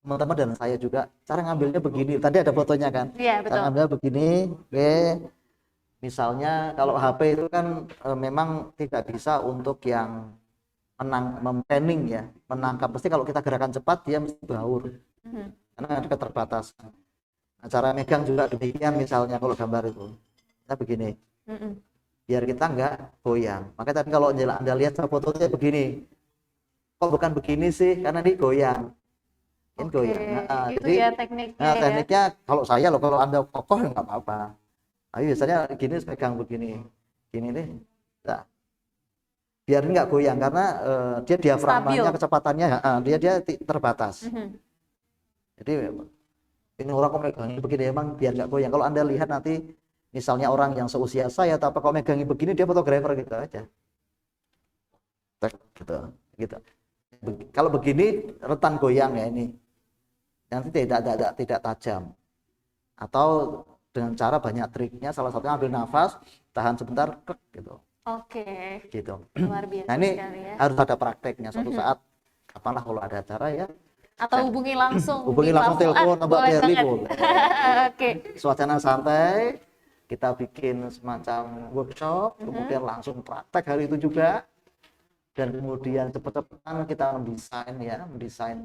teman-teman dan saya juga. Cara ngambilnya begini, tadi ada fotonya kan. Iya, betul. Cara ngambilnya begini, oke. Misalnya kalau HP itu kan memang tidak bisa untuk yang mempanning ya, menangkap. Pasti kalau kita gerakan cepat dia mesti baur. Karena ada keterbatasan. Nah, cara megang juga demikian, misalnya kalau gambar itu. Kita begini. Biar kita nggak goyang. Makanya tadi kalau Anda lihat fotonya begini. Kok bukan begini sih? Karena ini goyang. Ini goyang. Nah, itu jadi, ya tekniknya nah, ya. tekniknya kalau saya loh, kalau Anda kokoh ya nggak apa-apa. Tapi biasanya gini, pegang begini. Gini nih. Nah, biar ini nggak goyang karena dia diafragmanya, Stabil. kecepatannya dia terbatas. Jadi ini orang kok megangin begini emang biar nggak goyang. Kalau Anda lihat nanti misalnya orang yang seusia saya atau apa kok megangin begini, dia fotografer gitu aja. Tek, gitu. Kalau begini rentan goyang ya ini. Nanti tidak tajam. Atau dengan cara banyak triknya, salah satunya ambil nafas, tahan sebentar, krek, gitu. Oke. Gitu. Luar biasa Nah ini sekali ya. harus ada prakteknya suatu saat. Kapanlah kalau ada acara ya. Atau hubungi langsung Hubungi di langsung Pak Fuad, telepon Mbak boleh Berli banget. boleh. Oke. Suasana santai, kita bikin semacam workshop, kemudian langsung praktek hari itu juga. Dan kemudian cepet-cepetan kita mendesain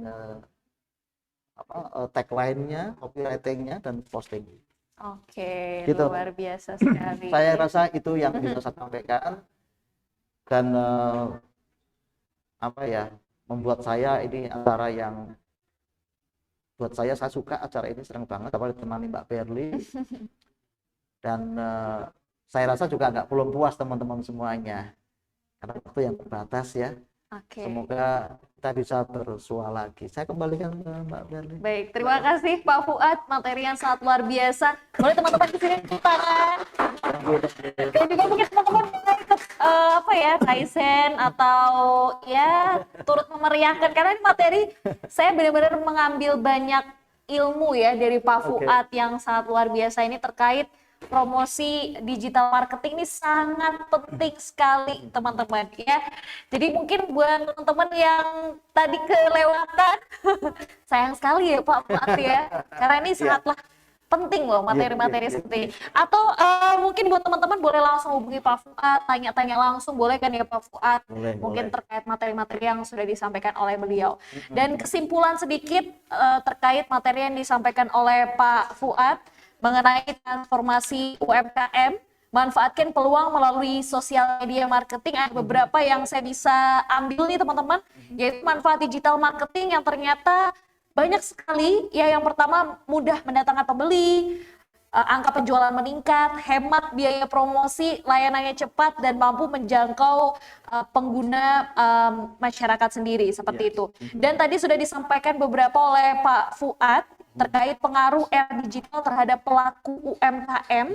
tagline-nya, copywriting-nya dan posting. Oke, Gitu. luar biasa sekali. Saya rasa itu yang bisa saya sampaikan dan membuat saya ini acara yang buat saya suka acara ini, senang banget apalagi ditemani Mbak Berli dan saya rasa juga belum puas teman-teman semuanya karena waktu yang terbatas ya. Oke. Semoga kita bisa bersua lagi. Saya kembalikan ke Mbak Berli. Baik, terima kasih Pak Fuad, materi yang sangat luar biasa. Boleh teman-teman di sini tepuk tangan. Dan juga mungkin teman-teman bisa ikut apa ya, Kaizen atau ya turut memeriahkan karena ini materi saya benar-benar mengambil banyak ilmu ya dari Pak Oke. Fuad yang sangat luar biasa ini terkait promosi digital marketing ini sangat penting sekali teman-teman ya. Jadi mungkin buat teman-teman yang tadi kelewatan, sayang sekali ya Pak Fuad ya, karena ini sangatlah penting loh materi-materi Iya. seperti ini. Atau mungkin buat teman-teman boleh langsung hubungi Pak Fuad, tanya-tanya langsung boleh kan ya Pak Fuad? Boleh, Mungkin boleh. terkait materi-materi yang sudah disampaikan oleh beliau. Dan kesimpulan sedikit terkait materi yang disampaikan oleh Pak Fuad mengenai transformasi UMKM, manfaatkan peluang melalui sosial media marketing. Ada beberapa yang saya bisa ambil nih teman-teman, yaitu manfaat digital marketing yang ternyata banyak sekali. Ya, yang pertama mudah mendatangkan pembeli, angka penjualan meningkat, hemat biaya promosi, layanannya cepat dan mampu menjangkau pengguna masyarakat sendiri seperti itu. Dan tadi sudah disampaikan beberapa oleh Pak Fuad terkait pengaruh era digital terhadap pelaku UMKM.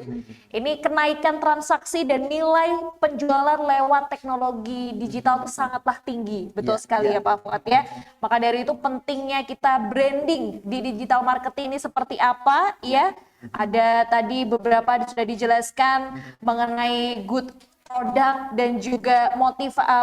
Ini kenaikan transaksi dan nilai penjualan lewat teknologi digital itu sangatlah tinggi. Betul sekali ya Pak Fuad ya. Maka dari itu pentingnya kita branding di digital marketing ini seperti apa ya. Ada tadi beberapa sudah dijelaskan mengenai good produk dan juga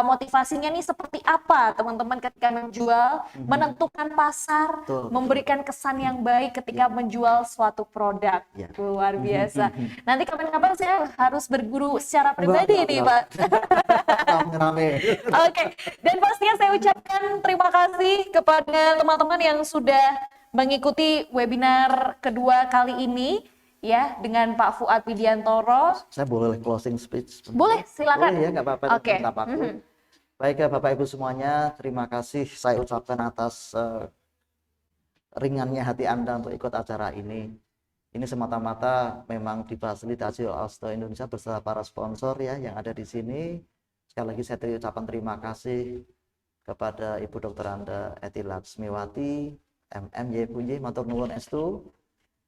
motivasinya nih seperti apa teman-teman ketika menjual, menentukan pasar, Betul. memberikan kesan yang baik ketika menjual suatu produk. Ya. Luar biasa. Nanti kapan-kapan saya harus berguru secara pribadi nih Pak. Rame-rame. Oke, dan pastinya saya ucapkan terima kasih kepada teman-teman yang sudah mengikuti webinar kedua kali ini ya dengan Pak Fuad Widiantoro. Saya boleh closing speech? Boleh, silakan. Boleh ya, nggak apa-apa. Oke. tetap aku. Baik ya Bapak Ibu semuanya, terima kasih saya ucapkan atas ringannya hati Anda untuk ikut acara ini. Ini semata-mata memang difasilitasi oleh Alstom Indonesia beserta para sponsor ya yang ada di sini. Sekali lagi saya ucapkan terima kasih kepada Ibu Dr. Anda Eti Laksmiwati, MM Punji, matur nuwun estu.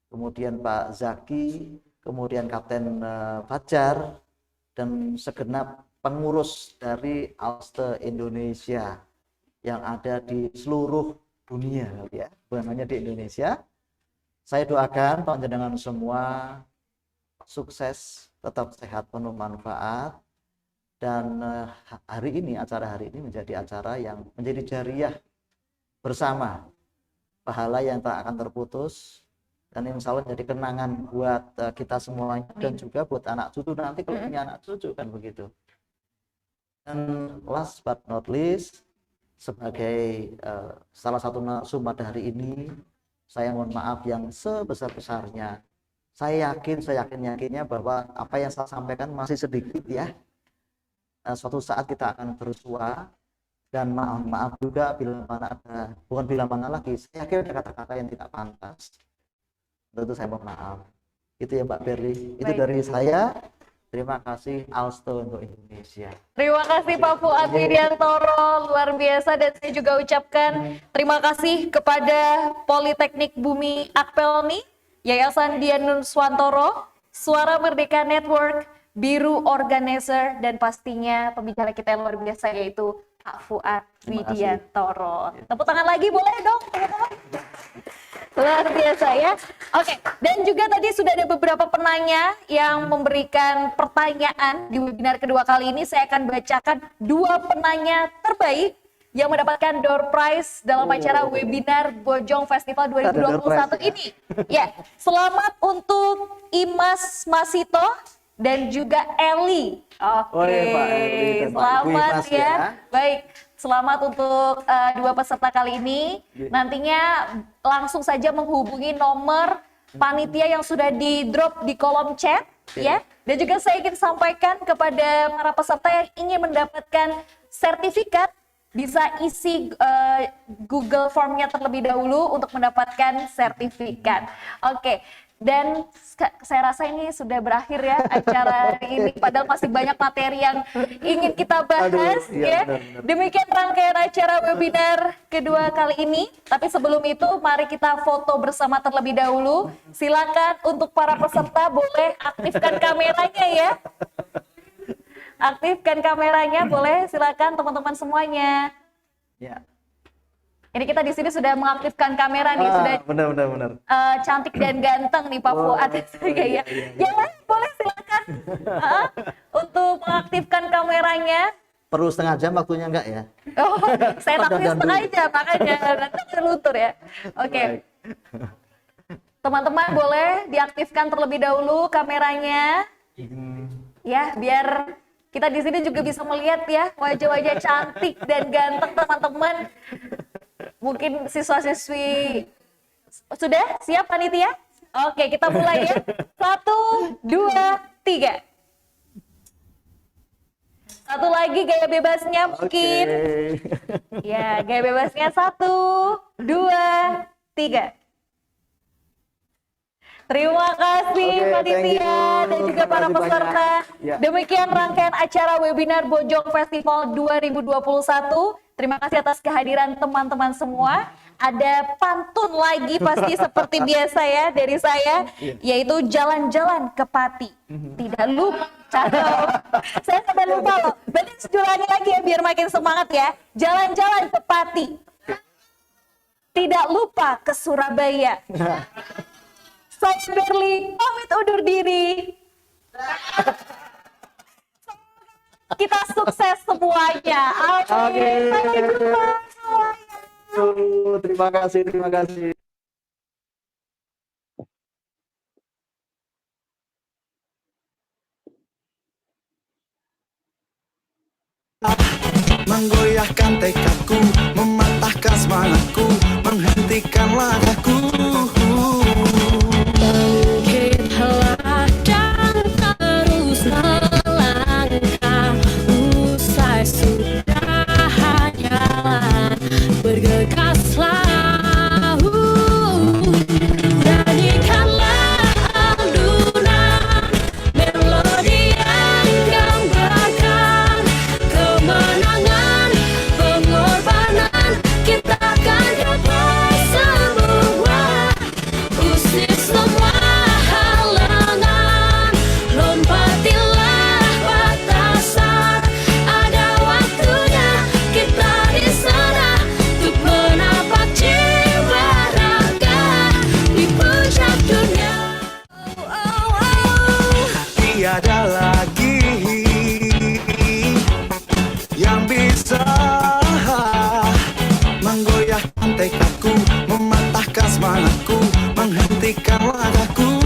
Kemudian Pak Zaki, kemudian Kapten Fajar, dan segenap pengurus dari Alstom Indonesia yang ada di seluruh dunia ya, bukan hanya di Indonesia. Saya doakan panjenengan semua sukses, tetap sehat, penuh manfaat, dan acara hari ini menjadi acara yang menjadi jariah bersama, pahala yang tak akan terputus, dan insya Allah jadi kenangan buat kita semuanya dan juga buat anak cucu nanti kalau punya anak cucu kan begitu. Dan last but not least, sebagai salah satu narasumber hari ini, saya mohon maaf yang sebesar-besarnya. Saya yakinnya bahwa apa yang saya sampaikan masih sedikit ya. Suatu saat kita akan bersua, dan maaf juga bila mana ada, bukan bila mana lagi, saya yakin ada kata-kata yang tidak pantas. Tentu saya mohon maaf. Itu ya Mbak Berli. Itu Baik. dari saya. Terima kasih Alstom untuk Indonesia. Terima kasih Pak Fuad Widiantoro, luar biasa. Dan saya juga ucapkan terima kasih kepada Politeknik Bumi Akpelni, Yayasan Dian Nuswantoro, Suara Merdeka Network, Biru Organizer, dan pastinya pembicara kita yang luar biasa yaitu Pak Fuad Terima kasih. Widiantoro. Tepuk tangan lagi boleh dong teman-teman? Luar biasa ya. Oke, dan juga tadi sudah ada beberapa penanya yang memberikan pertanyaan di webinar kedua kali ini. Saya akan bacakan 2 penanya terbaik yang mendapatkan door prize dalam acara webinar Bojong Festival Ada door 2021 prize ya? ini. Ya, selamat untuk Imas Masito dan juga Eli. Oke, Oh iya, Pak Eli dan Pak Ibu selamat Imas ya. ya. Baik, selamat untuk 2 peserta kali ini. Nantinya langsung saja menghubungi nomor panitia yang sudah di drop di kolom chat ya. Dan juga saya ingin sampaikan kepada para peserta yang ingin mendapatkan sertifikat, bisa isi Google Formnya terlebih dahulu untuk mendapatkan sertifikat. Oke, Dan saya rasa ini sudah berakhir ya acara ini, padahal masih banyak materi yang ingin kita bahas. Aduh, iya, Ya. benar-benar. Demikian rangkaian acara webinar kedua kali ini. Tapi sebelum itu, mari kita foto bersama terlebih dahulu. Silakan untuk para peserta boleh aktifkan kameranya ya. Aktifkan kameranya, boleh, silakan teman-teman semuanya. Ya. Ini kita di sini sudah mengaktifkan kamera nih, sudah Benar. cantik dan ganteng nih Pak Fuad. iya. Yang lain boleh silakan untuk mengaktifkan kameranya. Perlu setengah jam waktunya enggak ya? Oh, saya Pada takutnya gantung. setengah jam, makanya nanti terluntur ya. Oke. Baik. Teman-teman boleh diaktifkan terlebih dahulu kameranya. Ya, biar kita di sini juga bisa melihat ya wajah-wajah cantik dan ganteng teman-teman. Mungkin siswa-siswi sudah siap panitia? Oke, kita mulai ya. 1, 2, 3. Satu lagi gaya bebasnya mungkin. Oke. Ya, gaya bebasnya 1, 2, 3. Terima kasih Oke, panitia thank you. dan juga Terima para kasih peserta. banyak. Ya. Demikian rangkaian acara webinar Bojong Festival 2021. Terima kasih atas kehadiran teman-teman semua. Ada pantun lagi pasti seperti biasa ya dari saya, yaitu jalan-jalan ke Pati. Tidak lupa, cakep. Saya sampai lupa loh. Berarti sejulangi lagi ya biar makin semangat ya. Jalan-jalan ke Pati. Tidak lupa ke Surabaya. Saya Berli, pamit undur diri. Kita sukses semuanya. Amin. Oke. Sampai jumpa semuanya. Terima kasih. Menggoyahkan tekadku, mematahkan semangatku, menghentikan langkahku. Bangkitlah dan terus melangkah, usai sudah jalan, bergegaslah. Nyanyikanlah alunan melodi yang gambarkan kemenangan, pengorbanan. Kita akan dapat semua, usir semua halangan, lompatilah batasan. Ada waktunya kita di sana untuk menapak jiwa raga di puncak dunia. Tiada lagi yang bisa menggoyahkan tekadku, mematahkan semangatku, menghentikan langkahku.